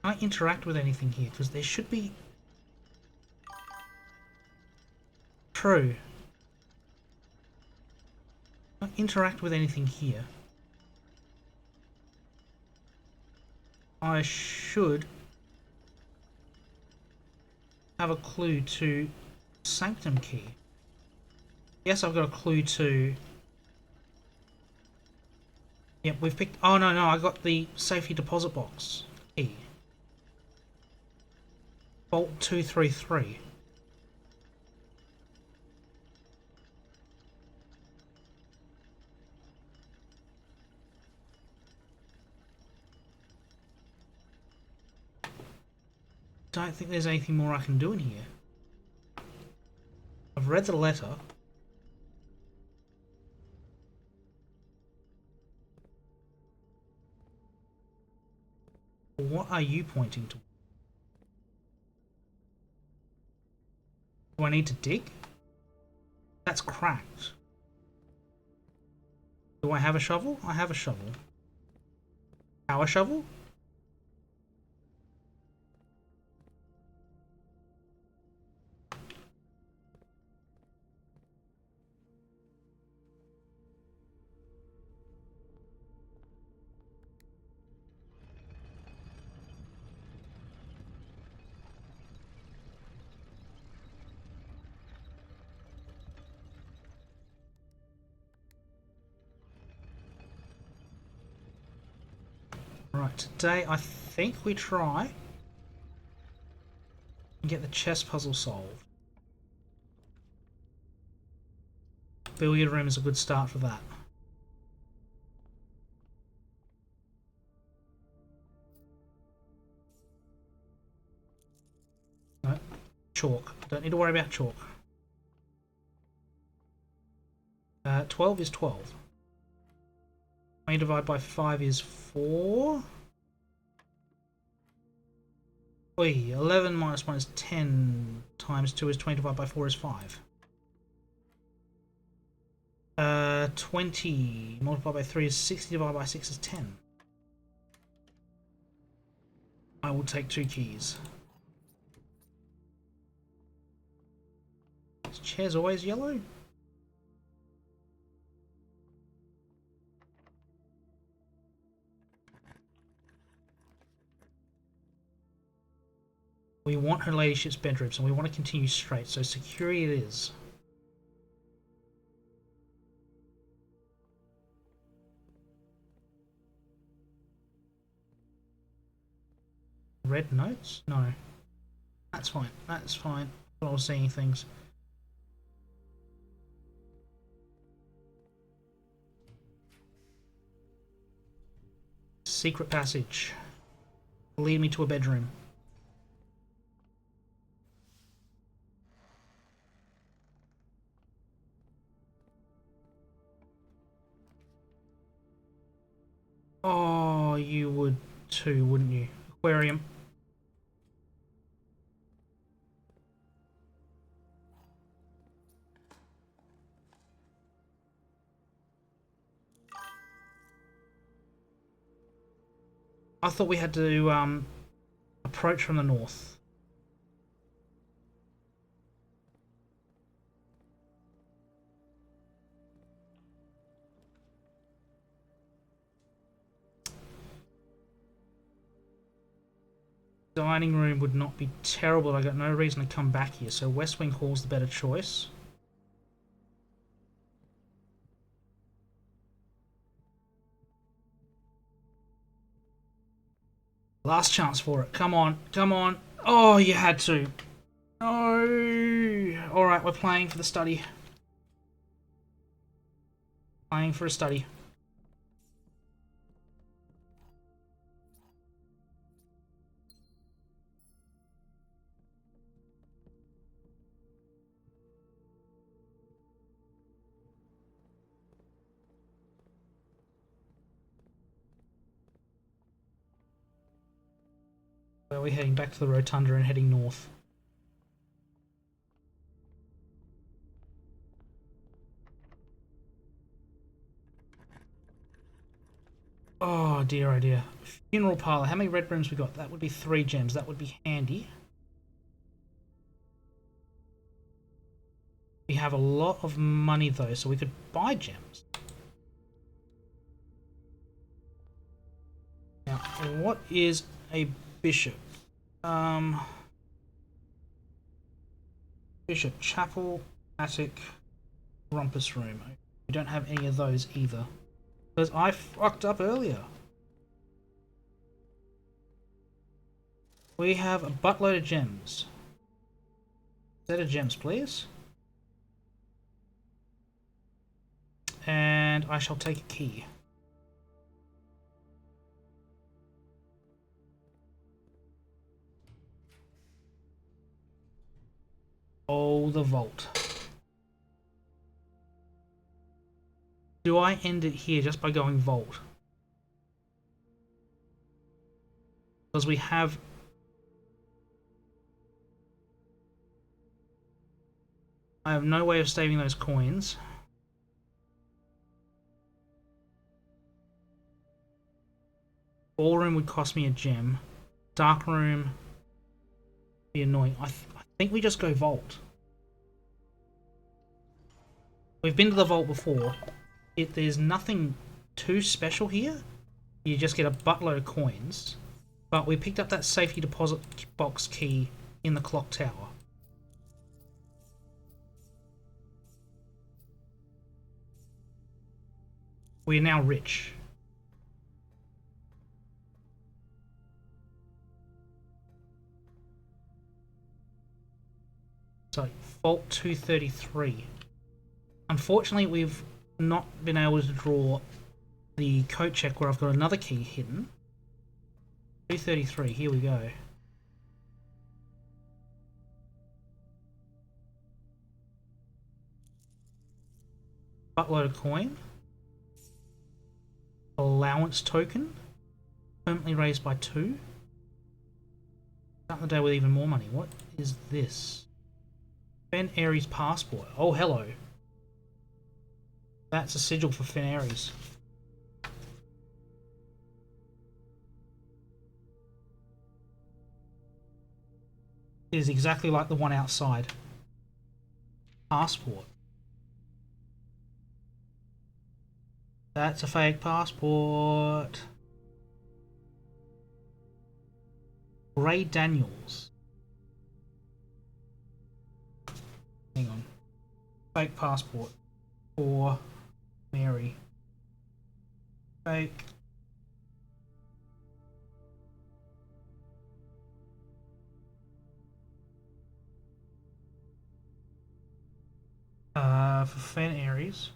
Can I interact with anything here? Because there should be... True. Can I interact with anything here? I should have a clue to Sanctum key. Yes, I've got a clue to... Yep, we've picked... Oh, no, I got the safety deposit box key. Vault 233. Don't think there's anything more I can do in here. I've read the letter. What are you pointing to? Do I need to dig? That's cracked. Do I have a shovel? I have a shovel. Power shovel? Right, today I think we try and get the chess puzzle solved. Billiard room is a good start for that. No, chalk. Don't need to worry about chalk. 12 is 12. 20 divided by 5 is 4. Oi, 11 minus 1 is 10 times 2 is 20 divided by 4 is 5. 20 multiplied by 3 is 60 divided by 6 is 10. I will take 2 keys. Is chairs always yellow? We want her ladyship's bedrooms and we want to continue straight, so security it is. Red notes? No. That's fine. That's fine. I was seeing things. Secret passage. Lead me to a bedroom. Oh, you would too, wouldn't you? Aquarium. I thought we had to approach from the north. Dining room would not be terrible. I got no reason to come back here, so West Wing Hall's the better choice. Last chance for it. Come on, come on. Oh, you had to. No. Alright, we're playing for the study. Playing for a study. Where are we heading? Back to the rotunda and heading north. Oh dear, oh dear. Funeral parlor. How many red rooms we got? That would be 3 gems. That would be handy. We have a lot of money though, so we could buy gems. Now, what is a bishop? Bishop, chapel, attic, rumpus room. We don't have any of those either. Because I fucked up earlier. We have a buttload of gems. Set of gems, please. And I shall take a key. Oh, the vault. Do I end it here just by going vault? Because we have... I have no way of saving those coins. Ballroom would cost me a gem. Dark room be annoying. I think we just go vault. We've been to the vault before. There's nothing too special here. You just get a buttload of coins. But we picked up that safety deposit box key in the clock tower. We're now rich. So, Vault 233. Unfortunately, we've not been able to draw the coat check where I've got another key hidden. 233, here we go. Buttload of coin. Allowance token. Permanently raised by 2. Starting the day with even more money. What is this? Fen Aries passport. Oh, hello. That's a sigil for Fen Aries. It is exactly like the one outside. Passport. That's a fake passport. Ray Daniels. Hang on. Fake passport. For Mary. Fake. For Fen Aries.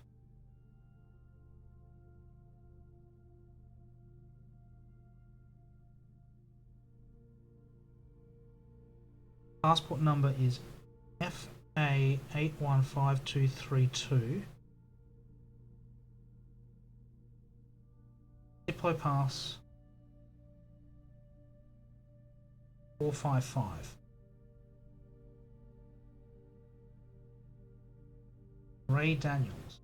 Passport number is FA815232. Diplo pass 455. Ray Daniels.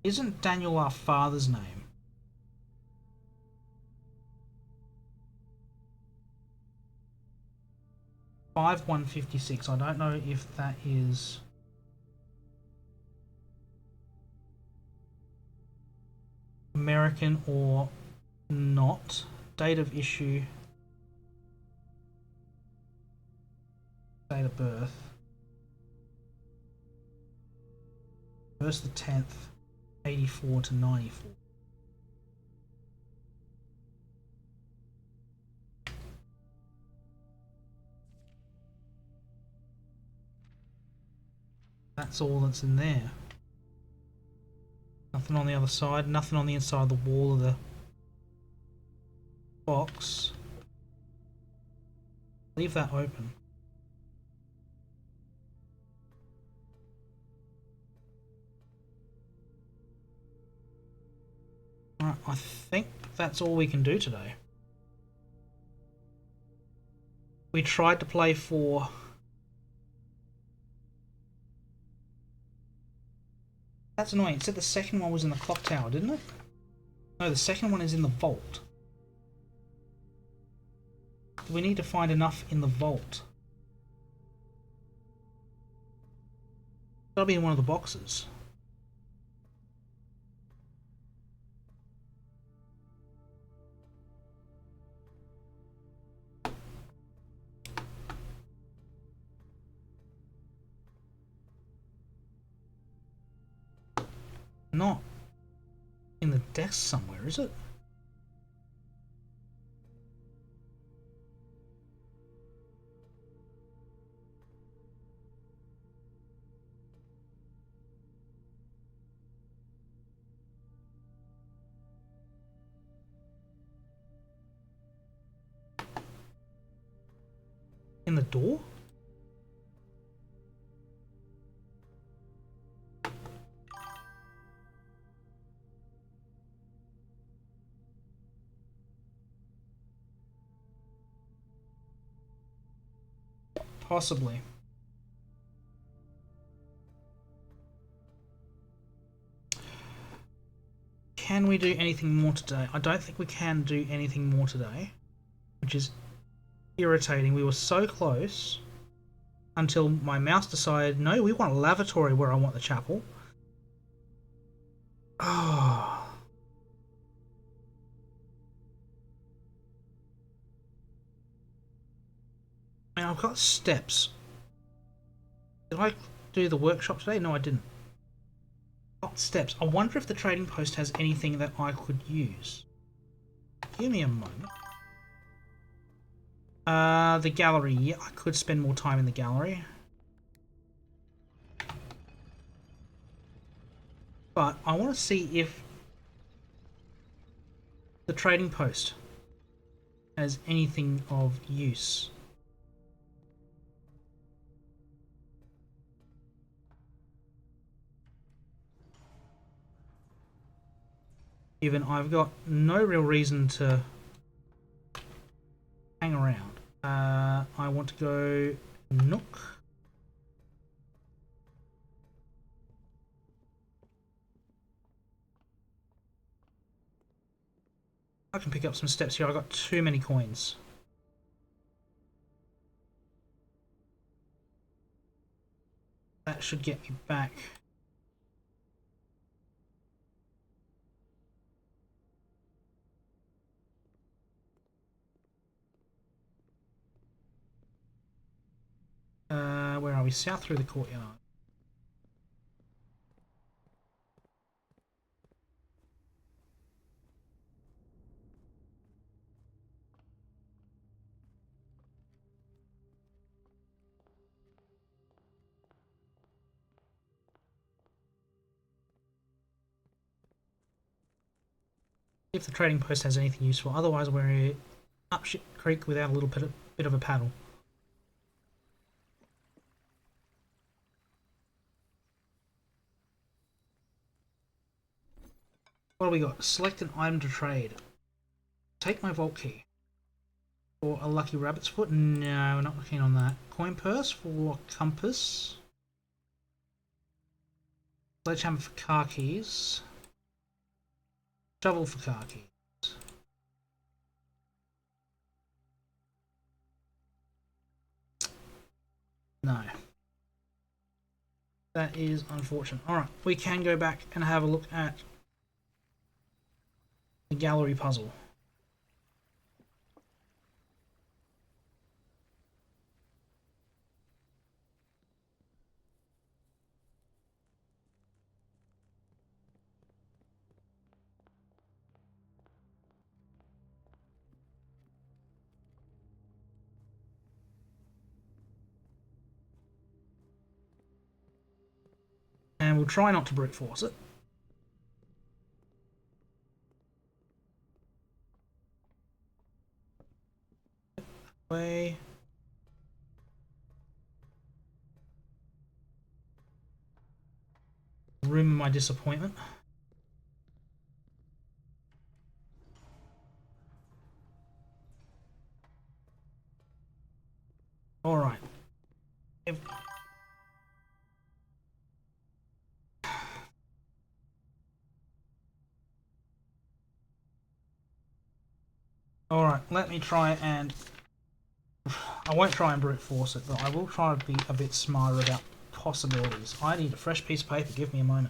Isn't Daniel our father's name? Five 156. I don't know if that is American or not. Date of issue. Date of birth. 1st the 10th, 84 to 94. That's all that's in there. Nothing on the other side, nothing on the inside of the wall of the box. Leave that open. Alright, I think that's all we can do today. We tried to play for... That's annoying. It said the second one was in the clock tower, didn't it? No, the second one is in the vault. We need to find enough in the vault. That'll be in one of the boxes. Not in the desk somewhere, is it? In the door? Possibly. Can we do anything more today? I don't think we can do anything more today, which is irritating. We were so close until my mouse decided, no, we want a lavatory where I want the chapel. Oh. I mean, I've got steps. Did I do the workshop today? No, I didn't. Got steps. I wonder if the trading post has anything that I could use. Give me a moment. The gallery. Yeah, I could spend more time in the gallery. But I want to see if the trading post has anything of use. Given I've got no real reason to hang around. I want to go Nook. I can pick up some steps here. I got too many coins. That should get me back. Where are we? South through the courtyard. If the trading post has anything useful. Otherwise, we're up shit creek without a little bit of a paddle. What do we got? Select an item to trade. Take my vault key. Or a lucky rabbit's foot? No, we're not looking on that. Coin purse for compass. Sledgehammer for car keys. Shovel for car keys. No. That is unfortunate. Alright, we can go back and have a look at the gallery puzzle. And we'll try not to brute force it. Way. Room my disappointment. Alright. Alright, let me try and... I won't try and brute force it, but I will try to be a bit smarter about possibilities. I need a fresh piece of paper, give me a moment.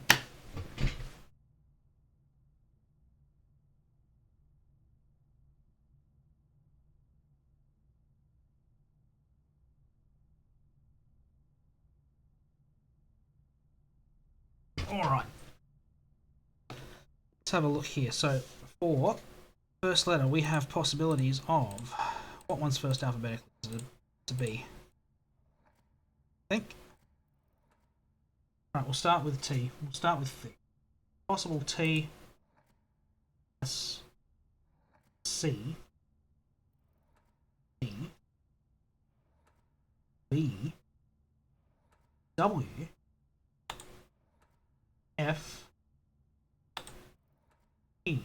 Alright. Let's have a look here. So, for first letter, we have possibilities of... What one's first alphabetically to be? I think. Alright, we'll start with T. We'll start with C. Possible T, S, C, D, B, W, F, E.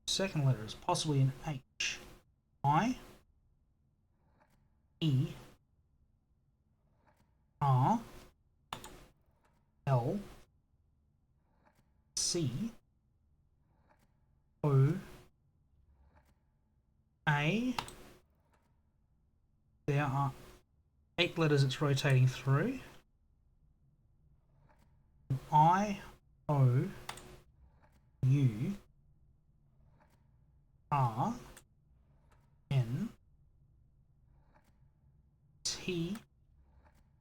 Second letter is possibly an H, I, There are 8 letters it's rotating through. I, O, U, R, N, T,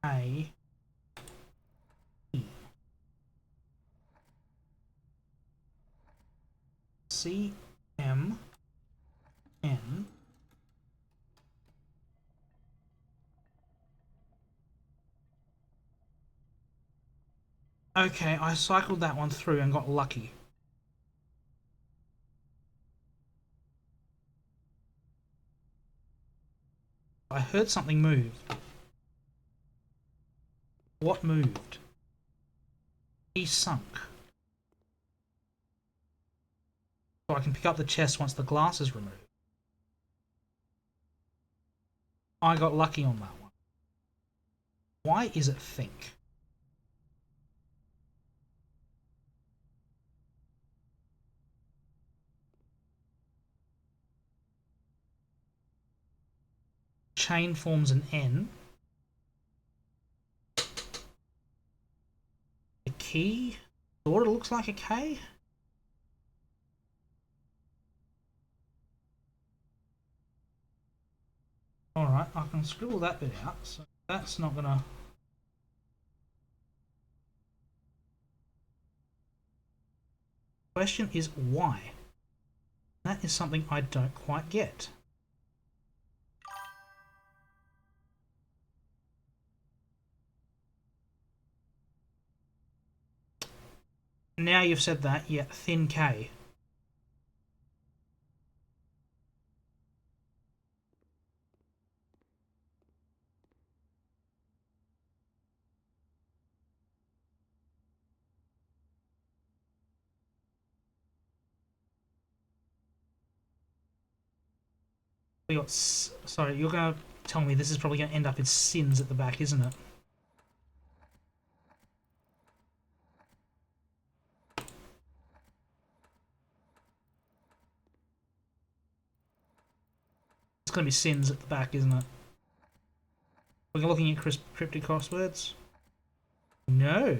A, E, C, M, N, okay, I cycled that one through and got lucky. I heard something move. What moved? He sunk. So I can pick up the chest once the glass is removed. I got lucky on that one. Why is it think? Chain forms an N. The key sort of looks like a K. Alright, I can scribble that bit out, so that's not gonna... Question is why? That is something I don't quite get. Now you've said that, yeah, thin K. We got... Sorry, you're gonna tell me this is probably gonna end up in sins at the back, isn't it? It's gonna be sins at the back, isn't it? We're looking at cryptic crosswords? No.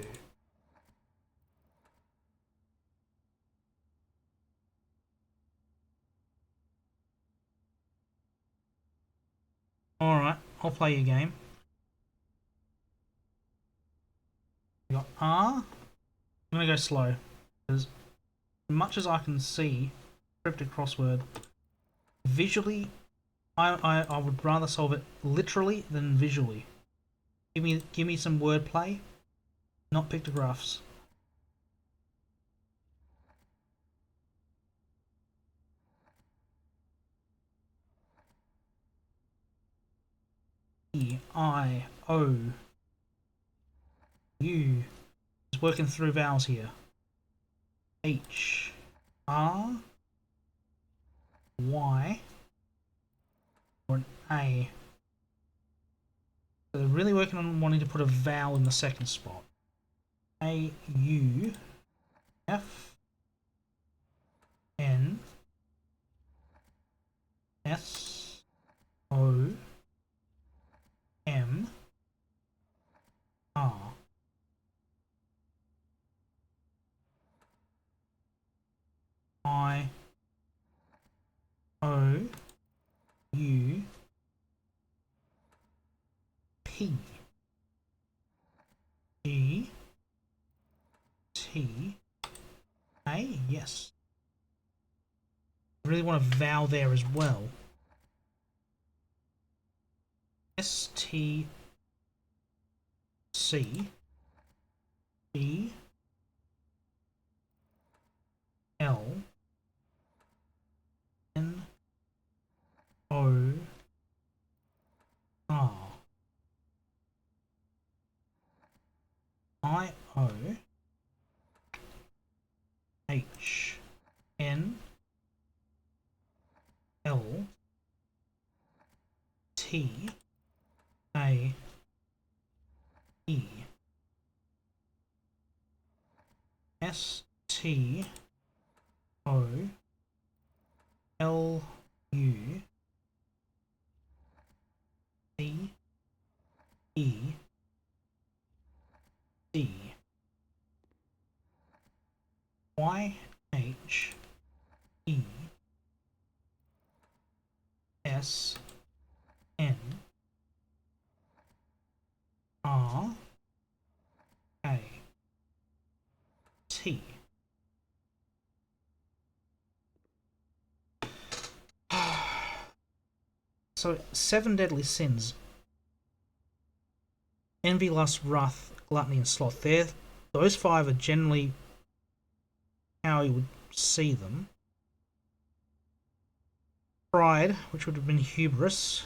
Alright, I'll play your game. We got R. I'm gonna go slow. Because as much as I can see cryptic crossword, visually, I would rather solve it literally than visually. Give me some wordplay, not pictographs. E, I, O, U. Just working through vowels here. H, R, Y, or an A. So they're really working on wanting to put a vowel in the second spot. A, U, F, N, S, O, M, R. I, O, U, P, E, T, A. Yes. I really want a vowel there as well. S, T, C, E, L, N, O, R. I, O, H, N, L, T, A, E, S, T, O, L, U, C, E D Y H E S N R A T. So, seven deadly sins: envy, lust, wrath, gluttony, and sloth. Those five are generally how you would see them. Pride, which would have been hubris.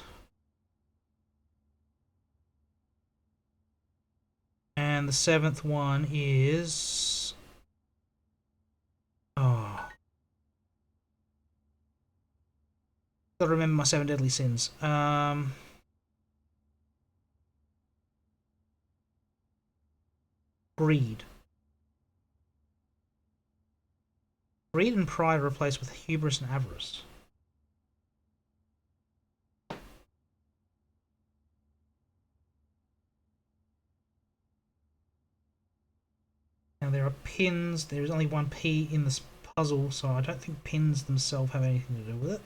And the seventh one is... oh. Gotta remember my seven deadly sins. Greed. Greed and pride are replaced with hubris and avarice. Now there are pins. There is only one P in this puzzle, so I don't think pins themselves have anything to do with it.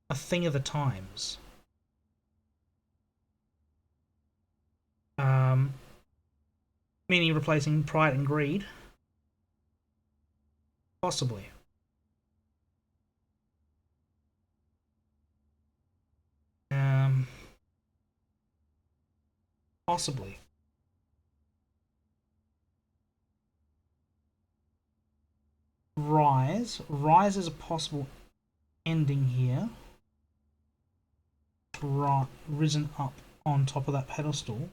A thing of the times. Meaning replacing pride and greed. Possibly. Possibly. Rise. Rise is a possible ending here. Risen up on top of that pedestal.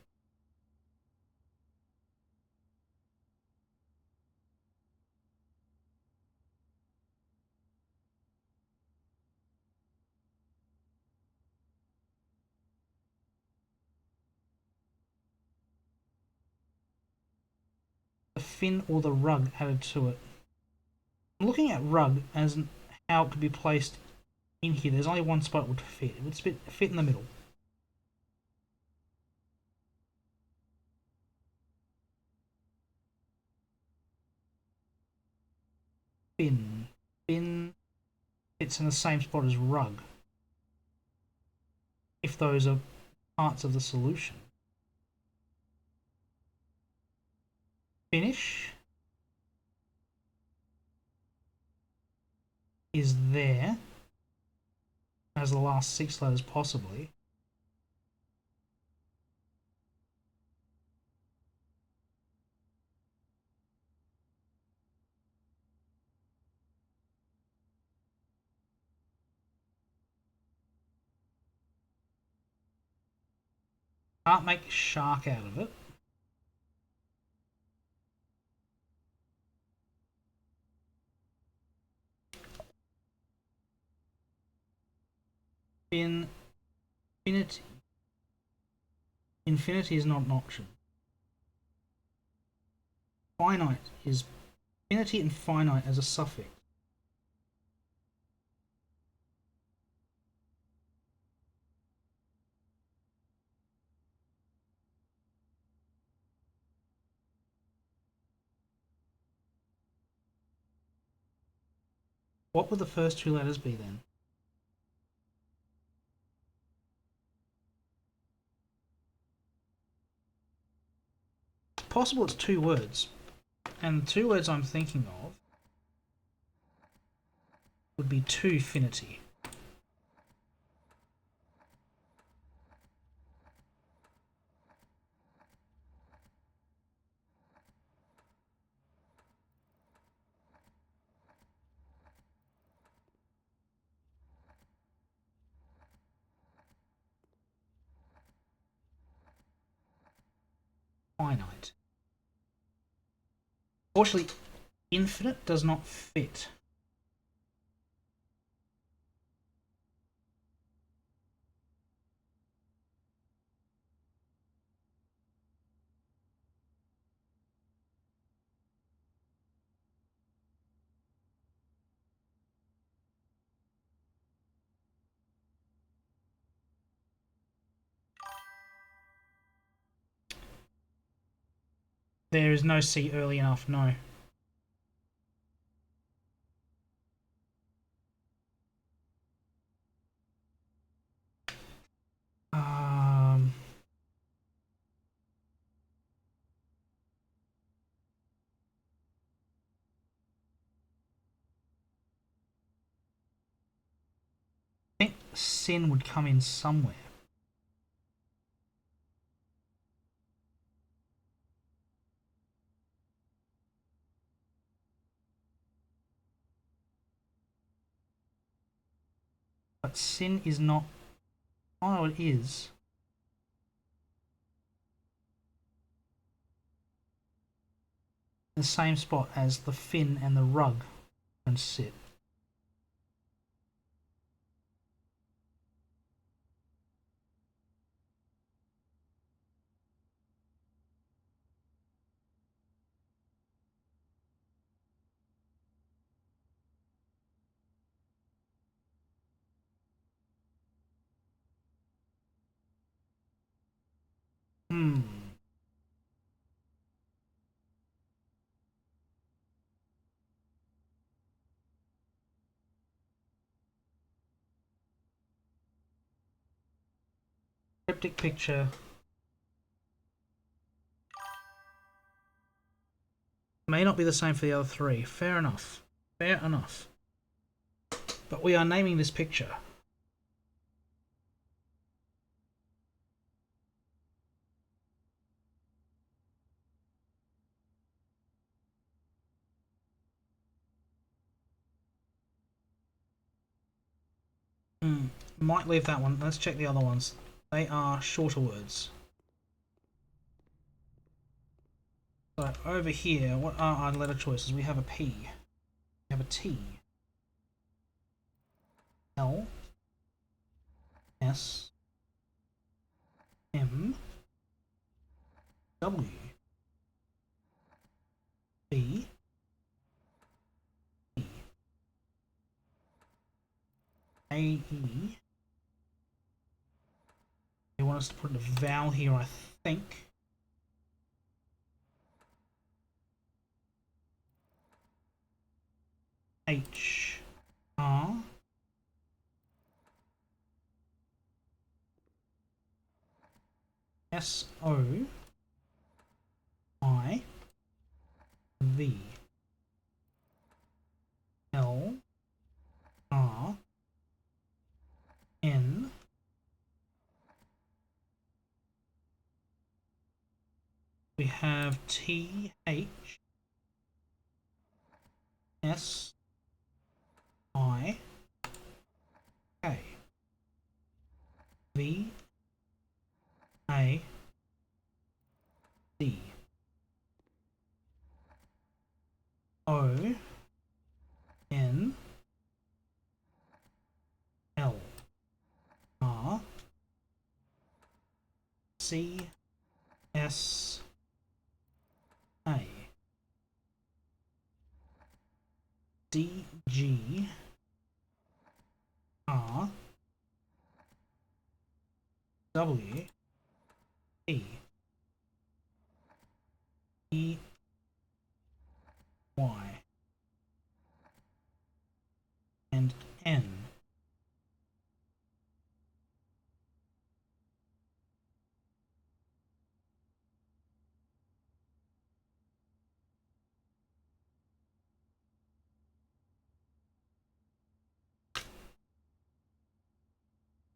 The fin or the rug added to it. I'm looking at rug as how it could be placed in here. There's only one spot it would fit. It would fit in the middle. Fin. Fin fits in the same spot as rug. If those are parts of the solution. Finish is there as the last 6 letters possibly. Can't make shark out of it. Infinity. Infinity is not an option. Finite is infinity and finite as a suffix. What would the first 2 letters be then? It's possible it's 2 words. And the 2 words I'm thinking of would be two-finity. Finite. Fortunately, infinite does not fit. There is no C early enough, no. I think sin would come in somewhere. But sin is not. Oh, it is. The same spot as the fin and the rug can sit. Hmm. Cryptic picture. May not be the same for the other three. Fair enough. Fair enough. But we are naming this picture. Might leave that one. Let's check the other ones. They are shorter words. So over here, what are our letter choices? We have a P. We have a T. L. S. M. W. B. E. A. E. They want us to put a vowel here, I think. H. R. S. O. I. V. L. R. N. We have T. H. S. I. K. V. A. D. O. N. L. R. C. S. A. D. G. R. W. E. E. Y. And N.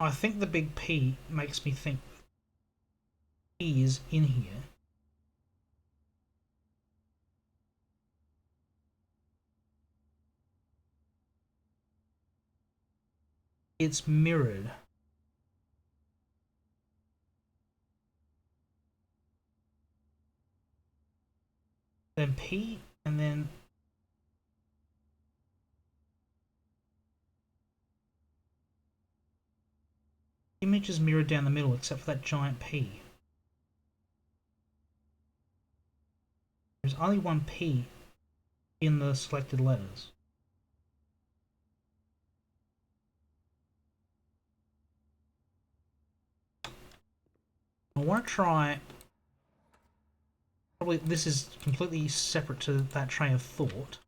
I think the big P makes me think E is in here. It's mirrored. Then P and then image is mirrored down the middle except for that giant P. There's only one P in the selected letters. I want to try Probably this is completely separate to that train of thought.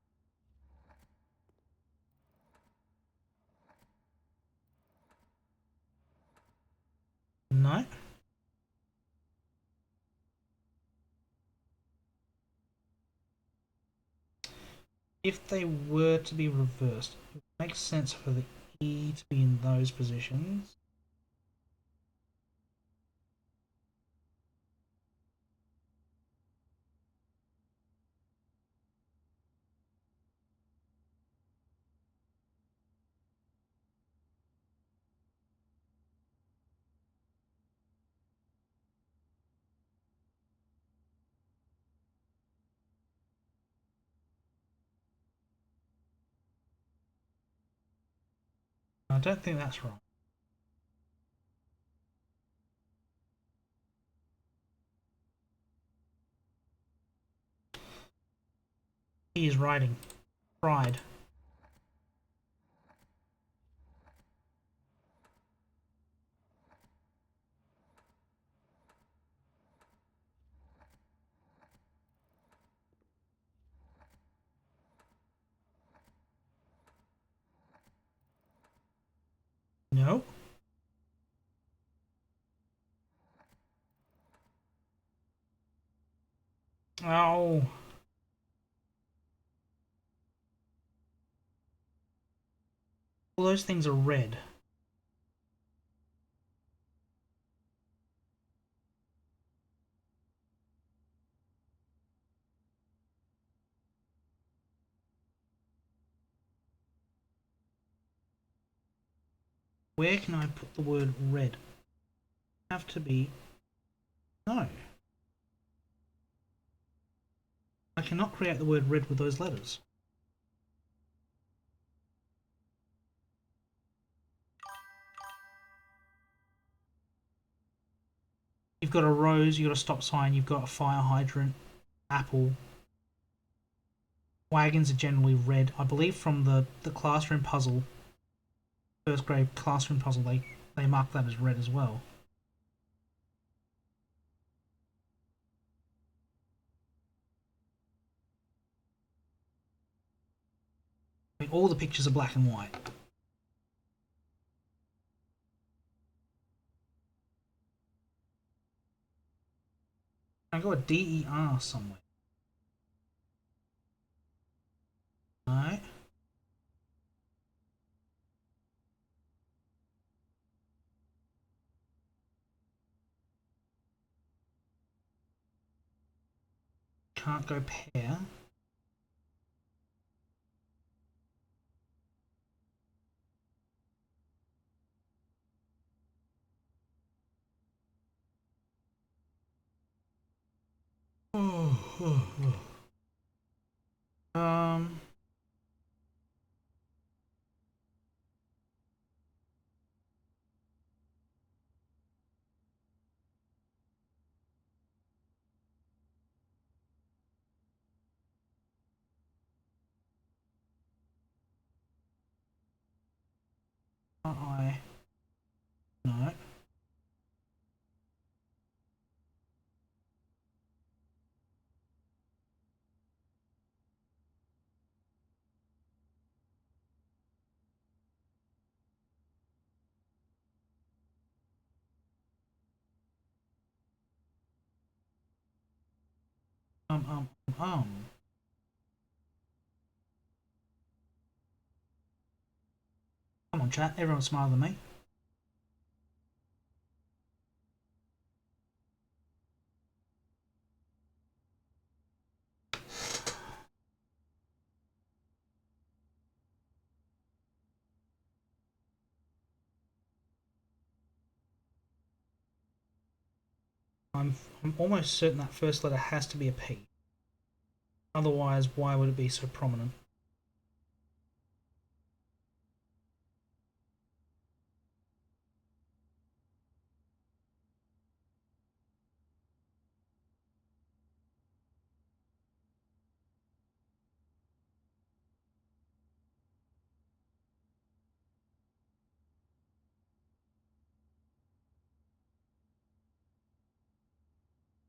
No. If they were to be reversed, it makes sense for the E to be in those positions. I don't think that's right. He is writing. Pride. No. Oh. All those things are red. Where can I put the word red? Have to be. No. I cannot create the word red with those letters. You've got a rose, you've got a stop sign, you've got a fire hydrant, apple. Wagons are generally red. I believe from the classroom puzzle, first grade classroom puzzle, they mark that as red as well. I mean, all the pictures are black and white. I got a DER somewhere. No. Can't go pair. um. I. No. Um. Um. Um. Come on, chat. Everyone's smarter than me. I'm almost certain that first letter has to be a P. Otherwise, why would it be so prominent?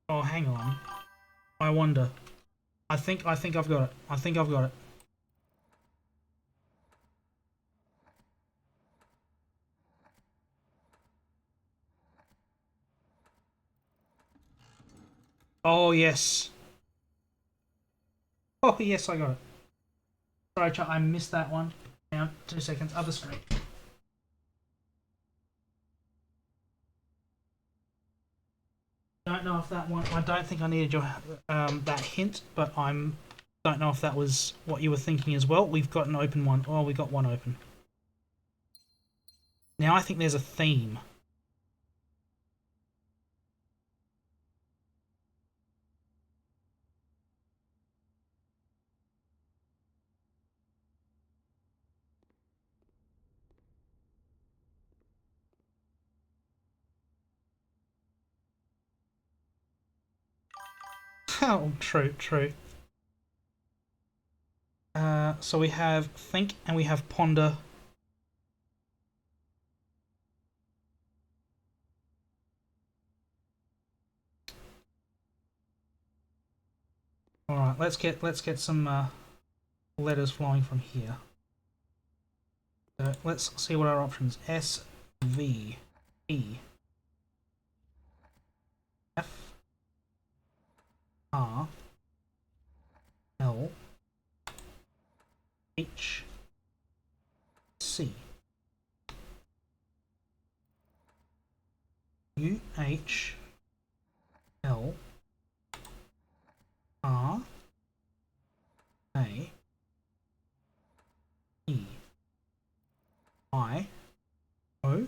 Oh, hang on. I wonder. I think I've got it. I think I've got it. Oh yes. Oh yes, I got it. Sorry, chat, I missed that one. Now, 2 seconds. Other screen. Don't know if that one. I don't think I needed your that hint, but don't know if that was what you were thinking as well. We've got an open one. Oh, we got one open. Now I think there's a theme. Oh, true, true. So we have think and we have ponder. All right, let's get some letters flowing from here. So let's see what our options: S, V, E, F, R, L, H, C, U, H, L, R, A, E, I, O.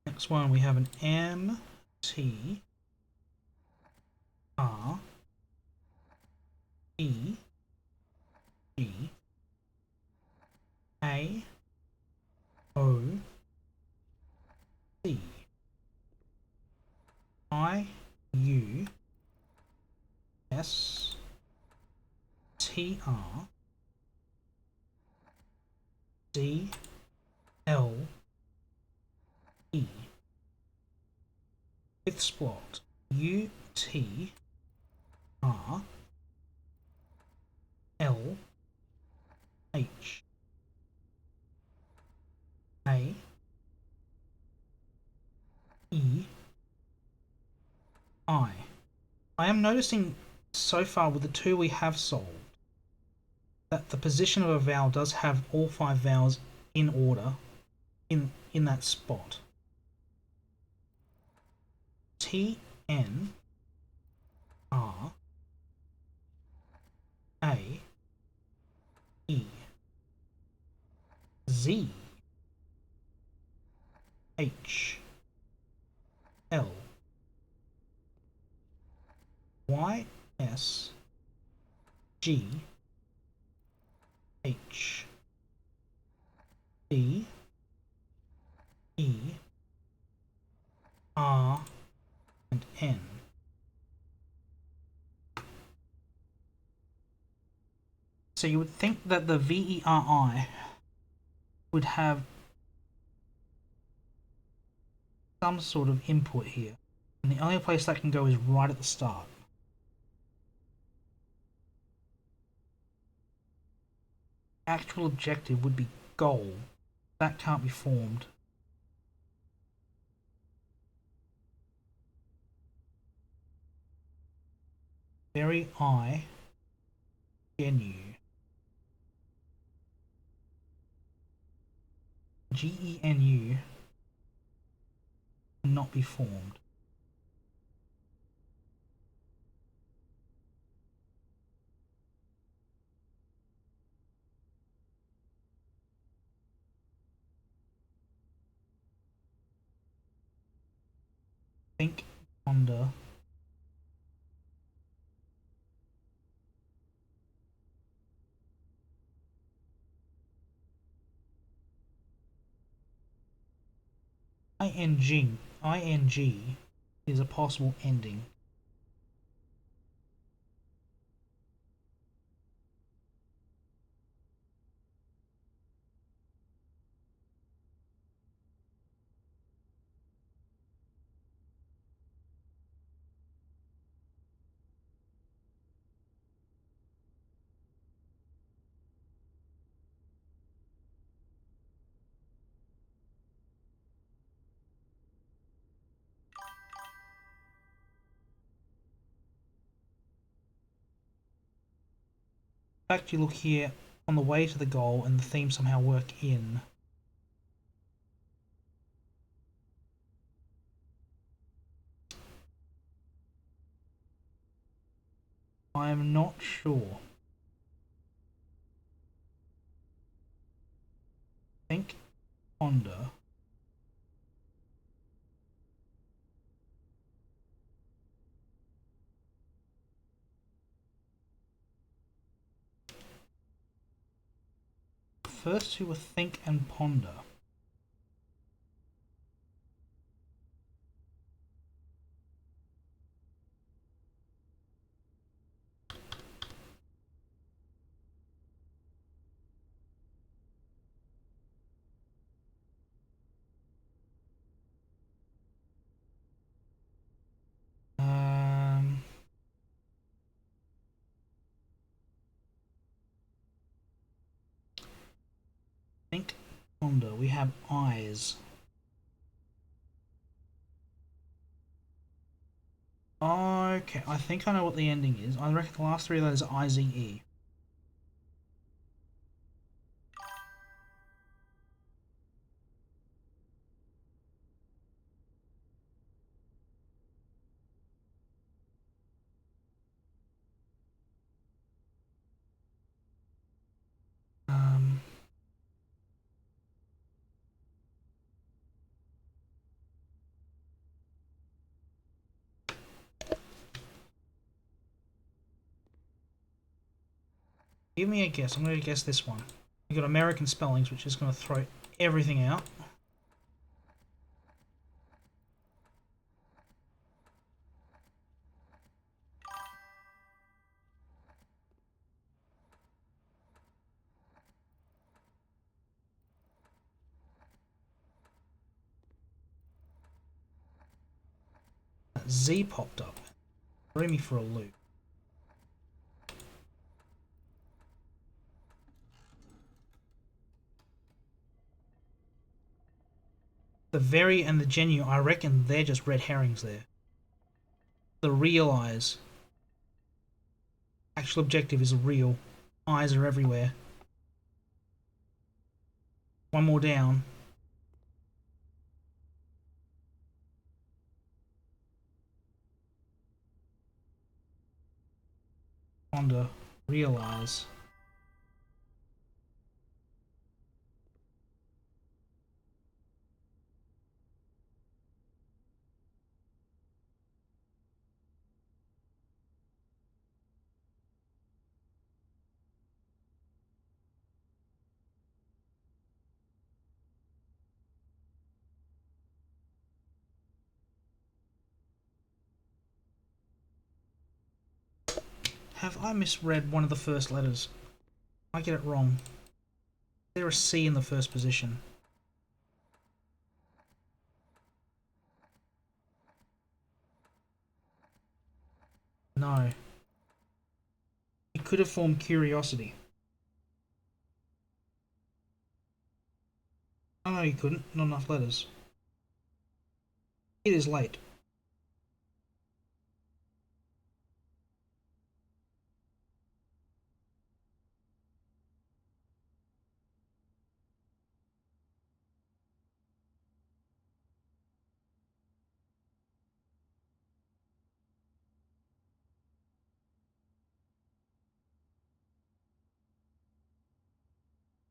Next one we have an M, T, R, E, G, A, O, C, I, U, S, T, R, D, L, E. Fifth spot, U, T, R, L, H, A, E, I. I am noticing so far with the two we have solved that the position of a vowel does have all 5 vowels in order in that spot. T, N, R, A, E, Z, H, L, Y, S, G, H, D, E, R, and N. So you would think that the VERI would have some sort of input here. And the only place that can go is right at the start. Actual objective would be goal. That can't be formed. Very I, genu. GENU cannot be formed. Think, ponder. ING is a possible ending. In fact, you look here on the way to the goal and the theme somehow work in. I am not sure. Think, ponder. First two were think and ponder. Um, think, ponder. We have eyes. Okay, I think I know what the ending is. I reckon the last three letters are I-Z-E. Um, Give me a guess. I'm going to guess this one. You've got American spellings, which is going to throw everything out. Z popped up. Threw me for a loop. The very and the genuine, I reckon they're just red herrings there. The real eyes. Actual objective is real. Eyes are everywhere. One more down. Ponder. Realize. Have I misread one of the first letters? I get it wrong. Is there a C in the first position? No. It could have formed curiosity. Oh no, you couldn't. Not enough letters. It is late.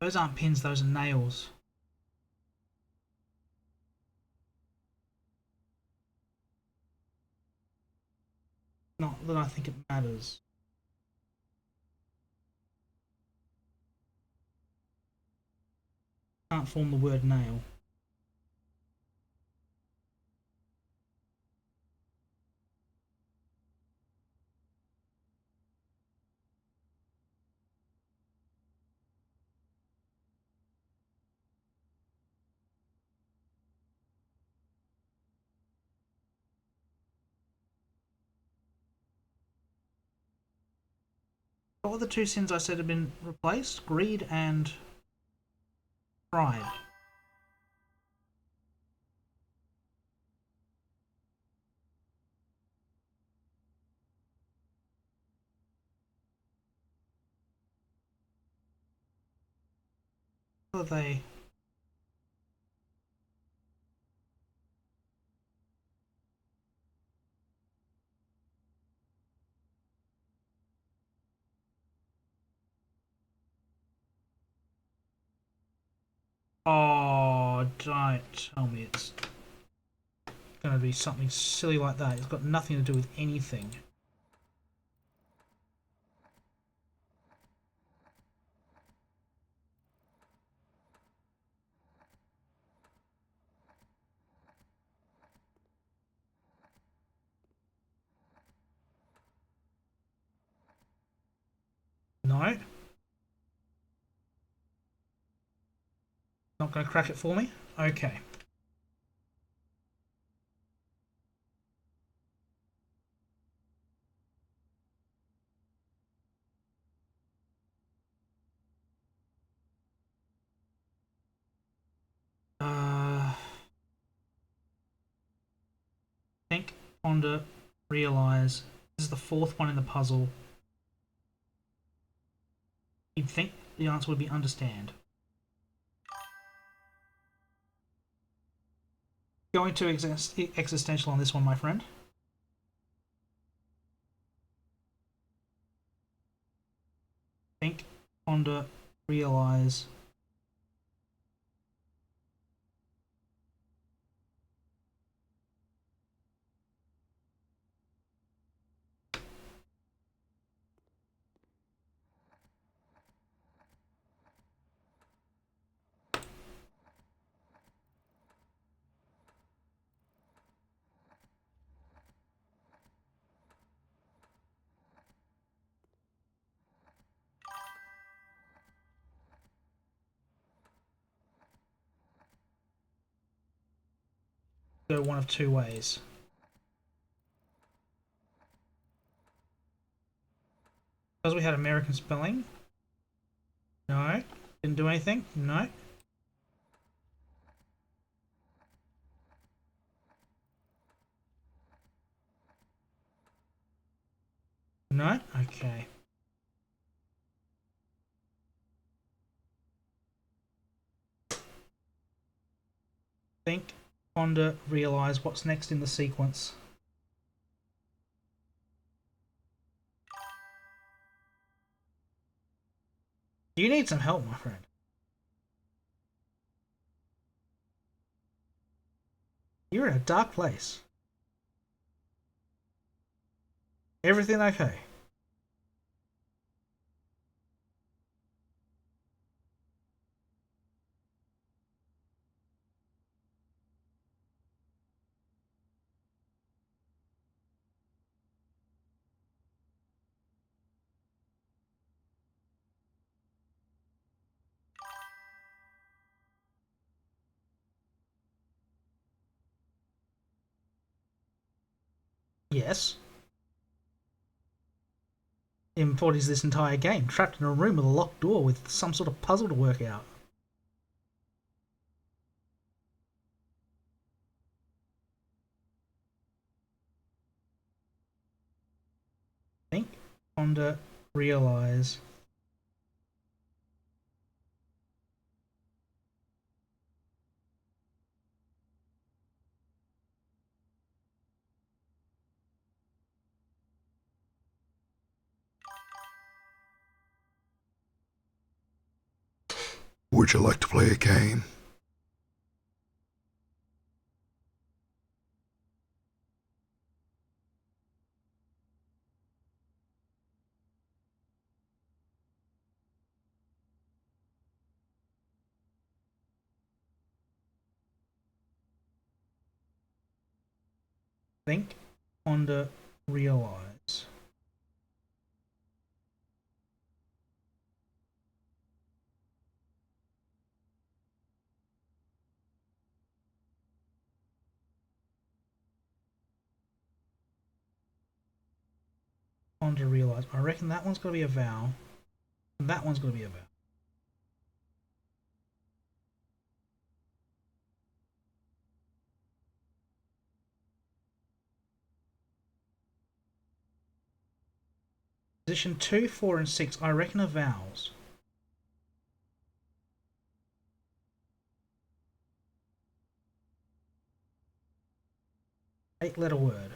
Those aren't pins, those are nails. Not that I think it matters. Can't form the word nail. What were the two sins I said had been replaced? Greed and pride. What are they? Oh, don't tell me it's going to be something silly like that. It's got nothing to do with anything. No? Not going to crack it for me? Okay. Think, ponder, realize. This is the fourth one in the puzzle. You'd think the answer would be understand. Going to existential on this one, my friend. Think, ponder, realize. Go one of two ways. Because we had American spelling. No. Didn't do anything. No. No. Okay. Think, ponder, realize what's next in the sequence. You need some help, my friend. You're in a dark place. Everything okay? Yes. Embodies this entire game, trapped in a room with a locked door with some sort of puzzle to work out. Think, ponder, realize. Would you like to play a game? Think, ponder, realize. Ponder, realize. I reckon that one's got to be a vowel. And that one's got to be a vowel. Position 2, 4, and 6, I reckon are vowels. 8-letter word.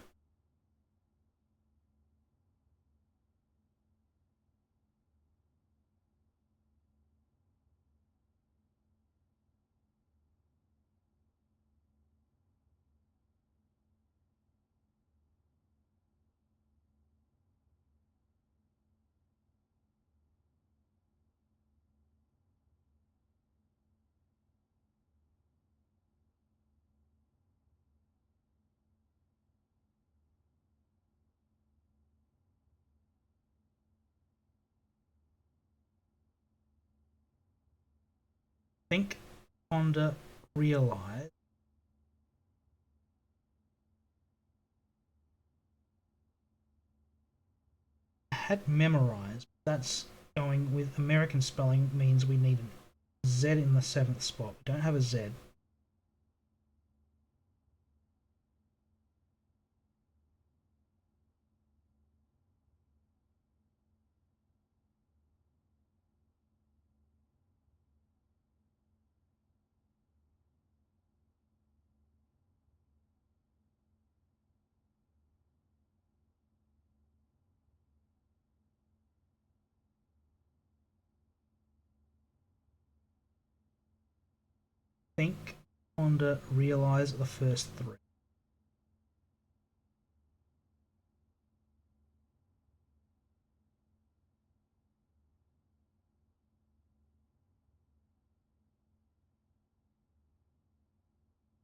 Think, ponder, realize. I had memorized. That's going with American spelling means we need a Z in the 7th spot. We don't have a Z. Think, ponder, realize the first 3.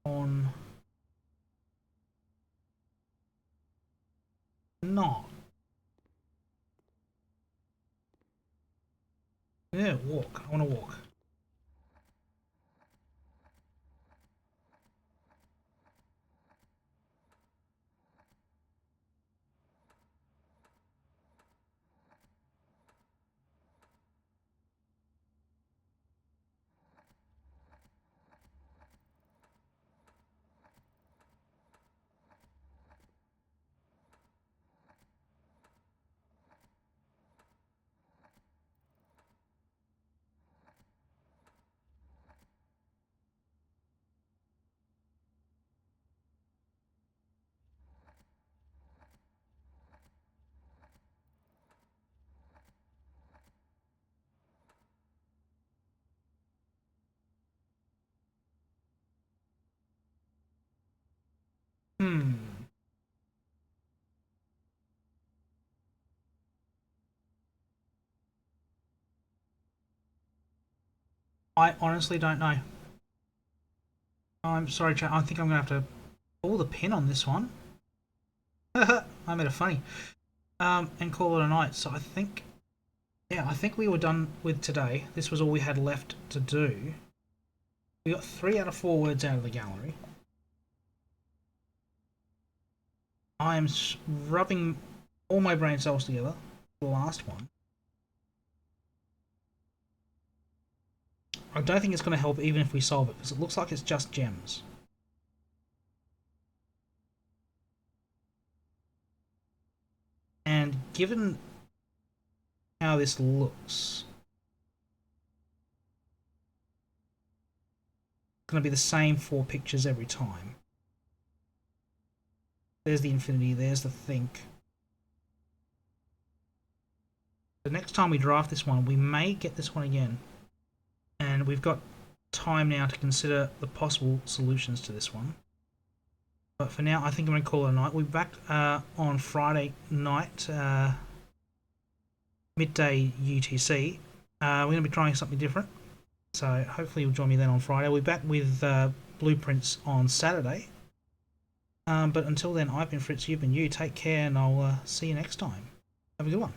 On, not. Yeah, walk. I want to walk. Hmm. I honestly don't know. I'm sorry, chat. I think I'm going to have to pull the pin on this one. I made it funny. And call it a night. So I think, yeah, I think we were done with today. This was all we had left to do. We got 3 out of 4 words out of the gallery. I'm rubbing all my brain cells together. The last one. I don't think it's going to help even if we solve it because it looks like it's just gems. And given how this looks, it's going to be the same 4 pictures every time. There's the infinity, there's the think. The next time we draft this one, we may get this one again. And we've got time now to consider the possible solutions to this one. But for now, I think I'm going to call it a night. We'll be back on Friday night, midday UTC. We're going to be trying something different. So hopefully you'll join me then on Friday. We'll be back with blueprints on Saturday. But until then, I've been Fritz, you've been you. Take care, and I'll see you next time. Have a good one.